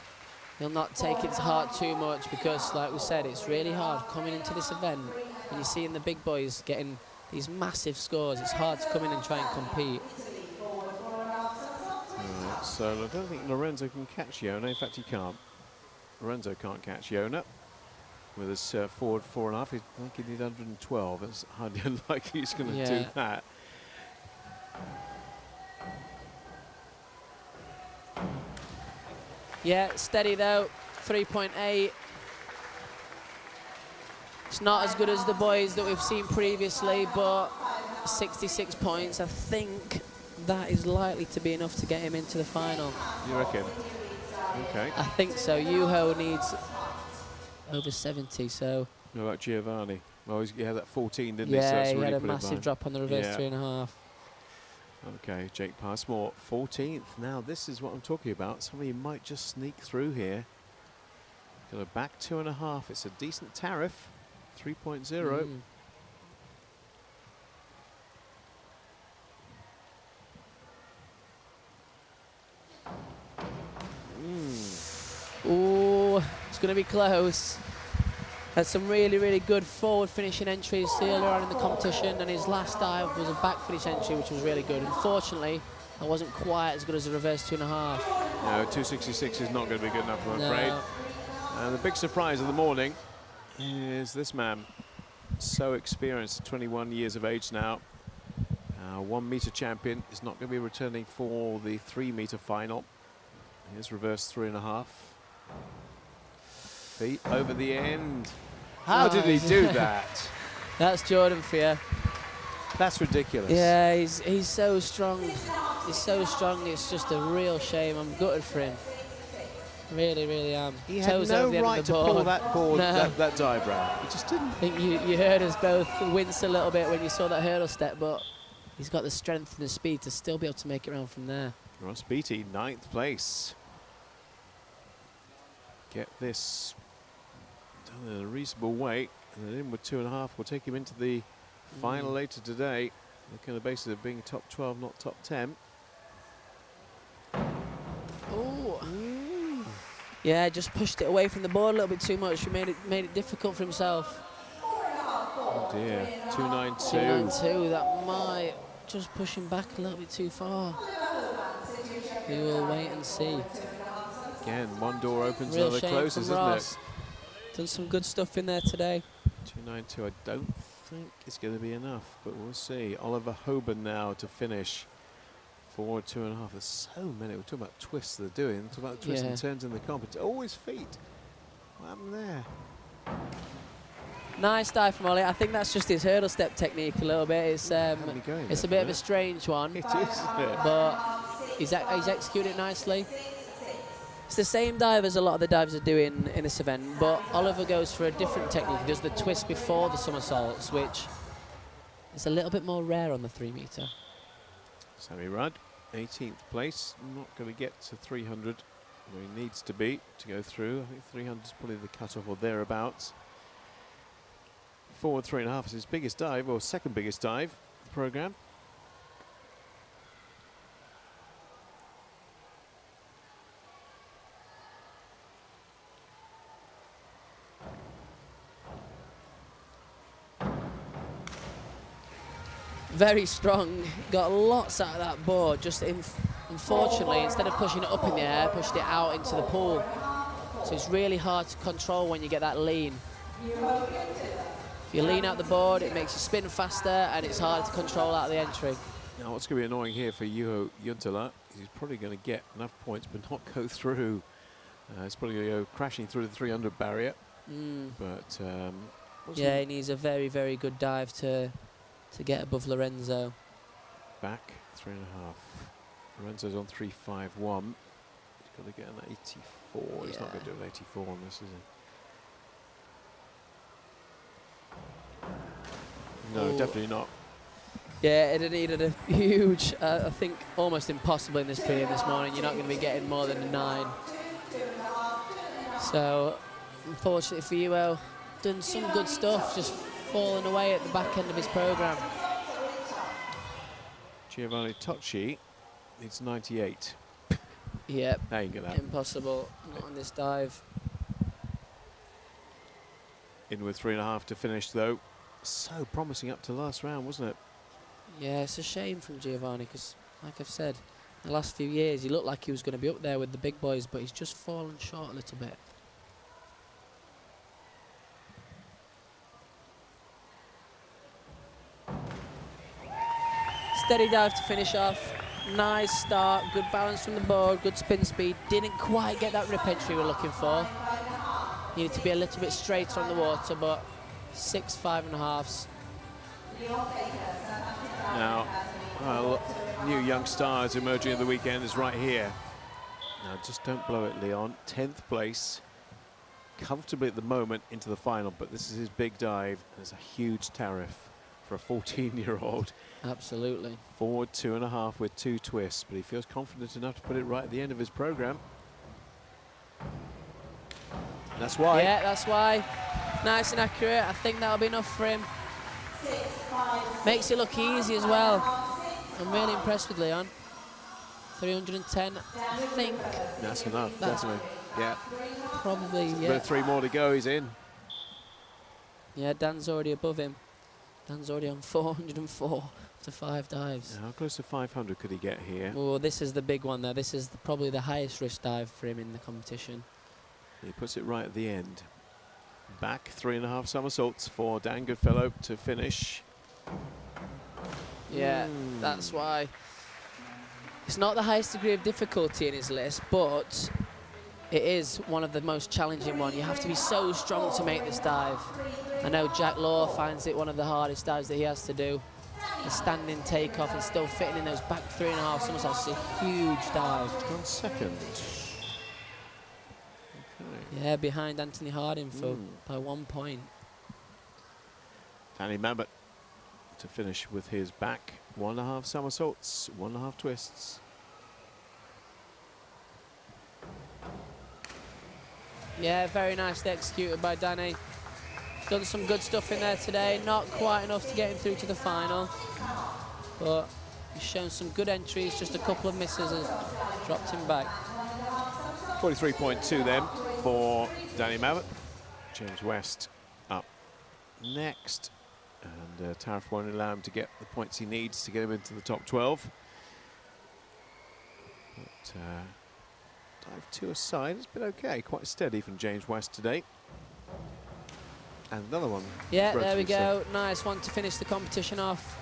he'll not take it to heart too much, because like we said, it's really hard coming into this event. When you're seeing the big boys getting these massive scores, it's hard to come in and try and compete. Right, so I don't think Lorenzo can catch Yona. In fact, he can't. Lorenzo can't catch Yona with his forward 4.5. I think he need 112. It's hardly unlikely he's going to do that. Yeah, steady though, 3.8. It's not as good as the boys that we've seen previously, but 66 points. I think that is likely to be enough to get him into the final. You reckon? Okay. I think so. Yuho needs over 70, so. What about Giovanni? Well, he had that 14, didn't he? So Yeah, that's he really had a put him massive behind. drop on the reverse 3.5. Okay, Jake Passmore, 14th. Now, this is what I'm talking about. Somebody might just sneak through here. Got a back 2.5. It's a decent tariff, 3.0. Oh, it's going to be close. Had some really, really good forward finishing entries earlier on in the competition, and his last dive was a back finish entry, which was really good. Unfortunately, that wasn't quite as good as a reverse 2.5. No, 266 is not going to be good enough, I'm afraid. And the big surprise of the morning is this man. So experienced, 21 years of age now. 1 meter champion is not going to be returning for the 3 meter final. Here's reverse 3.5. Feet over the end. How did he do that? That's Jordan for you. That's ridiculous. Yeah, he's so strong. He's so strong. It's just a real shame. I'm gutted for him. Really, really am. He had no right to pull that board, No. that dive round. He just didn't. I think you heard us both wince a little bit when you saw that hurdle step, but he's got the strength and the speed to still be able to make it around from there. Ross Beattie, 9th place. Get this done in a reasonable way, and then in with 2.5. We'll take him into the final later today. Looking at the basis of being top 12, not top 10. Oh. Yeah, just pushed it away from the board a little bit too much. He made it difficult for himself. Oh dear, 292. 292, that might just push him back a little bit too far. We will wait and see. Again, one door opens, Real another shame closes, from isn't Ross. it? Done some good stuff in there today. 292, I don't think it's going to be enough, but we'll see. Oliver Hoban now to finish for 2.5. There's so many. We're talking about twists they're doing. We're talking about twists and turns in the comp. It's always feet. What happened there? Nice dive from Ollie. I think that's just his hurdle step technique a little bit. It's a bit of a strange one. It is, isn't it? But he's executed it nicely. It's the same dive as a lot of the divers are doing in this event, but Oliver goes for a different technique. He does the twist before the somersaults, which is a little bit more rare on the 3 meter. Sammy Rudd, 18th place. Not going to get to 300 where he needs to be to go through. I think 300 is probably the cutoff or thereabouts. Forward 3.5 is his biggest dive, or second biggest dive of the programme. Very strong, got lots out of that board, just unfortunately, instead of pushing it up in the air, pushed it out into the pool. So it's really hard to control when you get that lean. If you lean out the board, it makes you spin faster, and it's hard to control out of the entry. Now what's going to be annoying here for Juho Juntila is he's probably going to get enough points but not go through. He's probably going to go crashing through the 300 barrier. But yeah, he needs a very, very good dive to get above Lorenzo. Back 3.5. Lorenzo's on 351. He's got to get an 84. Yeah. He's not going to do an 84 on this, is he? No, definitely not. Yeah, it needed a huge, I think almost impossible in this period this morning. You're not going to be getting more than a 9. So, unfortunately for Juho, done some good stuff, just falling away at the back end of his programme. Giovanni Tocci needs 98. Yep. How you get that? Impossible, not on this dive. In with 3.5 to finish though. So promising up to last round, wasn't it? Yeah, it's a shame from Giovanni because, like I've said, the last few years he looked like he was going to be up there with the big boys, but he's just fallen short a little bit. Steady dive to finish off. Nice start, good balance from the board, good spin speed. Didn't quite get that rip entry we're looking for. Needed to be a little bit straighter on the water, but 6 5.5s. Now, well, new young stars emerging at the weekend is right here. Now, just don't blow it, Leon. 10th place, comfortably at the moment into the final, but this is his big dive, and it's a huge tariff. for a 14-year-old. Absolutely. Forward 2.5 with 2 twists, but he feels confident enough to put it right at the end of his program. That's why. Yeah, that's why. Nice and accurate. I think that'll be enough for him. Makes it look easy as well. I'm really impressed with Leon. 310, I think. That's enough, definitely. Yeah. Probably, yeah. But 3 more to go, he's in. Yeah, Dan's already above him. Dan's already on 404 to 5 dives. How close to 500 could he get here? Oh, this is the big one there. This is probably the highest risk dive for him in the competition. He puts it right at the end. Back 3.5 somersaults for Dan Goodfellow to finish. Yeah, that's why. It's not the highest degree of difficulty in his list, but it is one of the most challenging ones. You have to be so strong to make this dive. I know Jack Law finds it one of the hardest dives that he has to do. The standing takeoff and still fitting in those back 3.5 somersaults is a huge dive. 1 second. Yeah, behind Anthony Harding by 1 point. Danny Mabbott to finish with his back 1.5 somersaults, 1.5 twists. Yeah, very nicely executed by Danny. Done some good stuff in there today. Not quite enough to get him through to the final, but he's shown some good entries. Just a couple of misses has dropped him back. 43.2 then for Danny Mabbott. James West up next. And Tariff won't allow him to get the points he needs to get him into the top 12. But dive 2 aside, it's been okay. Quite steady from James West today. And another one. Yeah, there we go. Nice one to finish the competition off.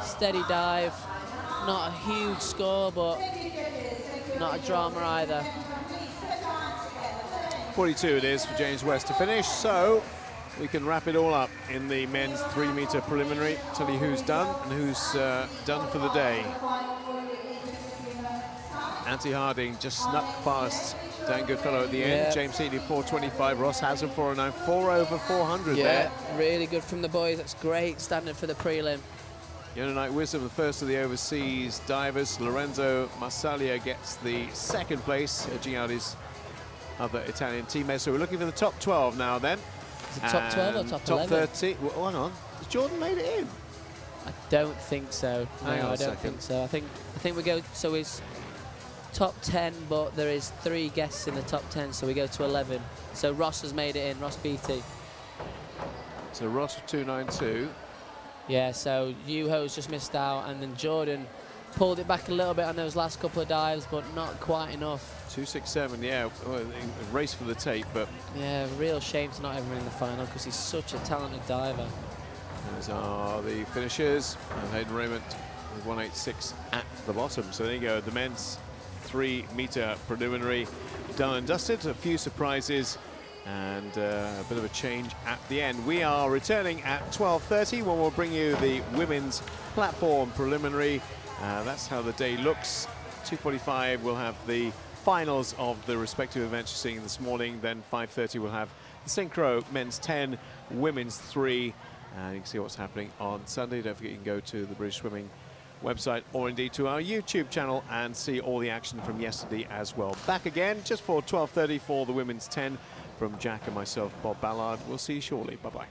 Steady dive. Not a huge score, but not a drama either. 42 it is for James West to finish, so we can wrap it all up in the men's 3-meter preliminary. Tell you who's done and who's done for the day. Anthony Harding just snuck past Dan Goodfellow at the end. James Heatley 425, Ross Hazard 409, 4 over 400 there. Really good from the boys. That's great standard for the prelim. Yononite Wisdom, the first of the overseas divers. Lorenzo Marsaglia gets the 2nd place, edging out his other Italian teammates. So we're looking for the top 12 now then. Is it top 12 or top 11? Top 30. Well, hang on. Has Jordan made it in? I don't think so. Hang on I a don't second. think so. I think we go, so it's top 10, but there is 3 guests in the top 10, so we go to 11. So Ross has made it in, Ross Beattie. So Ross 292. Yeah, so Yuho's just missed out, and then Jordan pulled it back a little bit on those last couple of dives, but not quite enough. 267, yeah, well, a race for the tape, but... Yeah, real shame to not have him in the final, because he's such a talented diver. Those are the finishers. Hayden Raymond with 186 at the bottom. So there you go, the men's 3-meter preliminary done and dusted. A few surprises and a bit of a change at the end. We are returning at 12:30 when we'll bring you the women's platform preliminary. That's how the day looks. 2:45 we'll have the finals of the respective events you're seeing this morning. Then 5:30 we'll have the synchro men's 10, women's 3. You can see what's happening on Sunday. Don't forget you can go to the British Swimming website or indeed to our YouTube channel and see all the action from yesterday as well. Back again just for 12:30 for the women's 10 from Jack and myself, Bob Ballard. We'll see you shortly. Bye-bye.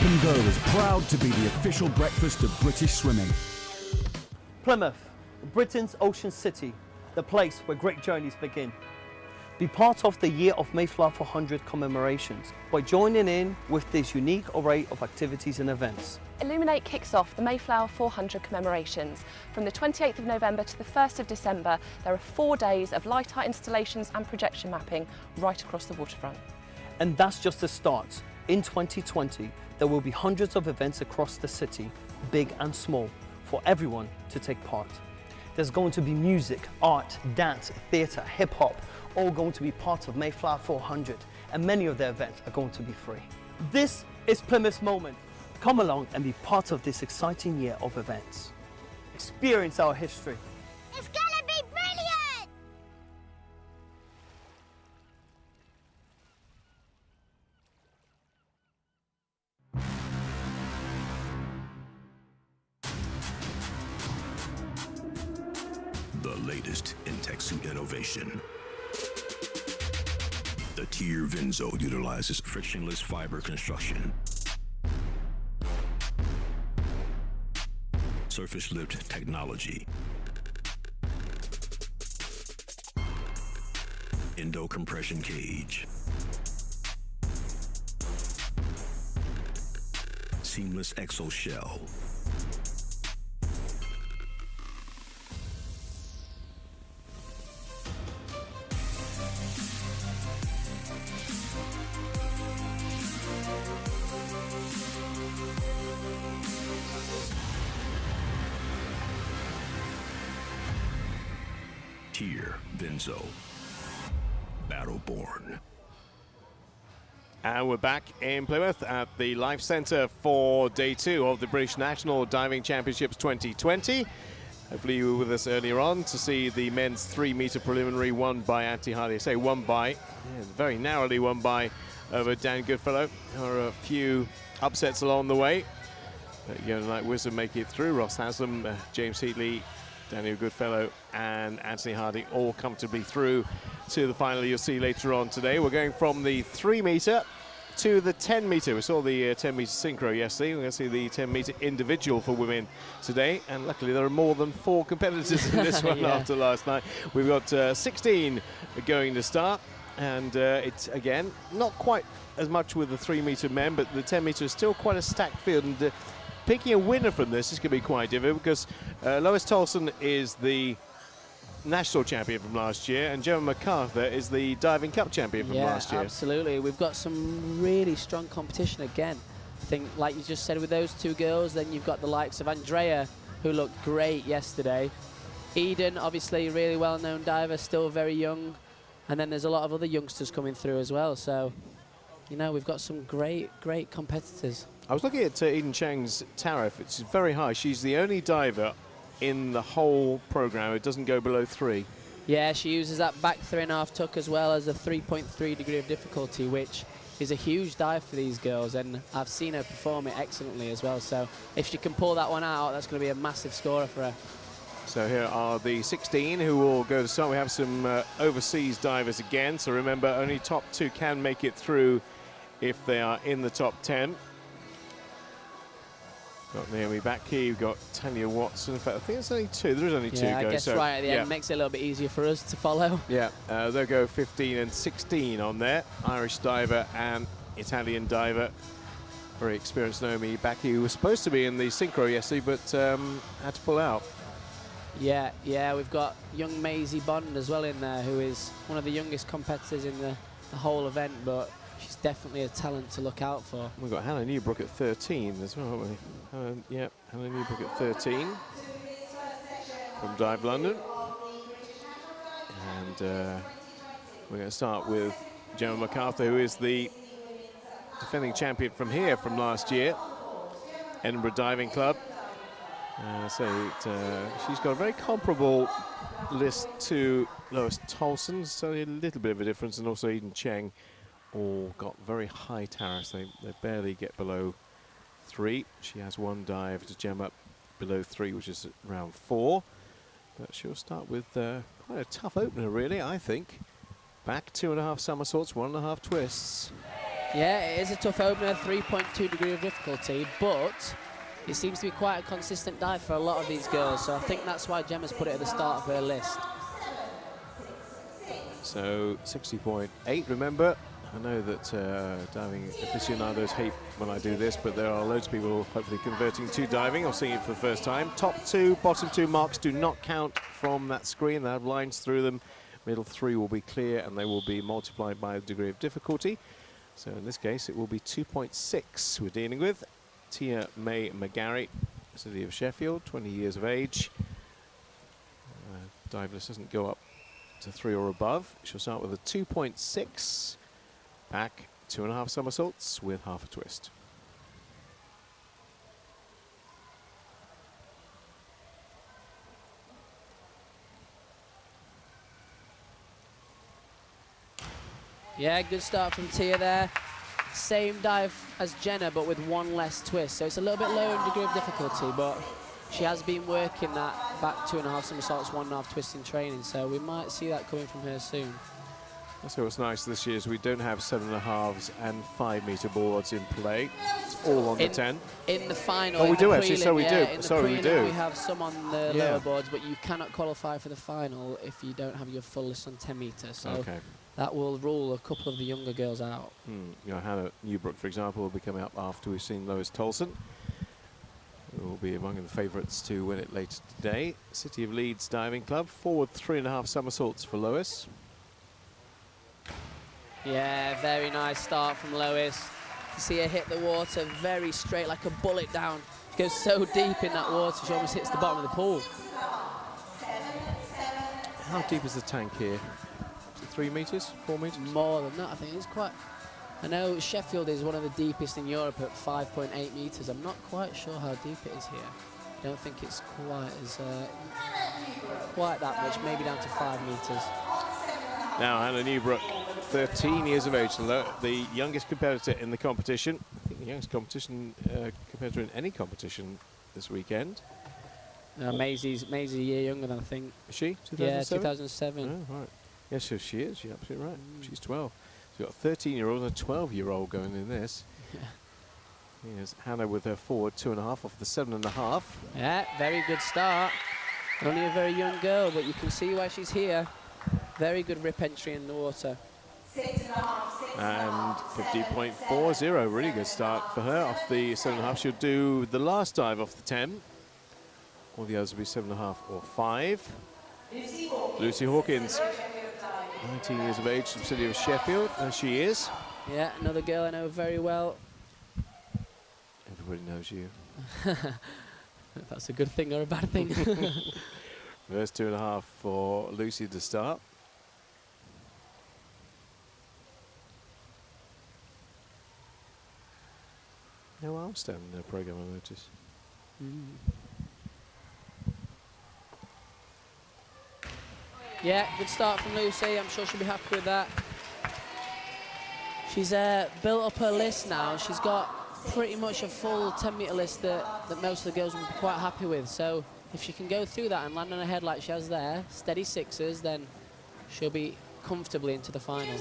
and Go is proud to be the official breakfast of British swimming. Plymouth, Britain's ocean city, the place where great journeys begin. Be part of the Year of Mayflower 400 commemorations by joining in with this unique array of activities and events. Illuminate kicks off the Mayflower 400 commemorations. From the 28th of November to the 1st of December, there are 4 days of light art installations and projection mapping right across the waterfront. And that's just the start. In 2020, there will be hundreds of events across the city, big and small, for everyone to take part. There's going to be music, art, dance, theatre, hip-hop, all going to be part of Mayflower 400, and many of the events are going to be free. This is Plymouth's moment. Come along and be part of this exciting year of events. Experience our history. It's gonna be brilliant! The latest in tech suit innovation. The Tier Vinzo utilizes frictionless fiber construction, surface lift technology, endo compression cage, seamless exo shell, Tier Vinzo, Battleborn. And we're back in Plymouth at the Life Centre for day 2 of the British National Diving Championships 2020. Hopefully you were with us earlier on to see the men's 3-metre preliminary won by Anthony Hardy. I say won by, very narrowly won by over Dan Goodfellow. There were a few upsets along the way. Like Wisdom make it through. Ross Haslam, James Heatley, Daniel Goodfellow and Anthony Hardy all comfortably through to the final you'll see later on today. We're going from the 3-metre to the 10-metre. We saw the 10-metre synchro yesterday. We're going to see the 10-metre individual for women today. And luckily there are more than 4 competitors in this one after last night. We've got 16 going to start. And it's, again, not quite as much with the 3-metre men, but the 10-metre is still quite a stacked field. And picking a winner from this is going to be quite difficult because Lois Tolson is the national champion from last year and Gemma MacArthur is the Diving Cup champion from last year. Absolutely. We've got some really strong competition again. I think, like you just said, with those 2 girls, then you've got the likes of Andrea, who looked great yesterday. Eden, obviously, really well-known diver, still very young. And then there's a lot of other youngsters coming through as well. So, you know, we've got some great competitors. I was looking at Eden Chang's tariff. It's very high. She's the only diver in the whole program who doesn't go below 3. Yeah, she uses that back 3.5 tuck as well as a 3.3 degree of difficulty, which is a huge dive for these girls, and I've seen her perform it excellently as well. So if she can pull that one out, that's going to be a massive scorer for her. So here are the 16 who will go to start. We have some overseas divers again. So remember, only top 2 can make it through if they are in the top 10. Got Naomi back here, you've got Tanya Watson. In fact, I think there's only 2. There is only 2 I go. guess so right at the end makes it a little bit easier for us to follow. Yeah, they'll go 15 and 16 on there. Irish diver and Italian diver. Very experienced Naomi Baki, who was supposed to be in the synchro yesterday, but had to pull out. Yeah, we've got young Maisie Bond as well in there, who is one of the youngest competitors in the whole event, but she's definitely a talent to look out for. We've got Hannah Newbrook at 13 as well, haven't we? Hannah Newbrook at 13 from Dive London. And we're going to start with Gemma MacArthur, who is the defending champion from last year, Edinburgh Diving Club. She's got a very comparable list to Lois Tolson, so a little bit of a difference, and also Eden Cheng all got very high tariffs. They barely get below 3. She has 1 dive to gem up below 3, which is round 4. But she'll start with quite a tough opener, really, I think. Back 2.5 somersaults, 1.5 twists. Yeah, it is a tough opener, 3.2 degree of difficulty, but it seems to be quite a consistent dive for a lot of these girls, so I think that's why Gemma's put it at the start of her list. So 60.8, remember, I know that diving aficionados hate when I do this, but there are loads of people hopefully converting to diving or seeing it for the first time. Top 2, bottom 2 marks do not count from that screen. They have lines through them. Middle 3 will be clear and they will be multiplied by the degree of difficulty. So in this case, it will be 2.6 we're dealing with. Tia May McGarry, City of Sheffield, 20 years of age. Diveless doesn't go up to 3 or above. She'll start with a 2.6, back 2.5 somersaults with half a twist. Yeah, good start from Tia there. Same dive as Jenna, but with one less twist. So it's a little bit lower in degree of difficulty, but she has been working that back 2.5 somersaults, 1.5 twist in training. So we might see that coming from her soon. So what's nice this year is we don't have 7.5s and 5-meter boards in play. It's all on the 10. In the final. Oh, we do prelim, actually. So we yeah, do. In the Sorry, we do. We have some on the Yeah. lower boards, but you cannot qualify for the final if you don't have your full list on 10 meters. So Okay. that will rule a couple of the younger girls out. You know, Hannah Newbrook, for example, will be coming up after we've seen Lois Tolson, who will be among the favourites to win it later today. City of Leeds Diving Club, forward 3.5 somersaults for Lois. Yeah, very nice start from Lois. You see her hit the water very straight, like a bullet down. She goes so deep in that water, she almost hits the bottom of the pool. How deep is the tank here? Is it 3 metres, 4 metres? More than that, I think it's quite... I know Sheffield is one of the deepest in Europe at 5.8 metres. I'm not quite sure how deep it is here. I don't think it's quite as quite that much, maybe down to 5 metres. Now Hannah Newbrook, 13 years of age, the youngest competitor in the competition. I think the youngest competitor in any competition this weekend. Maisie's a year younger than I think. Is she? 2007? Yeah, 2007. Oh, right. Yes, so she is. You're absolutely right. She's 12. So you've got a 13-year-old and a 12-year-old going in this. Yeah. Here's Hannah with her forward 2.5 off the 7.5. Yeah, very good start. Only a very young girl, but you can see why she's here. Very good rip entry in the water. And 50.40, really good start for her off the 7.5. She'll do the last dive off the 10. All the others will be 7.5 or 5. Lucy Hawkins, 19 years of age, from the city of Sheffield, as she is. Yeah, another girl I know very well. Everybody knows you. If that's a good thing or a bad thing. First 2.5 for Lucy to start. No arm stand in the programme, I notice. Yeah, good start from Lucy. I'm sure she'll be happy with that. She's built up her list now. She's got pretty much a full 10-metre list that most of the girls will be quite happy with. So if she can go through that and land on her head like she has there, steady sixes, then she'll be comfortably into the final.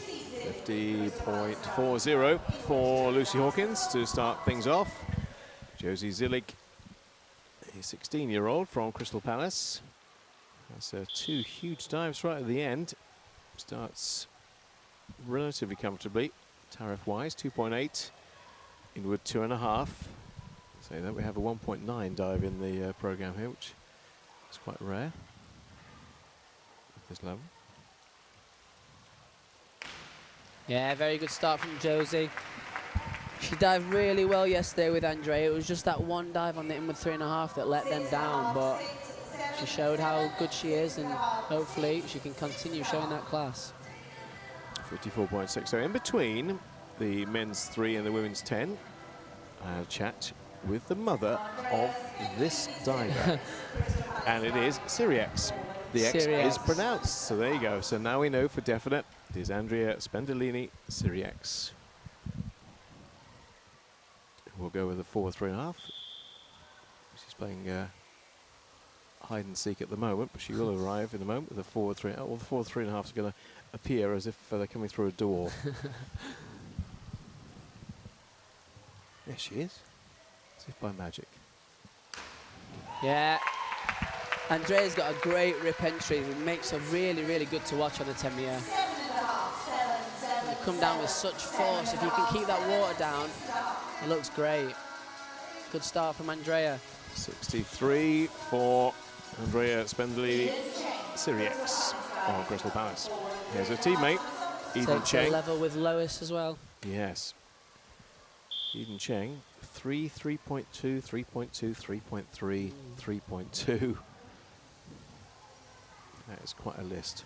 50.40 for Lucy Hawkins to start things off. Josie Zillig, a 16-year-old from Crystal Palace. That's 2 huge dives right at the end. Starts relatively comfortably, tariff-wise, 2.8. Inward 2.5. So that we have a 1.9 dive in the programme here, which is quite rare at this level. Yeah, very good start from Josie. She dived really well yesterday with Andrea. It was just that one dive on the inward 3.5 that let them down, but she showed how good she is, and hopefully she can continue showing that class. 54.6. So in between the men's 3 and the women's 10, I had a chat with the mother of this diver. And it is Syriax. The X is pronounced. So there you go. So now we know for definite it is Andrea Spendolini Syriax. We'll go with a 4.3.5. She's playing hide and seek at the moment, but she will arrive in a moment with a 4.3. All the 4.3.5s are going to appear as if they're coming through a door. There she is. As if by magic. Yeah. Andrea's got a great rip entry. It makes her really, really good to watch on the 10 metre. You come down with such force. If you can keep that water down, it looks great. Good start from Andrea. 63 for Andrea Spendley Siriex of Crystal Palace. Here's her teammate, Eden Takes Cheng. a level with Lois as well. Yes. Eden Cheng, 3.2, 3.2, 3.3, 3.2. That is quite a list.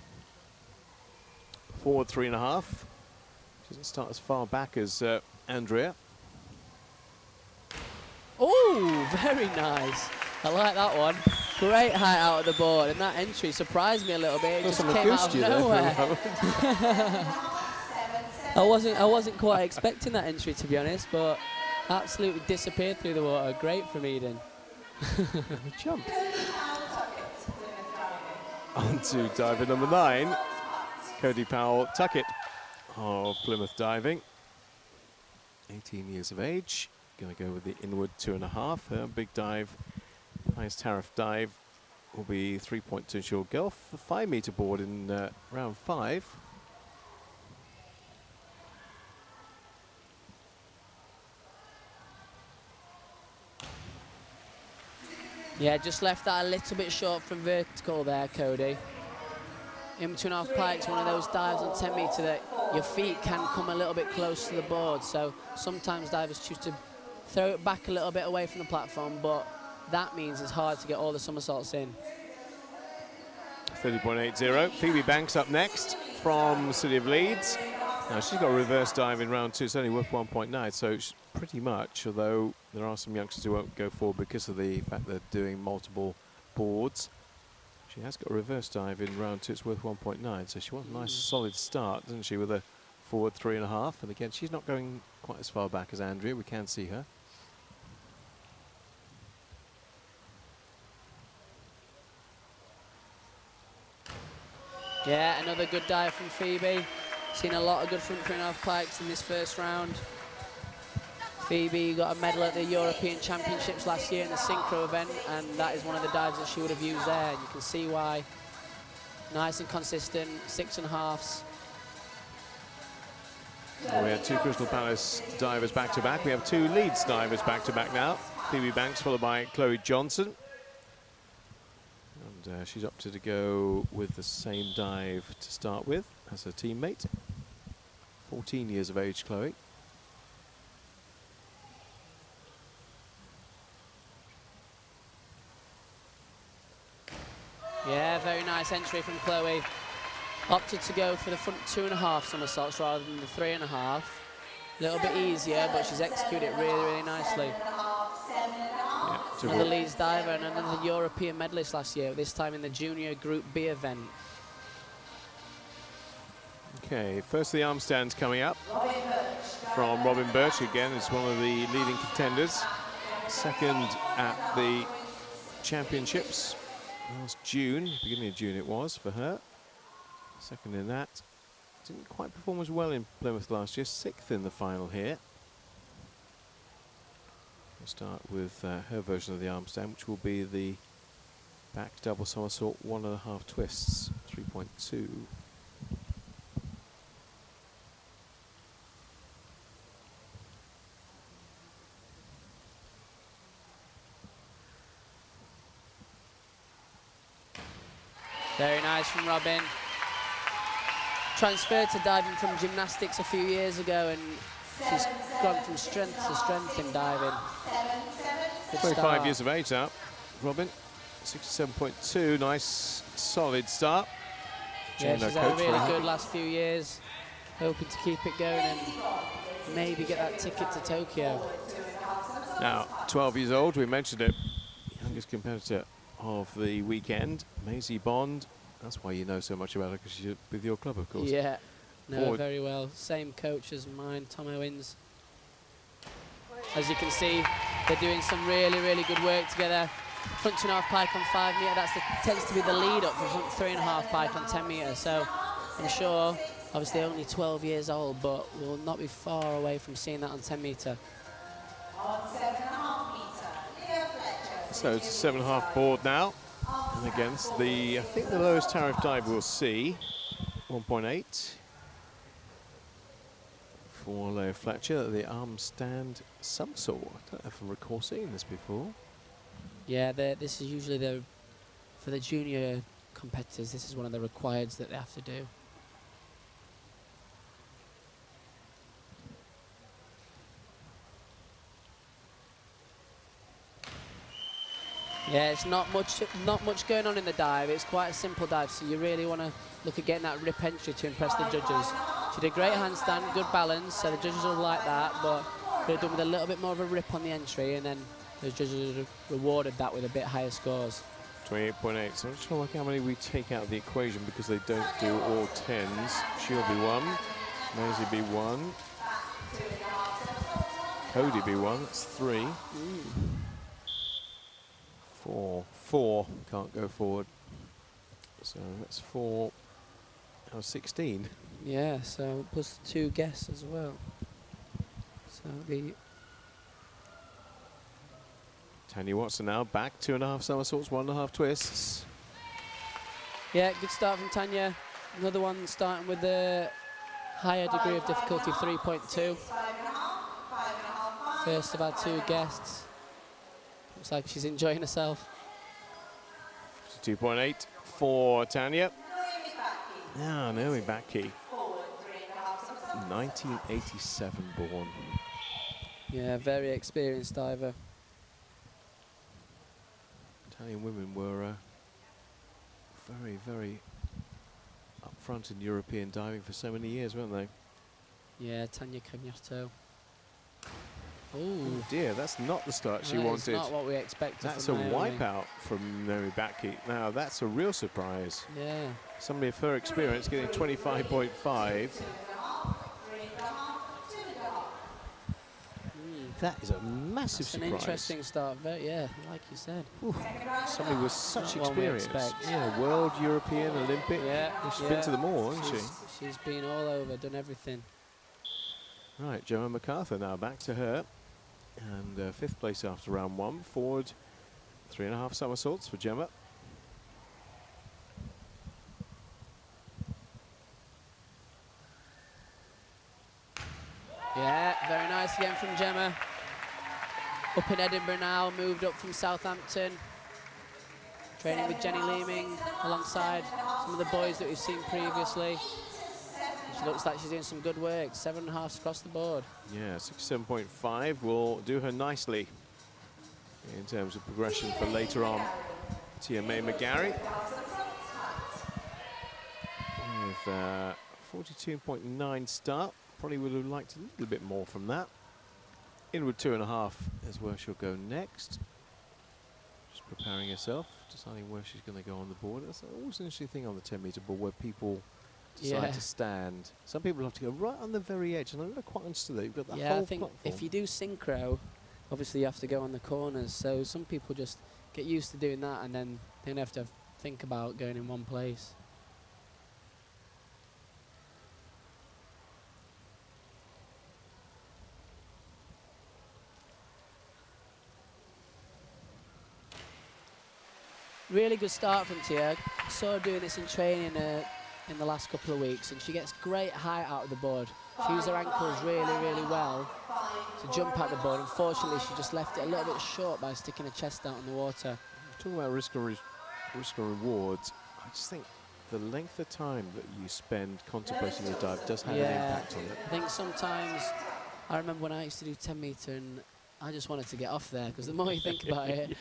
Forward 3.5. She doesn't start as far back as Andrea. Oh, very nice. I like that one. Great height out of the board, and that entry surprised me a little bit. It just came out of nowhere. I wasn't quite expecting that entry, to be honest, but absolutely disappeared through the water. Great from Eden. Jump. On to diver number 9, Cody Powell Tuckett of Plymouth Diving. 18 years of age. Going to go with the inward 2.5. Her big dive, highest tariff dive, will be 3.2. She'll go off the 5 metre board in round 5. Yeah, just left that a little bit short from vertical there, Cody. In between half pikes, one of those dives on 10 metre that your feet can come a little bit close to the board. So sometimes divers choose to throw it back a little bit away from the platform, but that means it's hard to get all the somersaults in. 30.80. Phoebe Banks up next from City of Leeds. Now she's got a reverse dive in round 2. It's only worth 1.9, so she's pretty much, although there are some youngsters who won't go forward because of the fact they're doing multiple boards. She has got a reverse dive in round 2. It's worth 1.9, so she wants a nice solid start, doesn't she, with a forward 3.5. And again, she's not going quite as far back as Andrea. We can see her. Yeah, another good dive from Phoebe. Seen a lot of good front 3.5 pikes in this first round. Phoebe got a medal at the European Championships last year in the synchro event, and that is one of the dives that she would have used there. And you can see why. Nice and consistent, 6.5s. Well, we had 2 Crystal Palace divers back to back. We have 2 Leeds divers back to back now. Phoebe Banks followed by Chloe Johnson. And she's opted to go with the same dive to start with as her teammate. 14 years of age, Chloe. Yeah, very nice entry from Chloe. Opted to go for the front 2.5 somersaults rather than the 3.5. A little bit easier, but she's executed it really, really nicely. Yeah, another Leeds diver and another European medalist last year, this time in the junior Group B event. Okay, first the arm stands coming up from Robin Birch. Again, is one of the leading contenders. Second at the championships last June, beginning of June it was for her. Second in that. Didn't quite perform as well in Plymouth last year. 6th in the final here. We'll start with her version of the arm stand, which will be the back double somersault 1.5 twists, 3.2. Very nice from Robin. Transferred to diving from gymnastics a few years ago, and she's gone from strength to strength in diving. Good 25 start. years of age now, Robin. 67.2, nice solid start. Yeah, Jane, she's our had a coach, really very good happy. last few years. Hoping to keep it going and maybe get that ticket to Tokyo. Now, 12 years old, we mentioned it. Youngest competitor of the weekend, Maisie Bond. That's why you know so much about her, because she's with your club, of course. Yeah, no, Forward. very well. Same coach as mine, Tom Owens. As you can see, they're doing some really, really good work together. Front 2.5 pike on 5 metre, tends to be the lead up for front 3.5 pike on 10 metre. So I'm sure, obviously only 12 years old, but we'll not be far away from seeing that on 10 metre. So it's a 7.5 board now. And against the, I think the lowest tariff dive we'll see, 1.8. For Leo Fletcher, the arm stand somersault. I don't know if I recall seeing this before. Yeah, this is usually for the junior competitors, this is one of the requireds that they have to do. Yeah, it's not much going on in the dive. It's quite a simple dive, so you really want to look at getting that rip entry to impress the judges. She did a great handstand, good balance, so the judges will like that, but could have done with a little bit more of a rip on the entry, and then the judges would have rewarded that with a bit higher scores. 28.8. So I'm just trying to work out how many we take out of the equation because they don't do all 10s. She'll be 1. Maisie be 1. Cody be 1. That's 3. 4. Can't go forward. So that's 4 out of 16. Yeah, so plus 2 guests as well. So it'll be Tanya Watson now back 2.5 somersaults, 1.5 twists. yeah, good start from Tanya. Another one starting with a higher degree of difficulty, 3.2. First of our 2 guests. Looks like she's enjoying herself. 2.8 for Tanya. Ah, Naomi Baki. 1987 born. Yeah, very experienced diver. Italian women were very, very up front in European diving for so many years, weren't they? Yeah, Tanya Cagnato. Oh dear, that's not the start she wanted. That's not what we expected. That's a from Naomi. wipeout from Naomi Baki. Now that's a real surprise. Yeah. Somebody of her experience getting 25.5. That is a massive That's surprise. an interesting start. Yeah, like you said. Somebody with such Not one we experience. expect. Yeah, world, European, Olympic. Yeah, She's been to them all, hasn't she? She's been all over, done everything. Right, Gemma MacArthur now back to her. And 5th place after round 1. Forward 3.5 somersaults for Gemma. Yeah, very nice again from Gemma. Up in Edinburgh now, moved up from Southampton. Training with Jenny Leeming alongside some of the boys that we've seen previously. She looks like she's doing some good work, 7.5 across the board. Yeah, 67.5 will do her nicely in terms of progression for later on. Tia May McGarry with 42.9 start. Probably would have liked a little bit more from that. Inward 2.5 is where she'll go next. Just preparing herself, deciding where she's going to go on the board. That's always an interesting thing on the 10 metre board where people decide to stand. Some people have to go right on the very edge, and I'm not quite understood that. You've got the Yeah, whole I think platform. if you do synchro, obviously you have to go on the corners. So some people just get used to doing that, and then they don't have to think about going in one place. Really good start from Tia. Saw her doing this in training in the last couple of weeks, and she gets great height out of the board. She used her ankles really, really well to jump out the board. Unfortunately, she just left it a little bit short by sticking her chest out in the water. Talking about risk and rewards, I just think the length of time that you spend contemplating your dive does have an impact on it. I think sometimes, I remember when I used to do 10 metre and I just wanted to get off there, because the more you think about it,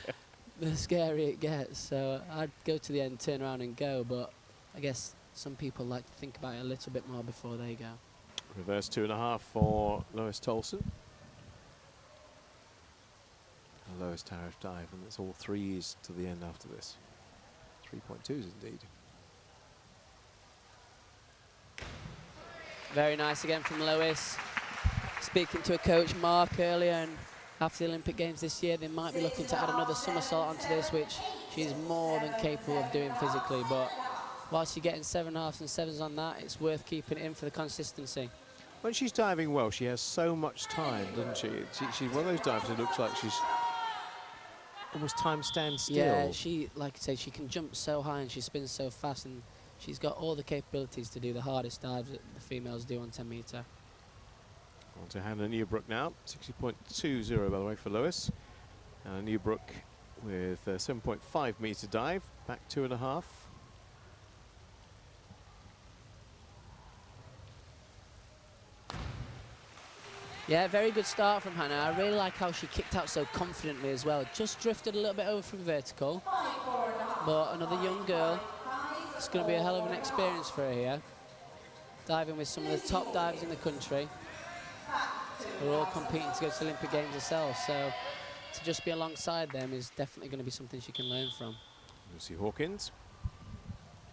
the scarier it gets. So I'd go to the end, turn around and go, but I guess some people like to think about it a little bit more before they go. Reverse 2.5 for Lois Tolson. Her lowest tariff dive, and it's all 3s to the end after this. 3.2s indeed. Very nice again from Lois. Speaking to a coach, Mark, earlier, and after the Olympic Games this year, they might be looking to add another somersault onto this, which she's more than capable of doing physically. But whilst you're getting 7.5s and 7s on that, it's worth keeping it in for the consistency. when she's diving well, she has so much time, doesn't she? She's one of those divers. It looks like she's almost time stands still. Yeah, she, like I say, she can jump so high and she spins so fast, and she's got all the capabilities to do the hardest dives that the females do on 10 metre. On to Hannah Newbrook now, 60.20 by the way for Lewis. Hannah Newbrook with a 7.5 metre dive, back 2.5. Yeah, very good start from Hannah. I really like how she kicked out so confidently as well. Just drifted a little bit over from vertical, but another young girl. It's going to be a hell of an experience for her here. Diving with some of the top divers in the country. We're all competing to go to the Olympic Games themselves, so to just be alongside them is definitely going to be something she can learn from. Lucy Hawkins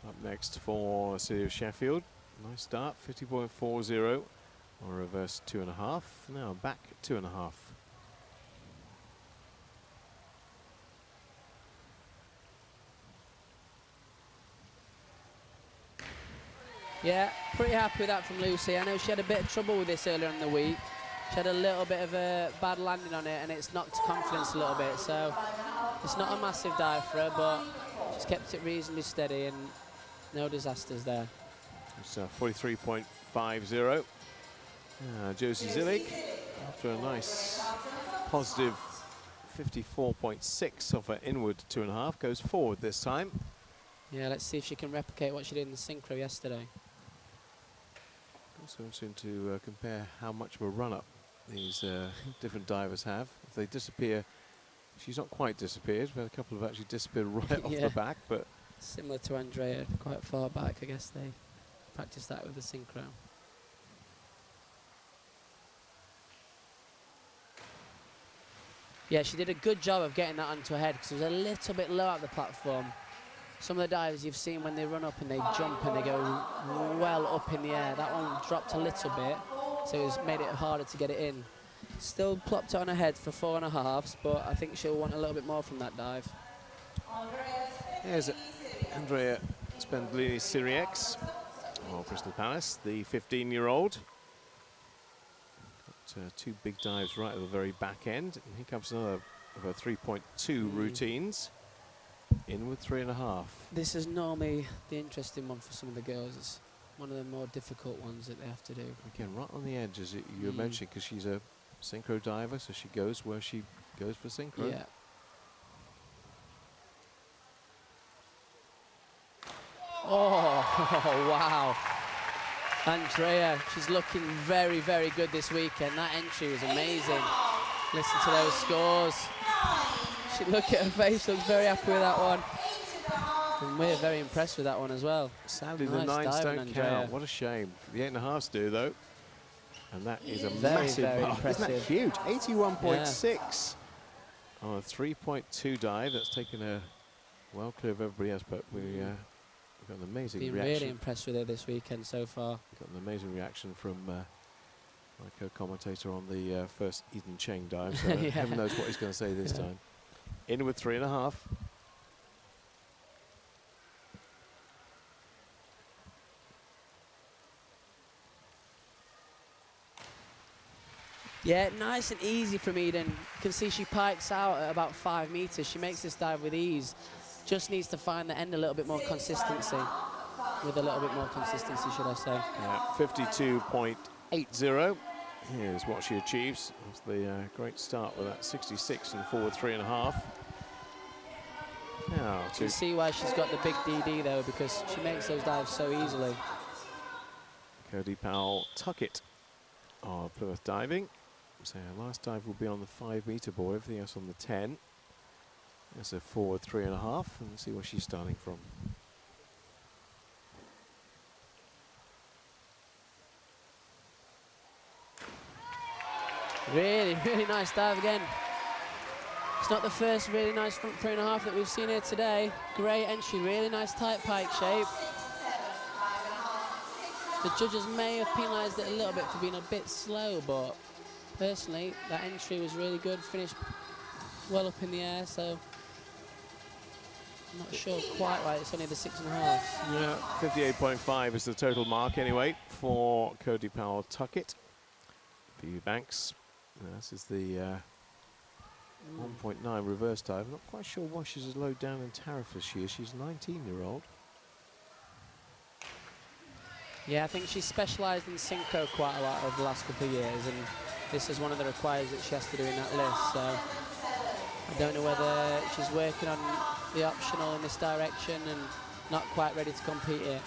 up next for City of Sheffield. Nice start, 50.40 on reverse 2.5. Now back 2.5. Yeah, pretty happy with that from Lucy. I know she had a bit of trouble with this earlier in the week. She had a little bit of a bad landing on it and it's knocked confidence a little bit. So it's not a massive dive for her, but she's kept it reasonably steady and no disasters there. It's 43.50. Josie Zillig, after a nice positive 54.6 off her inward 2.5, goes forward this time. Yeah, let's see if she can replicate what she did in the synchro yesterday. Also interesting to compare how much of a run-up these different divers have. If they disappear, she's not quite disappeared, but a couple have actually disappeared right off the back. But similar to Andrea, quite far back. I guess they practiced that with the synchro. Yeah, she did a good job of getting that onto her head because it was a little bit low at the platform. Some of the divers you've seen when they run up and they jump and they go well up in the air. That one dropped a little bit, so it's made it harder to get it in. Still plopped it on her head for 4.5s, but I think she'll want a little bit more from that dive. Here's Andrea Spendlini-Siriex of Crystal Palace, the 15-year-old. Two big dives right at the very back end. And here comes another of her 3.2 routines. Inward 3.5. This is normally the interesting one for some of the girls. It's one of the more difficult ones that they have to do. Again, right on the edge, as you mentioned, because she's a synchro diver, so she goes where she goes for synchro. Yeah. Oh, wow. Andrea, she's looking very, very good this weekend. That entry was amazing. Listen to those scores. Look at her face, looks very happy with that one. And we're very impressed with that one as well. Sadly, the 9s don't count. What a shame. The 8.5s do, though. And that is a massive bar. Isn't that huge? 81.6 on a 3.2 dive. That's taken her well clear of everybody else, but we've got an amazing reaction. Been really impressed with her this weekend so far. Got an amazing reaction from my co-commentator on the first Eden Cheng dive, so heaven knows what he's going to say this time. Inward 3.5. Yeah, nice and easy from Eden. You can see she pikes out at about 5 meters. She makes this dive with ease. Just needs to find the end a little bit more consistency. With a little bit more consistency, should I say. Yeah, 52.80. Here's what she achieves. That's the great start with that 66 and forward 3.5. Now you can see why she's got the big DD though, because she makes those dives so easily. Cody Powell-Tuckett of Plymouth Diving. So her last dive will be on the 5 meter board, everything else on the 10. That's a forward 3.5, and let's see where she's starting from. Really, really nice dive again. It's not the first really nice front 3.5 that we've seen here today. Great entry, really nice tight pike shape. The judges may have penalised it a little bit for being a bit slow, but personally, that entry was really good. Finished well up in the air, so I'm not sure quite right. It's only the 6.5. Yeah, 58.5 is the total mark anyway for Cody Powell-Tuckett. Phoebe Banks. This is the 1.9 reverse dive. I'm not quite sure why she's as low down in tariff as she is. She's a 19-year-old. Yeah, I think she's specialised in synchro quite a lot over the last couple of years, and this is one of the requires that she has to do in that list. So I don't know whether she's working on the optional in this direction and not quite ready to compete yet.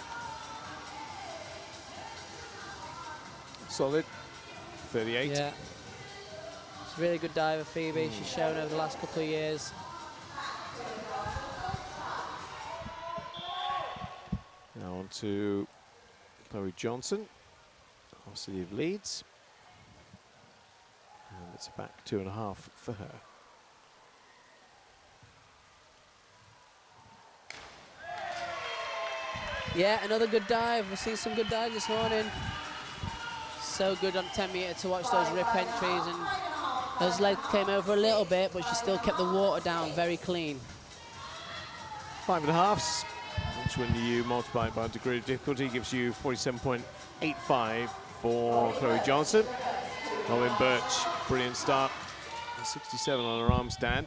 Solid. 38. Yeah. She's a really good diver, Phoebe. She's shown over the last couple of years. Now on to Chloe Johnson, our City of Leeds. And it's a back 2.5 for her. Yeah, another good dive. We've seen some good dives this morning. So good on 10 metre to watch those rip entries, and those legs came over a little bit, but she still kept the water down very clean. 5.5s, which when you multiply it by degree of difficulty gives you 47.85 for Chloe Johnson. Colin Birch, brilliant start. 67 on her arm stand.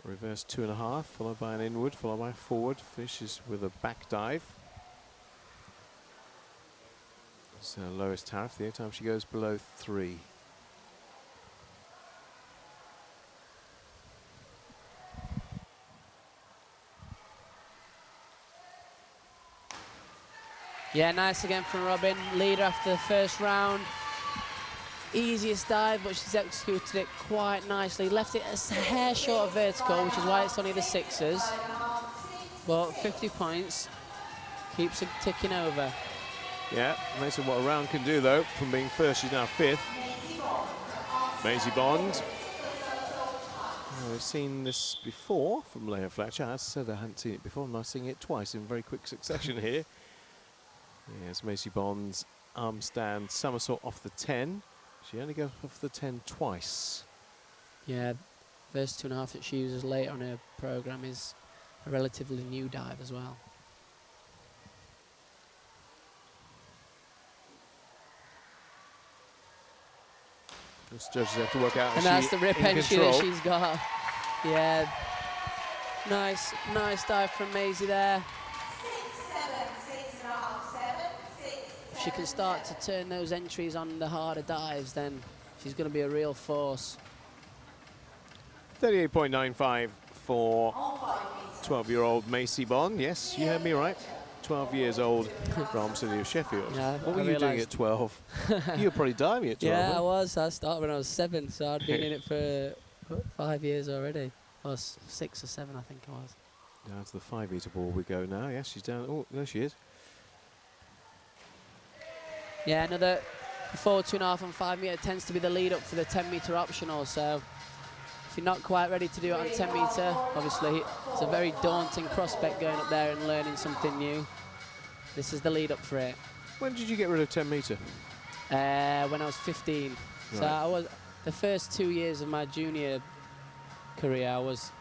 Reverse 2.5, followed by an inward, followed by a forward. Finishes with a back dive. It's her lowest tariff. The only time she goes below 3. Yeah, nice again from Robin. Leader after the first round. Easiest dive, but she's executed it quite nicely. Left it a hair short of vertical, which is why it's only the 6s. But 50 points keeps it ticking over. Yeah, amazing what a round can do though. From being first, she's now 5th. Maisie Bond. We've seen this before from Leah Fletcher. As I said, I hadn't seen it before. I'm now seeing it twice in very quick succession here. Yes, Maisie Bond's arm stand somersault off the 10. She only goes off the 10 twice. Yeah, first 2.5 that she uses late on her programme is a relatively new dive as well. Just judges have to work out. And that's the rip entry that she's got. Yeah, nice dive from Maisie there. If she can start to turn those entries on the harder dives, then she's going to be a real force. 38.95 for 12-year-old Maisie Bond. Yes, you heard me right. 12 years old from City of Sheffield. Yeah, what were you doing at 12? You were probably diving at 12. Yeah, I was. I started when I was 7, so I'd been in it for 5 years already. Or 6 or 7, I think it was. Down to the 5-metre ball we go now. Yes, she's down. Oh, there she is. Yeah, another forward 2.5 and 5 metre tends to be the lead up for the 10 metre optional. So if you're not quite ready to do it on 10 metre, obviously it's a very daunting prospect going up there and learning something new. This is the lead up for it. When did you get rid of 10 metre? When I was 15. Right. So I was the first 2 years of my junior career, I was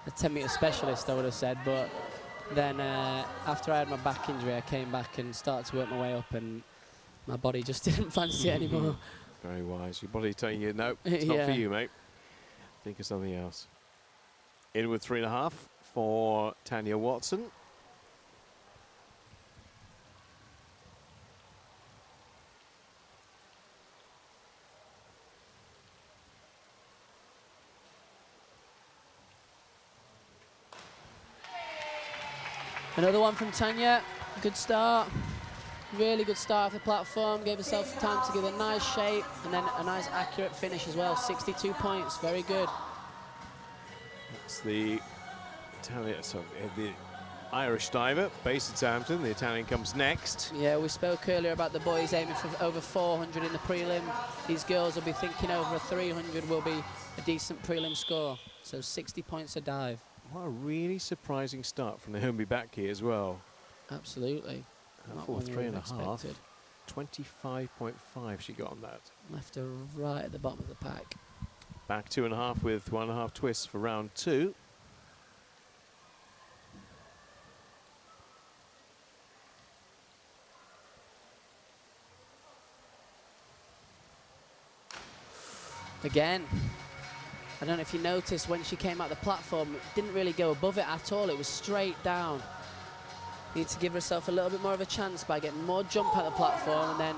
a 10 metre specialist, I would have said. But then after I had my back injury, I came back and started to work my way up, and my body just didn't fancy it anymore. Very wise. Your body telling you, no, it's not for you, mate. Think of something else. In with 3.5 for Tanya Watson. Another one from Tanya. Good start. Really good start off the platform. Gave herself time to give a nice shape and then a nice accurate finish as well. 62 points. Very good. That's the Italian, sorry, the Irish diver based in Southampton. The Italian comes next. Yeah, we spoke earlier about the boys aiming for over 400 in the prelim. These girls will be thinking over 300 will be a decent prelim score. So 60 points a dive. What a really surprising start from Naomi back here as well. Absolutely. Not For one you would have 3.5. expected. 25.5 she got on that. Left her right at the bottom of the pack. Back 2.5 with 1.5 twists for round 2. Again, I don't know if you noticed when she came out the platform, it didn't really go above it at all. It was straight down. Need to give herself a little bit more of a chance by getting more jump at the platform and then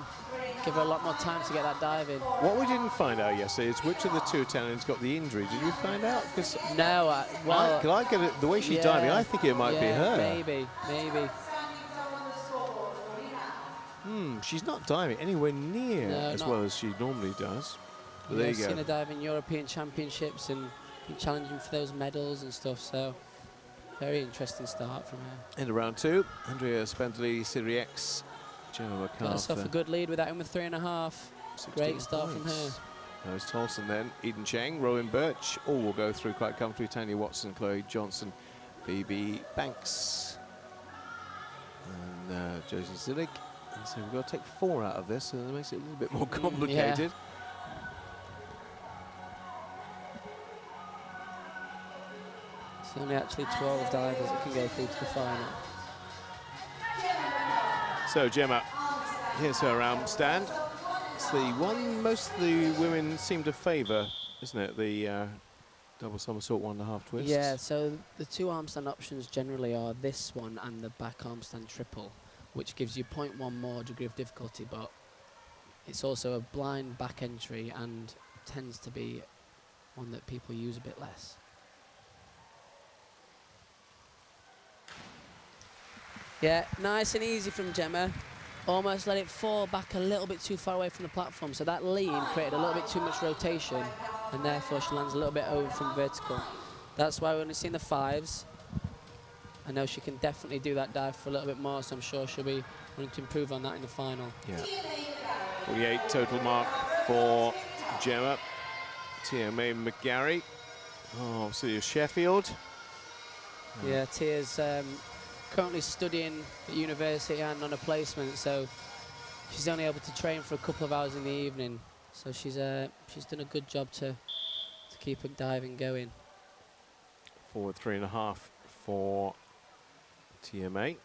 give her a lot more time to get that dive in. What we didn't find out yesterday is which of the two Italians got the injury. Did you find out? Because No, well, I get it, the way she's diving, I think it might be her. Maybe. She's not diving anywhere near as well as she normally does. But there you go. Seen her dive in European Championships and been challenging for those medals and stuff, so very interesting start from her. Into round 2, Andrea Spendley, Siriex, Gemma MacArthur. Got herself a good lead with that in with 3.5. Great start from her. Lois Tolson then, Eden Cheng, Rowan Birch, all will go through quite comfortably. Tanya Watson, Chloe Johnson, Phoebe Banks, and Josie Zillig. And so we've got to take 4 out of this, and it makes it a little bit more complicated. It's only actually 12 divers that can go through to the final. So Gemma, here's her arm stand. It's the one most of the women seem to favour, isn't it? The double somersault 1.5 twists. Yeah, so the 2 arm stand options generally are this one and the back arm stand triple, which gives you 0.1 more degree of difficulty, but it's also a blind back entry and tends to be one that people use a bit less. Yeah, nice and easy from Gemma. Almost let it fall back a little bit too far away from the platform, so that lean created a little bit too much rotation, and therefore she lands a little bit over from vertical. That's why we're only seeing the 5s. I know she can definitely do that dive for a little bit more, so I'm sure she'll be wanting to improve on that in the final. Yeah. 48 total mark for Gemma. TMA McGarry, City of Sheffield. Yeah, Tia's currently studying at university and on a placement, so she's only able to train for a couple of hours in the evening. So she's done a good job to keep her diving going. Forward 3.5 for TMA.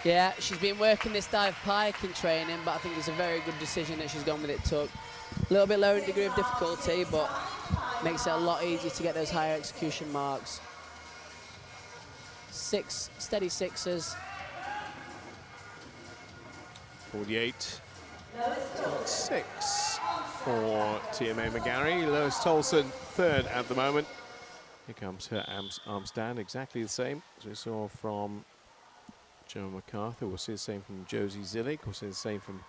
Yeah, she's been working this dive pike in training, but I think it's a very good decision that she's gone with it took. A little bit lower in degree of difficulty, but makes it a lot easier to get those higher execution marks. 6 steady 6s. 48. 6 for TMA McGarry. Lois Tolson, 3rd at the moment. Here comes her arm stand, exactly the same as we saw from Gemma MacArthur. We'll see the same from Josie Zillig. We'll see the same from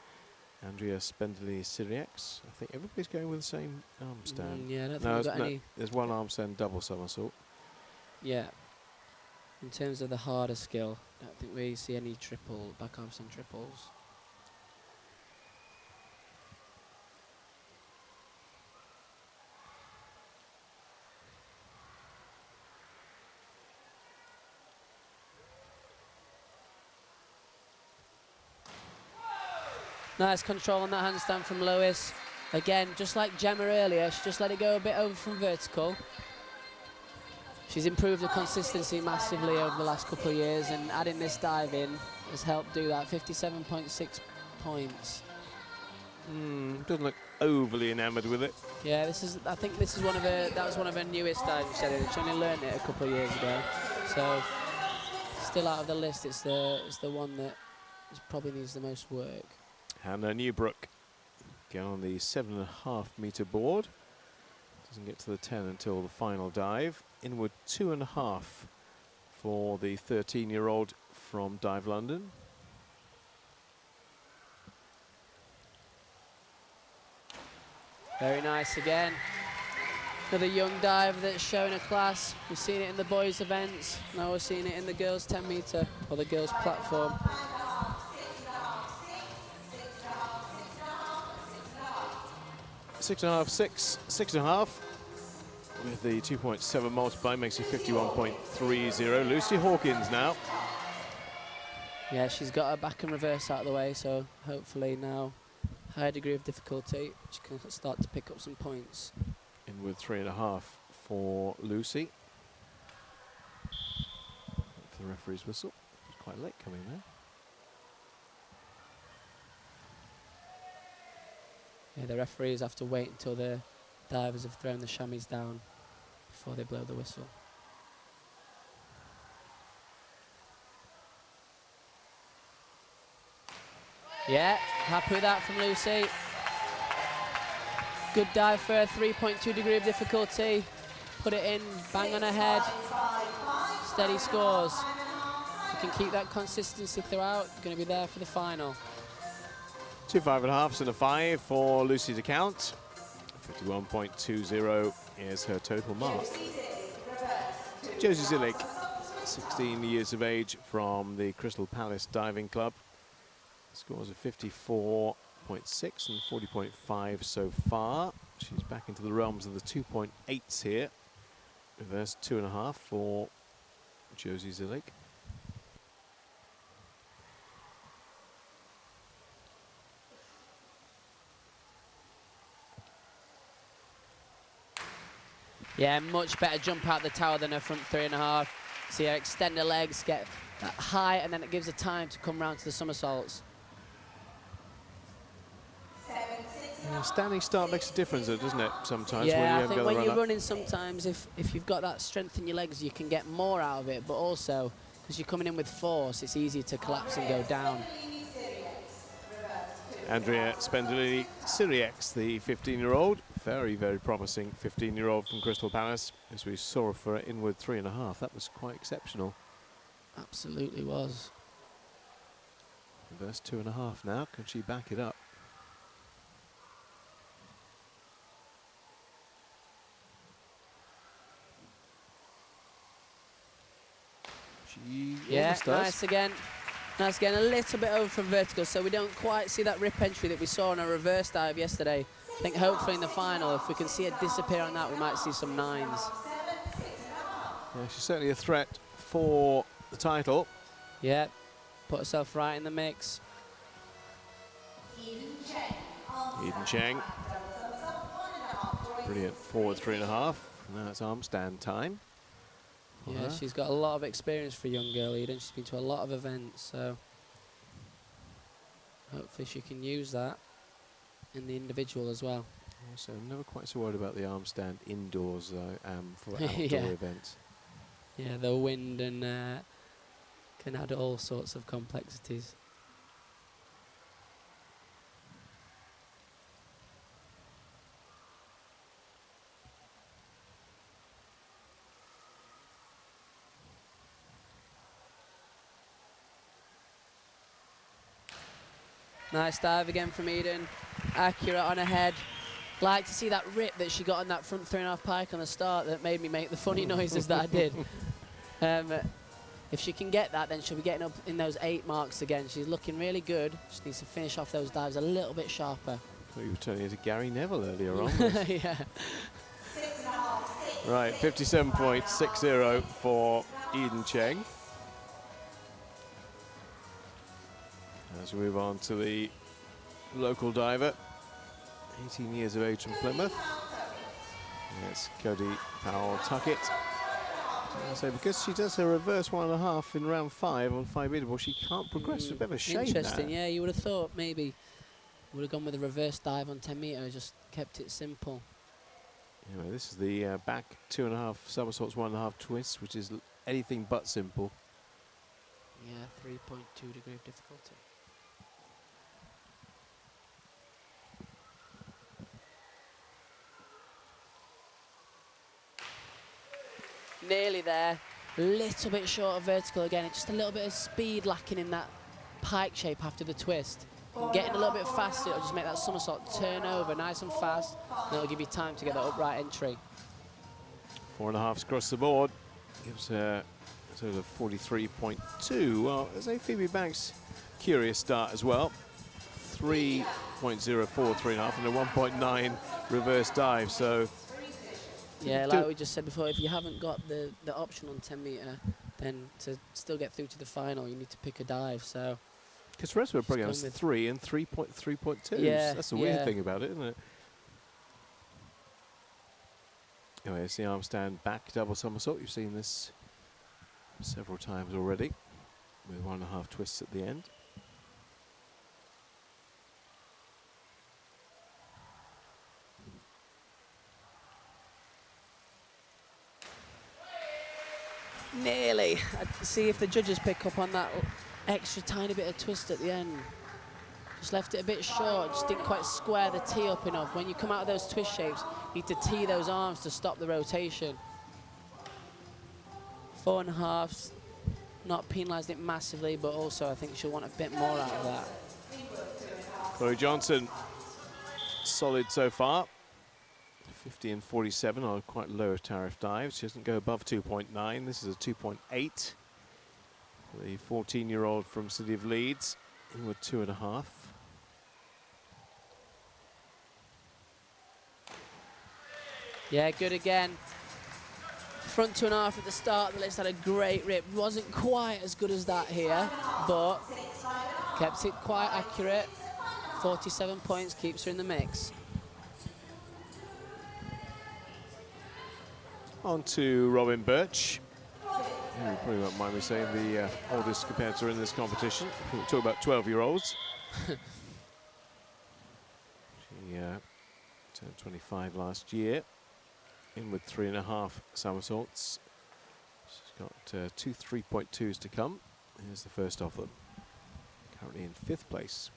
Andrea Spendley Siriex. I think everybody's going with the same arm stand. Yeah, I don't think we've got any. There's one arm stand double somersault. Yeah. In terms of the harder skill, I don't think we see any back arm stand triples. Nice control on that handstand from Lois. Again, just like Gemma earlier, she just let it go a bit over from vertical. She's improved her consistency massively over the last couple of years, and adding this dive in has helped do that. 57.6 points. Doesn't look overly enamoured with it. Yeah, I think this is that was one of her newest dives, she said. She only learned it a couple of years ago. So, still out of the list, it's the one that probably needs the most work. Hannah Newbrook going on the 7.5 metre board. Doesn't get to the 10 until the final dive. Inward 2.5 for the 13-year-old from Dive London. Very nice again. Another young diver that's showing a class. We've seen it in the boys' events. Now we're seeing it in the girls' 10 metre or the girls' platform. 6.5 with the 2.7 multiply makes it 51.30. Lucy Hawkins now. Yeah, she's got her back and reverse out of the way, so hopefully now higher degree of difficulty. She can start to pick up some points. In with 3.5 for Lucy. For the referee's whistle. It's quite late coming there. Yeah, the referees have to wait until the divers have thrown the chamois down before they blow the whistle. Yeah, happy with that from Lucy. Good dive for her, 3.2 degree of difficulty. Put it in, bang on her head. Steady scores. If you can keep that consistency throughout, you're going to be there for the final. 2 5.5s and a 5 for Lucy's account. 51.20 is her total mark. Josie Zillig, 16 years of age from the Crystal Palace Diving Club. Scores of 54.6 and 40.5 so far. She's back into the realms of the 2.8s here. Reverse 2.5 for Josie Zillig. Yeah, much better jump out the tower than her front 3.5. See her extend her legs, get that high, and then it gives her time to come round to the somersaults. Yeah, standing start makes a difference, though, doesn't it, sometimes? Yeah, when I think when you're up. running sometimes, if you've got that strength in your legs, you can get more out of it, but also, because you're coming in with force, it's easier to collapse and go down. Andrea Spendolini-Siriex, the 15-year-old, very, very promising 15-year-old from Crystal Palace, as we saw for inward 3.5. That was quite exceptional. Absolutely was. Reverse 2.5 now. Can she back it up? She Yeah, almost does. nice again. Nice again, a little bit over from vertical, so we don't quite see that rip entry that we saw on a reverse dive yesterday. I think hopefully in the final, if we can see it disappear on that, we might see some 9s. Yeah, she's certainly a threat for the title. Yeah, put herself right in the mix. Eden Cheng. Brilliant forward 3.5. Now it's arm stand time. Yeah, she's got a lot of experience for a young girl, Eden. She's been to a lot of events, so hopefully she can use that in the individual as well. Also, I'm never quite so worried about the arm stand indoors, though, for outdoor Yeah. events. Yeah, the wind and can add all sorts of complexities. Nice dive again from Eden. Accurate on her head. Like to see that rip that she got on that front 3.5 pike on the start that made me make the funny noises that I did. If she can get that, then she'll be getting up in those 8 marks again. She's looking really good. She needs to finish off those dives a little bit sharper. Thought you were turning into Gary Neville earlier on. Yeah. Right, 57.60 for Eden Cheng. As we move on to the local diver, 18 years of age from Plymouth. That's Cody Powell-Tuckett. So because she does her reverse 1.5 in round 5 on 5 meter ball, she can't progress. It's a bit of a shame. Interesting, yeah. You would have thought maybe would have gone with a reverse dive on 10 meter, just kept it simple. Anyway, this is the back 2.5 somersaults, 1.5 twists, which is anything but simple. Yeah, 3.2 degree of difficulty. Nearly there, little bit short of vertical again, just a little bit of speed lacking in that pike shape after the twist. And getting a little bit faster, it'll just make that somersault turn over nice and fast, and it'll give you time to get that upright entry. 4.5s across the board, gives her sort of 43.2. Well, there's a Phoebe Banks curious start as well. 3.04, 3.5, and a 1.9 reverse dive, so yeah, like we just said before, if you haven't got the option on 10 meter, then to still get through to the final, you need to pick a dive. So Because the rest of the program is Just 3 and 3.3.2. Yeah, That's the weird yeah. thing about it, isn't it? Anyway, it's the arm stand back double somersault. You've seen this several times already, with 1.5 twists at the end. Nearly. I'd see if the judges pick up on that extra tiny bit of twist at the end. Just left it a bit short, just didn't quite square the tee up enough. When you come out of those twist shapes, you need to tee those arms to stop the rotation. 4.5's not penalised it massively, but also I think she'll want a bit more out of that. Chloe Johnson, solid so far. 50 and 47 are quite low tariff dives. She doesn't go above 2.9. This is a 2.8. The 14-year-old from City of Leeds, inward 2.5. Yeah, good again. Front 2.5 at the start. The list had a great rip. Wasn't quite as good as that here, but kept it quite accurate. 47 points, keeps her in the mix. On to Robin Birch. You probably won't mind me saying the oldest competitor in this competition. We'll talk about 12-year-olds. She turned 25 last year. In with 3.5 somersaults. She's got 2 3.2s to come. Here's the first of them. Currently in 5th place.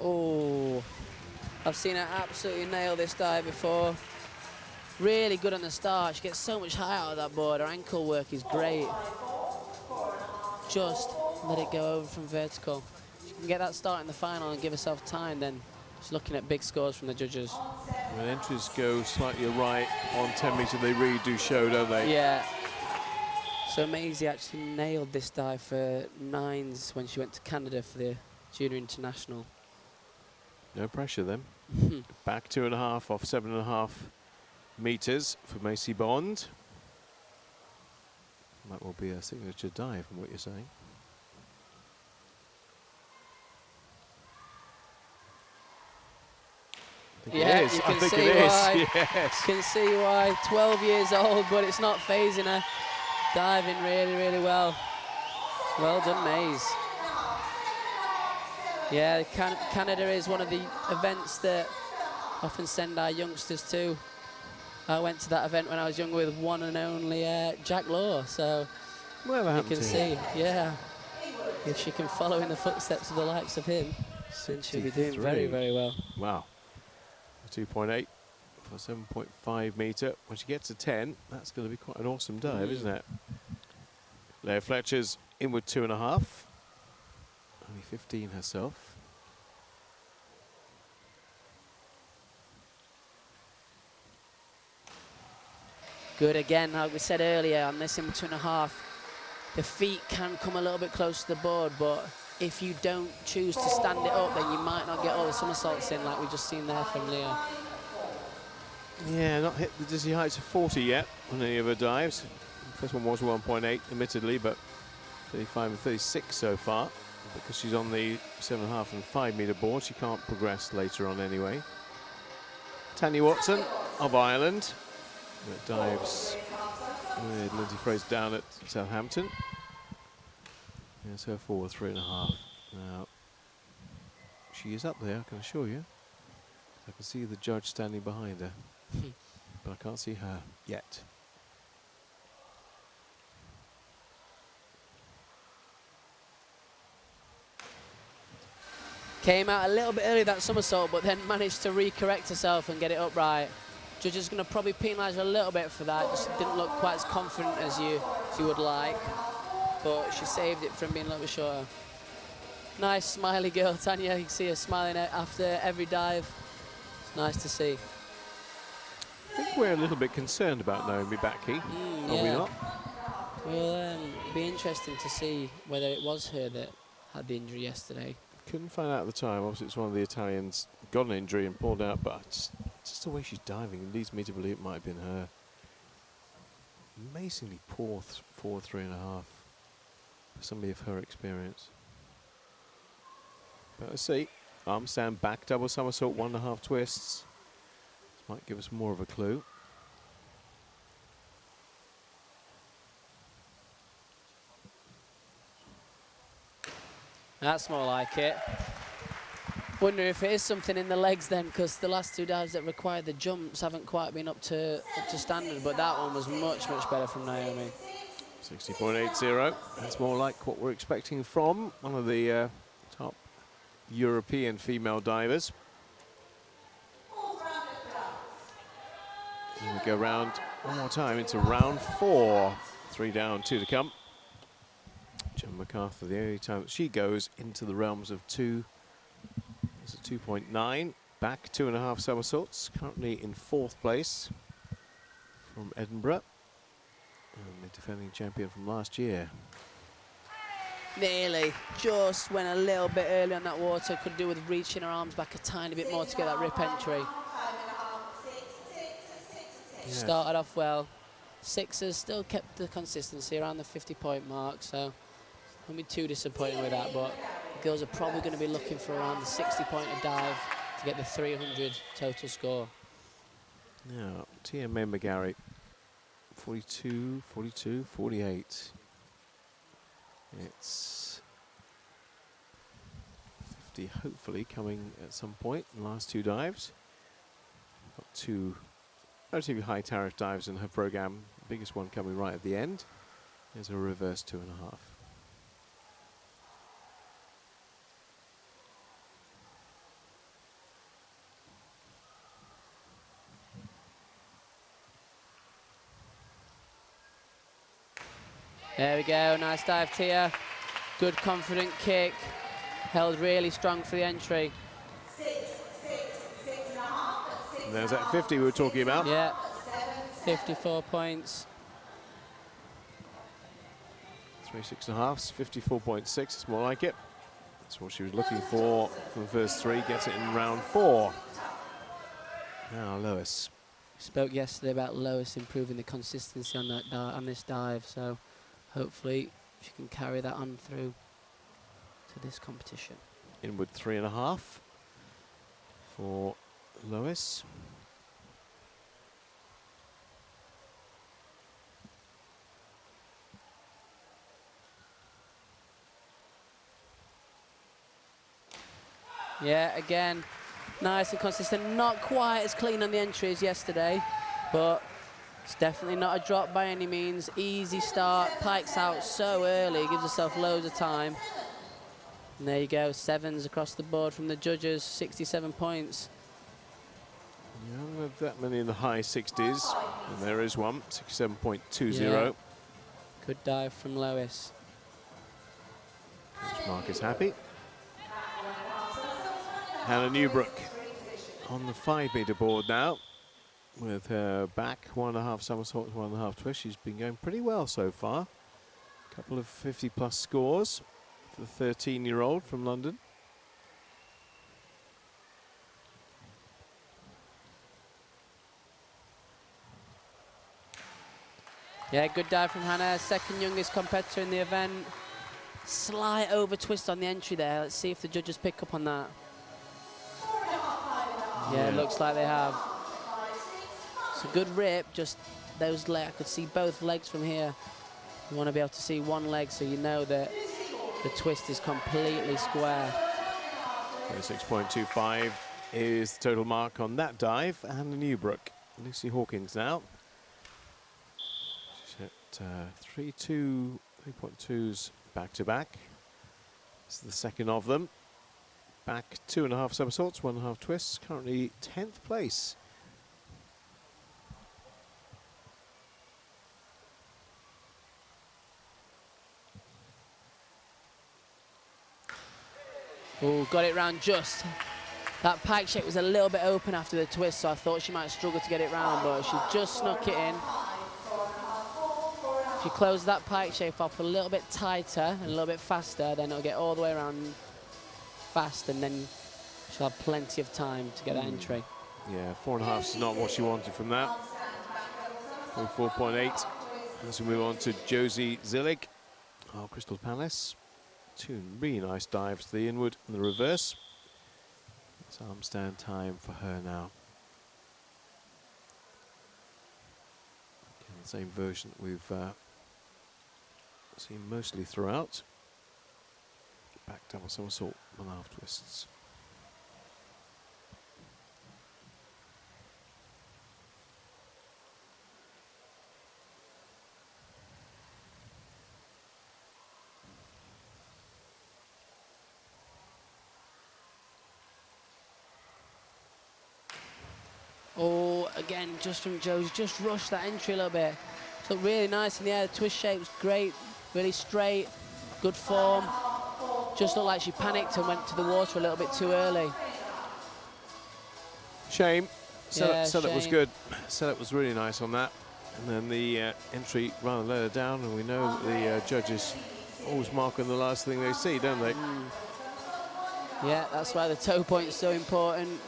Oh, I've seen her absolutely nail this dive before. Really good on the start. She gets so much height out of that board. Her ankle work is great. Just let it go over from vertical. If she can get that start in the final and give herself time, then she's looking at big scores from the judges. When entries go slightly right on 10 metre, they really do show, don't they? Yeah. So Maisie actually nailed this dive for 9s when she went to Canada for the Junior International. No pressure then. Back 2.5 off 7.5 metres for Macy Bond. That will be a signature dive from what you're saying. I think it is. You I can think see it is. why. Yes. Can see why. 12 years old, but it's not phasing her. Diving really, really well. Well done, Maze. Yeah, Canada is one of the events that often send our youngsters to. I went to that event when I was young with one and only Jack Law, so Whatever you happened can to see, him? yeah, if she can follow in the footsteps of the likes of him, then she'll be doing very, 63. very well. Wow. 2.8 for 7.5 metre. When she gets to 10, that's going to be quite an awesome dive, isn't it? Leah Fletcher's inward 2.5. Only 15 herself. Good again, like we said earlier, on this inward 2.5, the feet can come a little bit close to the board, but if you don't choose to stand it up, then you might not get all the somersaults in like we've just seen there from Leah. Yeah, not hit the dizzy heights of 40 yet on any of her dives. First one was 1.8, admittedly, but 35 and 36 so far. Because she's on the 7.5 and 5 metre board, she can't progress later on anyway. Tanya Watson of Ireland, that dives with Lindsay Fraser down at Southampton. Here's her forward 3.5. Now, she is up there, I can assure you. I can see the judge standing behind her, but I can't see her yet. Came out a little bit early that somersault, but then managed to re-correct herself and get it upright. Judge is going to probably penalise her a little bit for that. Just didn't look quite as confident as you would like, but she saved it from being a little bit shorter. Nice smiley girl, Tanya. You can see her smiling after every dive. It's nice to see. I think we're a little bit concerned about Naomi Batke, are we not? Well, be interesting to see whether it was her that had the injury yesterday. Couldn't find out at the time. Obviously, it's one of the Italians got an injury and pulled out, but Just the way she's diving leads me to believe it might have been her. Amazingly poor 4.3.5 for somebody of her experience. But let's see. Arm stand back, double somersault, 1.5 twists. This might give us more of a clue. That's more like it. Wonder if it is something in the legs then, because the last two dives that required the jumps haven't quite been up to standard, but that one was much, much better from Naomi. 60.80. That's more like what we're expecting from one of the top European female divers. And we go round one more time into round 4. 3 down, 2 to come. Jen MacArthur, the only time that she goes into the realms of 2 is a 2.9. Back 2.5 somersaults. Currently in 4th place from Edinburgh. And the defending champion from last year. Nearly, just went a little bit early on that water. Could do with reaching her arms back a tiny bit more to get that rip entry. Yeah. Started off well. Sixers still kept the consistency around the 50-point mark, so won't be too disappointed with that, but the girls are probably going to be looking for around the 60-pointer dive to get the 300 total score. Now, Tia May McGarry, 42, 42, 48. It's 50 hopefully coming at some point in the last 2 dives. Got 2 relatively high tariff dives in her program, the biggest one coming right at the end. There's a reverse 2.5. There we go, nice dive, Tia. Good confident kick. Held really strong for the entry. And there's that 50 we were talking about. Yeah, 54 points. 36.5, 54.6, it's more like it. That's what she was looking for the first 3, gets it in round 4. Now Lois. Spoke yesterday about Lois improving the consistency on that on this dive, so hopefully she can carry that on through to this competition. Inward 3.5 for Lois. Yeah, again, nice and consistent. Not quite as clean on the entry as yesterday, but it's definitely not a drop by any means. Easy start, pikes out so early, gives herself loads of time. And there you go, 7s across the board from the judges, 67 points. You haven't had that many in the high 60s, and there is one, 67.20. Yeah. Good dive from Lois. Which Mark is happy. Hannah Newbrook on the 5-meter board now, with her back 1.5 somersaults, 1.5 twists. She's been going pretty well so far. A couple of 50-plus scores for the 13-year-old from London. Yeah, good dive from Hannah, second youngest competitor in the event. Slight over twist on the entry there. Let's see if the judges pick up on that. Yeah, it looks like they have. It's a good rip, just those legs. I could see both legs from here. You want to be able to see one leg so you know that the twist is completely square. 26.25 is the total mark on that dive. Hannah Newbrook. Lucy Hawkins now. She's at 3.2s back-to-back. This is the second of them. Back 2.5 somersaults, 1.5 twists, currently 10th place. Oh, got it round just. That pike shape was a little bit open after the twist, so I thought she might struggle to get it round, but she just snuck it in. If you close that pike shape up a little bit tighter and a little bit faster, then it'll get all the way around fast, and then she'll have plenty of time to get that entry. Yeah, 4.5 is not what she wanted from that. 4.8. As we move on to Josie Zillig, Crystal Palace. 2 really nice dives to the inward and the reverse. It's arm stand time for her now. Again, the same version that we've seen mostly throughout. Back double somersault and half twists. Oh, again, just from Joe's, just rushed that entry a little bit. So really nice in the air, the twist shape's great, really straight, good form. Just looked like she panicked and went to the water a little bit too early. Shame. Yeah, Setup was shame. good. Setup was really nice on that. And then the entry rather let her down, and we know that the judges always mark on the last thing they see, don't they? Yeah, that's why the toe point's so important.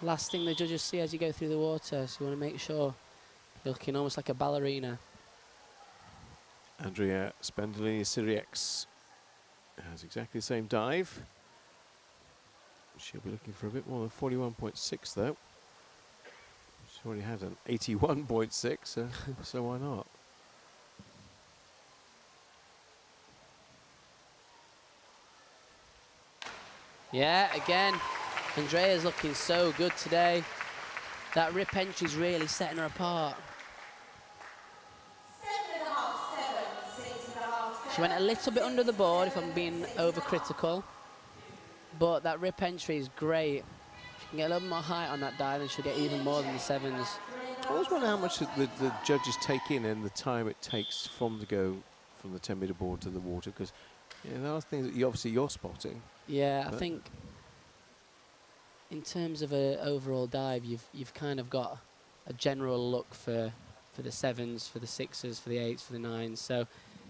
Last thing the judges see as you go through the water, so you want to make sure you're looking almost like a ballerina. Andrea Spendolini-Siriex has exactly the same dive. She'll be looking for a bit more than 41.6 though. She already had an 81.6, so why not? Yeah, again, Andrea's looking so good today. That rip entry's really setting her apart. 7.5, She went a little bit under the board, if I'm being overcritical. But that rip entry is great. She can get a little more height on that dive and she'll get even more than the 7s. I always wonder how much the judges take in and the time it takes from to go from the 10-meter board to the water, because there are things that obviously you're spotting. Yeah, I think in terms of an overall dive, you've kind of got a general look for the 7s, for the 6s, for the 8s, for the 9s. So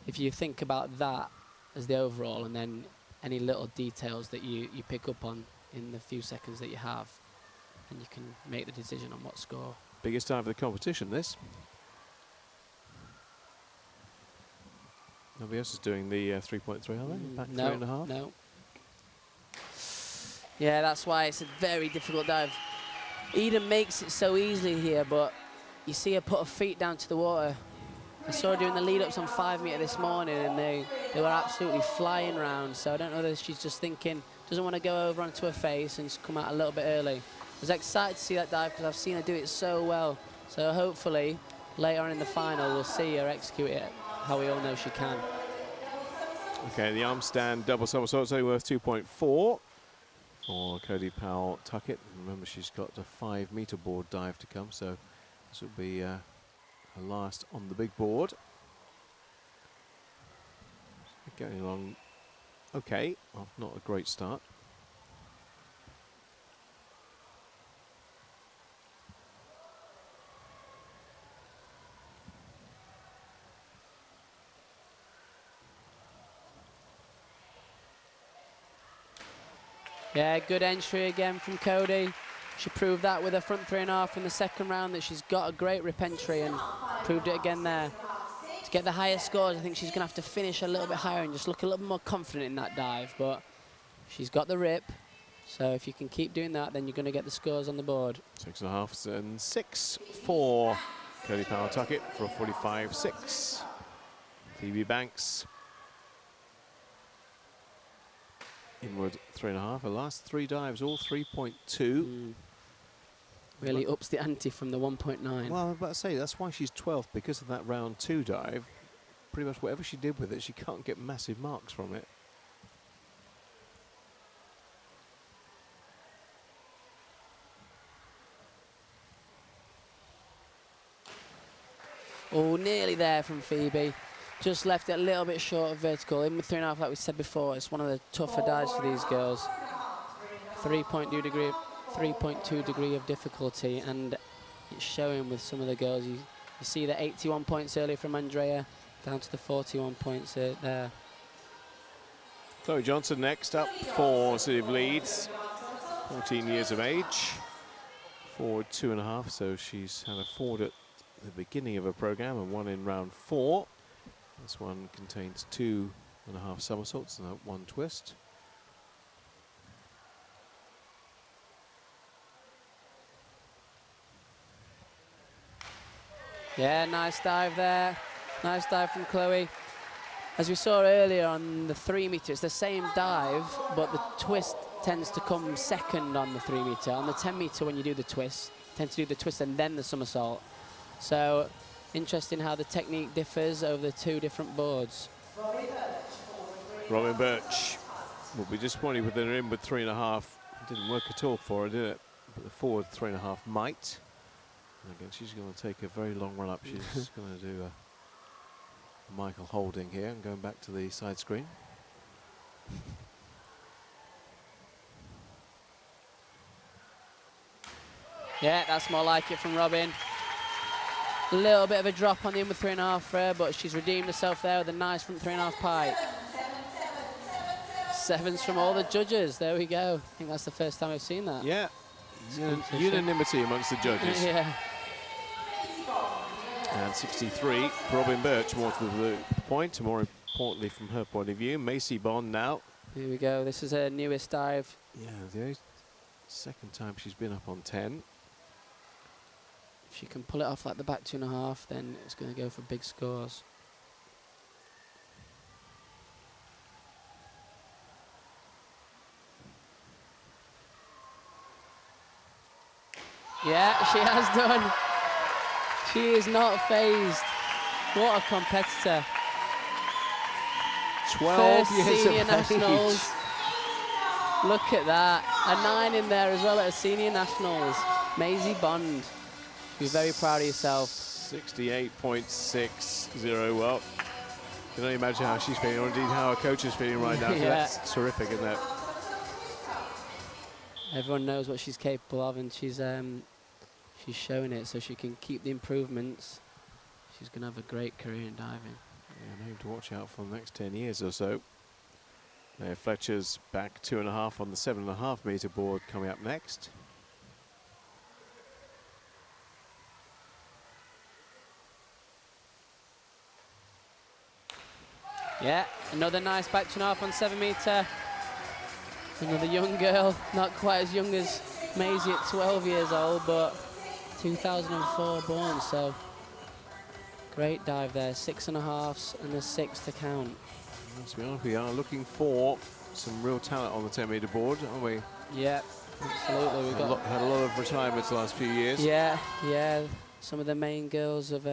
if you think about that as the overall, and then any little details that you pick up on in the few seconds that you have, and you can make the decision on what score. Biggest dive of the competition, this. Nobody else is doing the 3.3, are they? Back No, 3.5? no. Yeah, that's why it's a very difficult dive. Eden makes it so easily here, but you see her put her feet down to the water. I saw her doing the lead-ups on 5 meter this morning, and they were absolutely flying round. So I don't know whether she's just thinking, doesn't want to go over onto her face and just come out a little bit early. I was excited to see that dive because I've seen her do it so well. So hopefully later on in the final we'll see her execute it how we all know she can. Okay, the arm stand double somersault, only worth 2.4 for Cody Powell Tuckett. Remember, she's got a 5 meter board dive to come, so this will be her last on the big board. Going along okay, well, not a great start. Yeah, good entry again from Cody. She proved that with her front 3.5 in the second round, that she's got a great rip entry, and proved it again there. To get the highest scores, I think she's going to have to finish a little bit higher and just look a little bit more confident in that dive, but she's got the rip. So if you can keep doing that, then you're going to get the scores on the board. 6.5 and 6 for Cody Powell Tuckett for a 45.6. Phoebe Banks. Inward 3.5. Her last 3 dives, all 3.2. Really ups the ante from the 1.9. Well, I was about to say, that's why she's 12th, because of that round 2 dive. Pretty much whatever she did with it, she can't get massive marks from it. Oh, nearly there from Phoebe. Just left it a little bit short of vertical. In with 3.5, like we said before, it's one of the tougher dives for these girls. 3.2 degree of difficulty, and it's showing with some of the girls. You see the 81 points earlier from Andrea, down to the 41 points there. Chloe Johnson next up for City of Leeds, 14 years of age. forward 2.5, so she's had a forward at the beginning of her program and one in round 4. This one contains 2.5 somersaults and one twist. Yeah, nice dive there. Nice dive from Chloe. As we saw earlier on the 3 meter, it's the same dive, but the twist tends to come second on the 3 meter. On the 10 meter, when you do the twist, you tend to do the twist and then the somersault. So interesting how the technique differs over the 2 different boards. Robin Birch will be disappointed with her inward 3.5. It didn't work at all for her, did it? But the forward 3.5 might. And again, she's going to take a very long run up. She's going to do a Michael Holding here and going back to the side screen. Yeah, that's more like it from Robin. A little bit of a drop on the inward 3.5 for her, but she's redeemed herself there with a nice front 3.5 pike. 7s from all the judges. There we go. I think that's the first time I've seen that. Yeah, unanimity amongst the judges. Yeah. And 63 for Robin Birch, more to the point, and more importantly from her point of view. Macy Bond now. Here we go. This is her newest dive. Yeah, the second time she's been up on 10. If she can pull it off like the back 2.5, then it's going to go for big scores. Yeah, she has done. She is not phased. What a competitor. 12 First years senior of nationals. age. Look at that. A 9 in there as well at a senior nationals. Maisie Bond. Be very proud of yourself. 68.60. Well, you can only imagine how she's feeling, or indeed how her coach is feeling right now. Yeah. That's terrific, isn't it? Everyone knows what she's capable of, and she's showing it, so she can keep the improvements. She's going to have a great career in diving. Yeah, name to watch out for the next 10 years or so. Fletcher's back 2.5 on the 7.5 meter board coming up next. Yeah, another nice back 2.5 on 7 meter. Another young girl, not quite as young as Maisie at 12 years old, but 2004 born, so great dive there. 6.5s and a 6 to count. Let's be honest, we are looking for some real talent on the 10 meter board, aren't we? Yeah, absolutely. We've got had a lot of retirements the last few years. Yeah, yeah. Some of the main girls have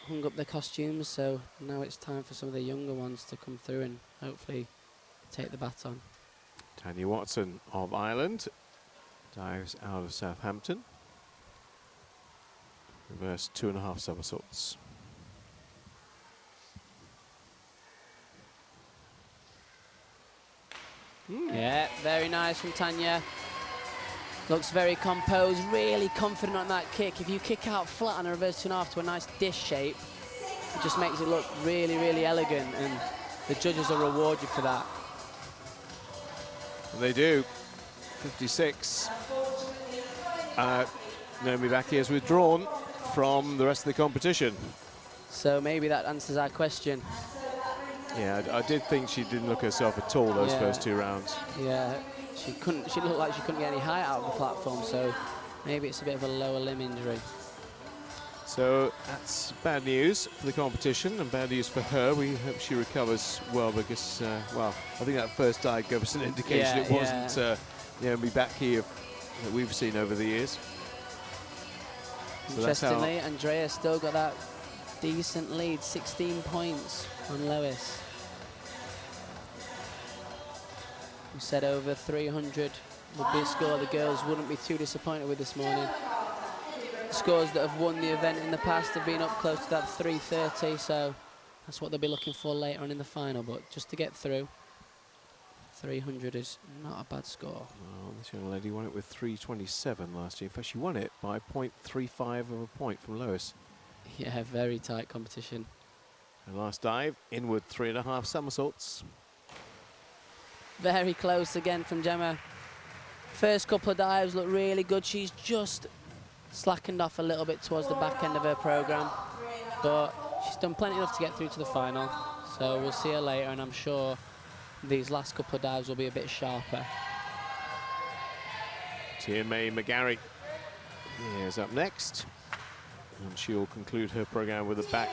hung up their costumes, so now it's time for some of the younger ones to come through and hopefully take the baton. Tanya Watson of Ireland dives out of Southampton. Reverse 2.5 somersaults. Yeah, very nice from Tanya. Looks very composed, really confident on that kick. If you kick out flat on a reverse 2.5 to a nice dish shape, it just makes it look really, really elegant, and the judges will reward you for that. And they do. 56. Naomi Baki has withdrawn from the rest of the competition. So maybe that answers our question. Yeah, I did think she didn't look herself at all those first 2 rounds. Yeah, she looked like she couldn't get any height out of the platform, so maybe it's a bit of a lower limb injury. So that's bad news for the competition and bad news for her. We hope she recovers well, because, well, I think that first dive gave us an indication it wasn't Naomi Baki that we've seen over the years. So interestingly, Andrea still got that decent lead, 16 points on Lois. We said over 300 would be a score the girls wouldn't be too disappointed with this morning. Scores that have won the event in the past have been up close to that 330, so that's what they'll be looking for later on in the final. But just to get through, 300 is not a bad score. Well, this young lady won it with 327 last year. In fact, she won it by 0.35 of a point from Lois. Yeah, very tight competition. Her last dive, inward 3.5 somersaults. Very close again from Gemma. First couple of dives look really good. She's just slackened off a little bit towards the back end of her programme, but she's done plenty enough to get through to the final. So we'll see her later, and I'm sure these last couple of dives will be a bit sharper. 10m McGarry is up next, and she'll conclude her programme with a back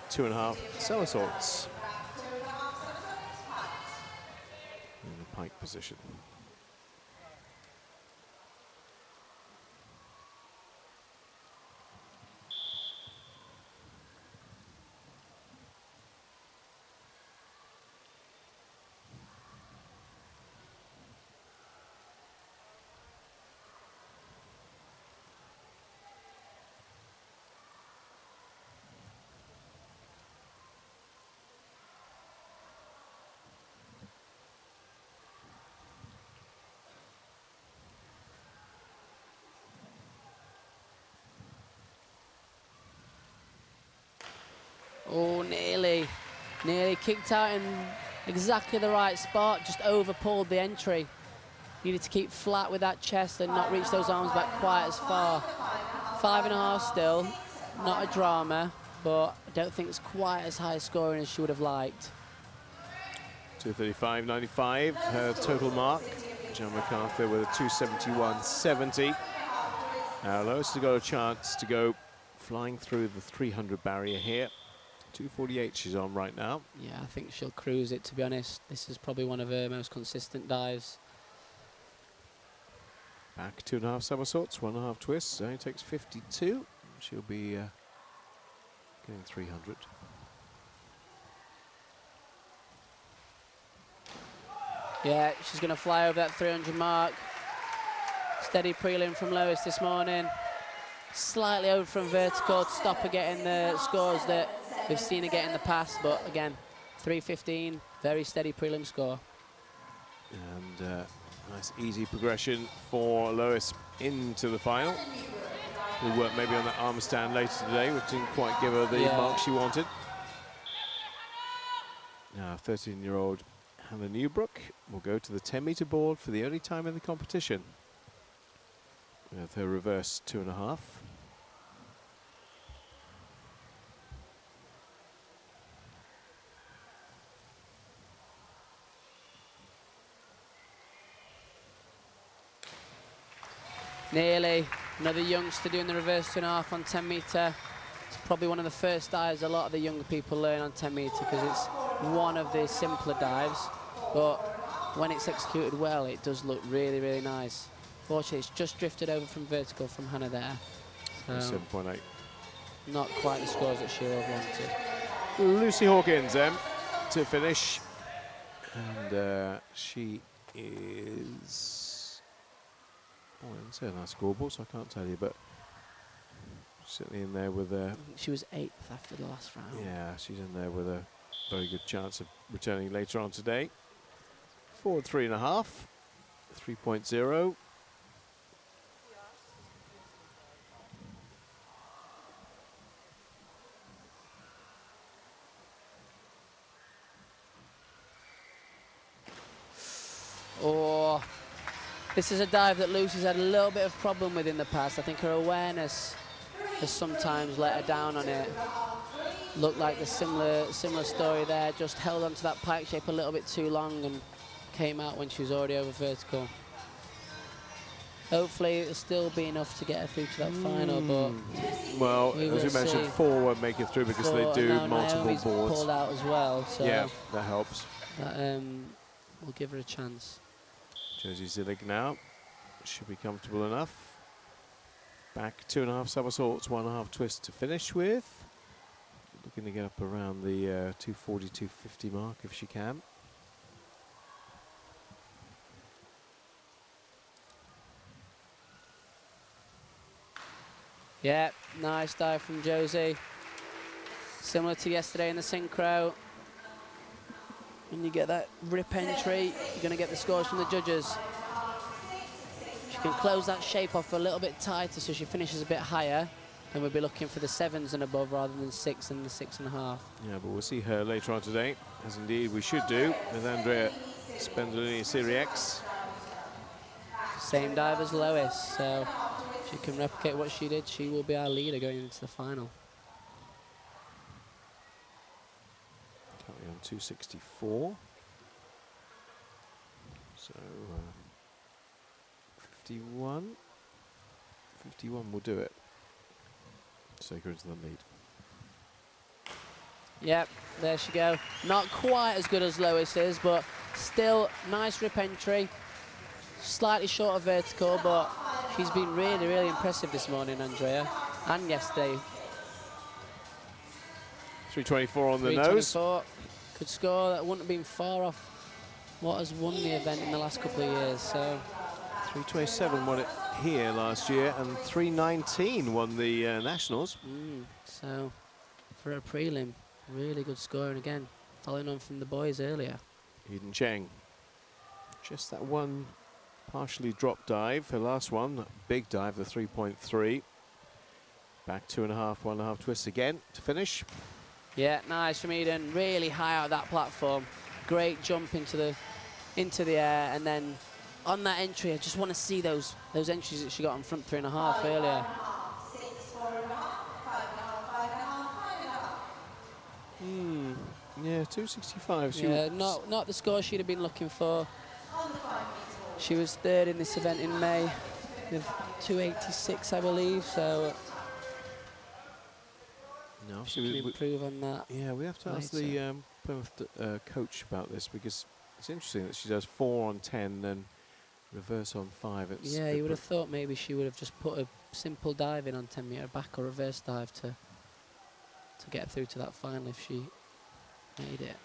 2.5 somersaults in the pike position. Oh, nearly kicked out in exactly the right spot, just over-pulled the entry. Needed to keep flat with that chest and not reach those arms back quite as far. 5.5 still, not a drama, but I don't think it's quite as high scoring as she would have liked. 235.95, her total mark. John MacArthur with a 271.70. Lois has got a chance to go flying through the 300 barrier here. 248 she's on right now. Yeah, I think she'll cruise it, to be honest. This is probably one of her most consistent dives. Back 2.5 somersaults, 1.5 twists. Only takes 52. She'll be getting 300. Yeah, she's going to fly over that 300 mark. Steady prelim from Lois this morning. Slightly over from vertical to stop her getting the scores that we've seen her get in the past, but again, 3:15, very steady prelim score. And nice easy progression for Lois into the final. We'll work maybe on that arm stand later today, which didn't quite give her the mark she wanted. Now 13-year-old Hannah Newbrook will go to the 10-meter board for the only time in the competition with her reverse 2.5. Nearly. Another youngster doing the reverse 2.5 on 10 metre. It's probably one of the first dives a lot of the younger people learn on 10 metre because it's one of the simpler dives, but when it's executed well, it does look really, really nice. Fortunately, it's just drifted over from vertical from Hannah there. So 7.8. not quite the scores that she would have wanted. Lucy Hawkins to finish, and she is, oh, I didn't say on our scoreboard, so I can't tell you, but certainly in there with a, She was 8th after the last round. yeah, she's in there with a very good chance of returning later on today. Forward 3.5, 3.0. Oh, this is a dive that Lucy's had a little bit of problem with in the past. I think her awareness has sometimes let her down on it. Looked like the similar story there, just held onto that pike shape a little bit too long and came out when she was already over vertical. Hopefully it'll still be enough to get her through to that final, but well, we as we will mentioned, see. 4 won't make it through because they do Now multiple Naomi's boards. pulled out as well, so Yeah, that helps. that will give her a chance. Josie Zillig now should be comfortable enough. Back 2.5 somersaults, 1.5 twist to finish with. Looking to get up around the 240, 250 mark if she can. Yeah, nice dive from Josie. Similar to yesterday in the synchro. When you get that rip entry, you're going to get the scores from the judges. She can close that shape off a little bit tighter so she finishes a bit higher. Then we'll be looking for the 7s and above rather than 6 and the 6.5. Yeah, but we'll see her later on today, as indeed we should do, with Andrea Spendolini Serie X. Same dive as Lois, so if she can replicate what she did, she will be our leader going into the final. Currently on 264. So 51. 51 will do it. Take her into the lead. Yep, there she go. Not quite as good as Lois is, but still nice rip entry. Slightly short of vertical, but she's been really, really impressive this morning, Andrea, and yesterday. 324 on the nose. 324. Good score. That wouldn't have been far off what has won the event in the last couple of years. So 327 won it here last year, and 319 won the Nationals. So for a prelim, really good score. And again, following on from the boys earlier. Eden Cheng. Just that one partially drop dive, her last one, that big dive, the 3.3. Back 2.5, 1.5 twists again to finish. Yeah, nice from Eden. Really high out of that platform. Great jump into the air, and then on that entry, I just want to see those entries that she got on front 3.5 earlier. Yeah, 265. Yeah, not the score she'd have been looking for. She was third in this event in May with 286, I believe, so No, she can improve on that. Yeah, we have to ask the Plymouth coach about this, because it's interesting that she does 4 on 10, then reverse on 5. Yeah, you would have thought maybe she would have just put a simple dive in on 10 metre back or reverse dive to get through to that final if she made it.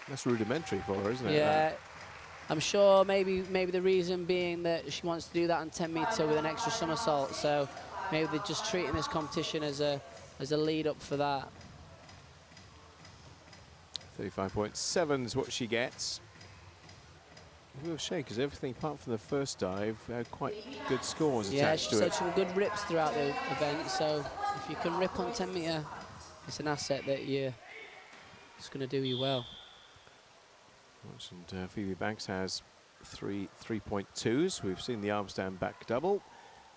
That's rudimentary for her, isn't it? Yeah, I'm sure maybe the reason being that she wants to do that on 10 metre with an extra somersault, so maybe they're just treating this competition as a lead up for that. 35.7 is what she gets. A real shake, because everything apart from the first dive had quite good scores attached to it. Yeah, she some good rips throughout the event, so if you can rip on 10 metre, it's an asset that it's going to do you well. And Phoebe Banks has 3.2s. We've seen the arm stand back double.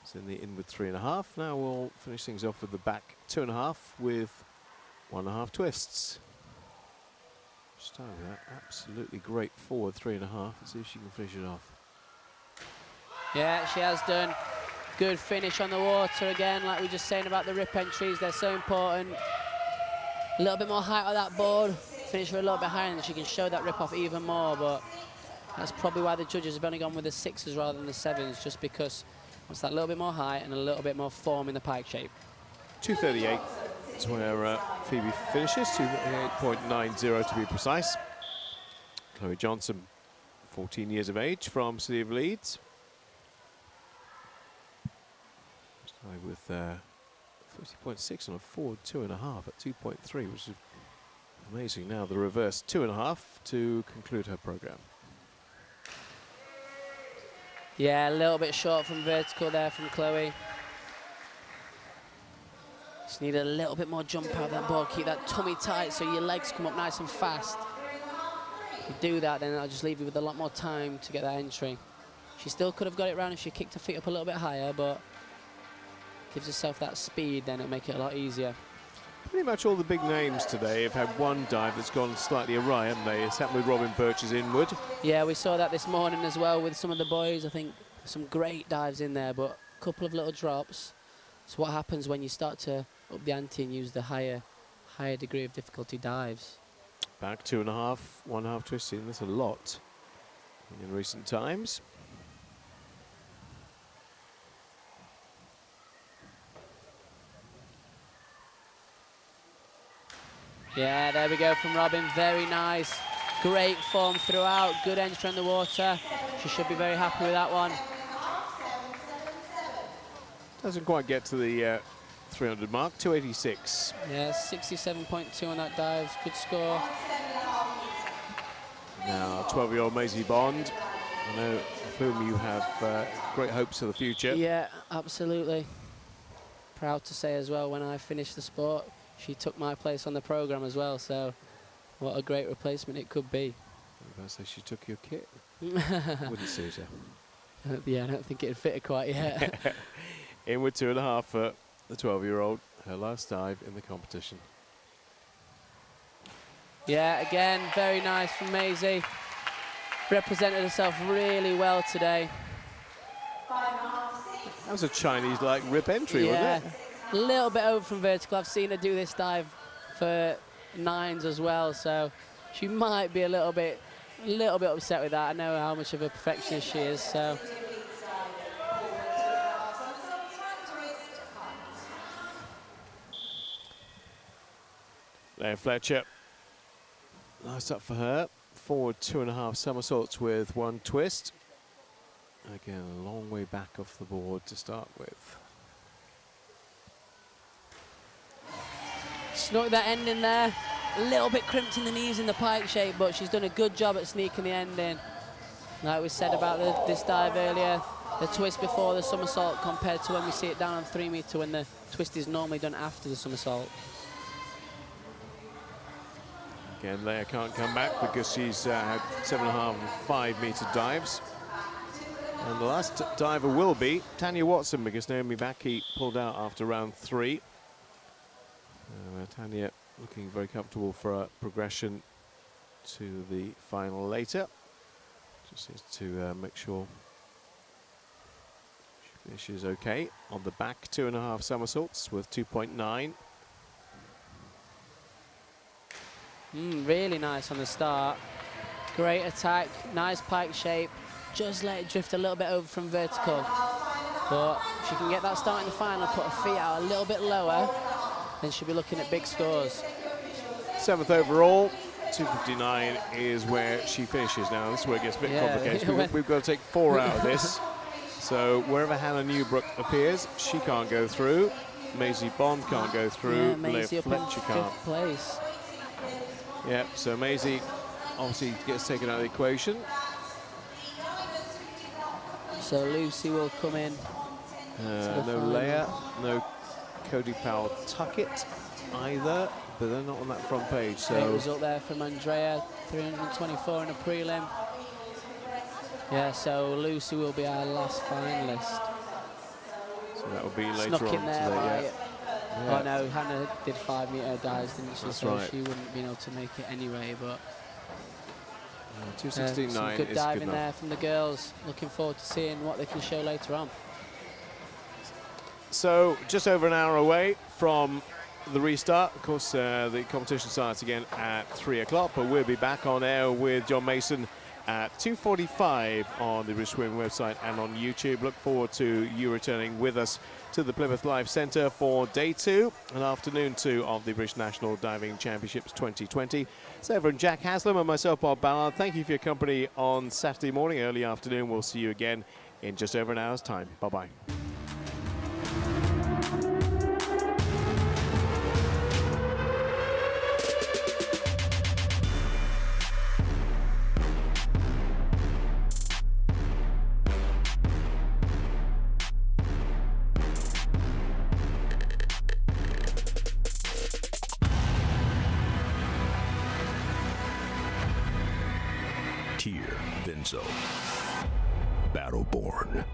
It's in the inward 3.5. Now we'll finish things off with the back 2.5 with 1.5 twists. Starting with that absolutely great forward 3.5. Let's see if she can finish it off. Yeah, she has done. Good finish on the water again, like we were just saying about the rip entries. They're so important. A little bit more height on that board. Finish her a little bit higher, and she can show that rip off even more, but that's probably why the judges have only gone with the 6s rather than the 7s, just because it's that little bit more height and a little bit more form in the pike shape. 238 is where Phoebe finishes, 238.90 to be precise. Chloe Johnson, 14 years of age, from City of Leeds. Started with 30.6 on a forward 2.5 at 2.3, which is amazing. Now the reverse 2.5 to conclude her program. Yeah, a little bit short from vertical there from Chloe. Just need a little bit more jump out of that board. Keep that tummy tight so your legs come up nice and fast. If you do that, then I'll just leave you with a lot more time to get that entry. She still could have got it round if she kicked her feet up a little bit higher, but gives herself that speed, then it'll make it a lot easier. Pretty much all the big names today have had one dive that's gone slightly awry, haven't they? It's happened with Robin Birch's inward. Yeah, we saw that this morning as well with some of the boys. I think some great dives in there, but a couple of little drops. So what happens when you start to up the ante and use the higher degree of difficulty dives? Back 2.5, 1.5 twists in. That's a lot in recent times. Yeah, there we go from Robin. Very nice. Great form throughout. Good entry on the water. She should be very happy with that one. Doesn't quite get to the 300 mark, 286. Yeah, 67.2 on that dive. Good score. Now, 12-year-old Maisie Bond, I know of whom you have great hopes for the future. Yeah, absolutely. Proud to say as well, when I finished the sport, she took my place on the programme as well, so what a great replacement it could be. I was going to say she took your kit. Wouldn't suit her. Yeah, I don't think it'd fit her quite yet. In with 2.5 for the 12-year-old, her last dive in the competition. Yeah, again, very nice from Maisie. Represented herself really well today. That was a Chinese-like rip entry, Yeah, wasn't it? a little bit over from vertical. I've seen her do this dive for 9s as well, so she might be a little bit upset with that. I know how much of a perfectionist she is, so. Leah Fletcher, nice up for her. Forward 2.5 somersaults with 1 twist. Again, a long way back off the board to start with. Snuck that end in there. A little bit crimped in the knees in the pike shape, but she's done a good job at sneaking the end in. Like we said about this dive earlier, the twist before the somersault compared to when we see it down on 3 metre when the twist is normally done after the somersault. Again, Leah can't come back because she's had 7.5 and 5 metre dives. And the last diver will be Tanya Watson, because Naomi Backe pulled out after round 3. Tanya looking very comfortable for a progression to the final later. Just needs to make sure she finishes okay on the back. 2.5 somersaults with 2.9. Really nice on the start. Great attack, nice pike shape. Just let it drift a little bit over from vertical. But if she can get that start in the final, put her feet out a little bit lower, then she'll be looking at big scores. 7th overall, 2:59 is where she finishes now. This is where it gets a bit complicated. We've got to take 4 out of this. So wherever Hannah Newbrook appears, she can't go through. Maisie Bond can't go through. Yeah, Maisie Leah Fletcher up in can't. 5th place. Yeah, so Maisie obviously gets taken out of the equation. So Lucy will come in. No Leah, no Cody Powell-Tuckett either, but they're not on that front page. So Great result there from Andrea, 324 in a prelim. Yeah, so Lucy will be our last finalist. So that will be later Snuck on in there, today. right? Yeah. Oh no, Hannah did 5 metre dives, didn't she? That's so right. she wouldn't be able to make it anyway, but 2:69 some good is diving good enough. there from the girls. Looking forward to seeing what they can show later on. So just over an hour away from the restart. Of course, the competition starts again at 3 o'clock, but we'll be back on air with John Mason at 2:45 on the British Swimming website and on YouTube. Look forward to you returning with us to the Plymouth Life Centre for day 2 and afternoon 2 of the British National Diving Championships 2020. So everyone, Jack Haslam and myself, Bob Ballard, thank you for your company on Saturday morning, early afternoon. We'll see you again in just over an hour's time. Bye-bye. Tier Vinzo. Battleborn.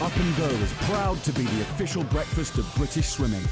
Up and Go is proud to be the official breakfast of British swimming.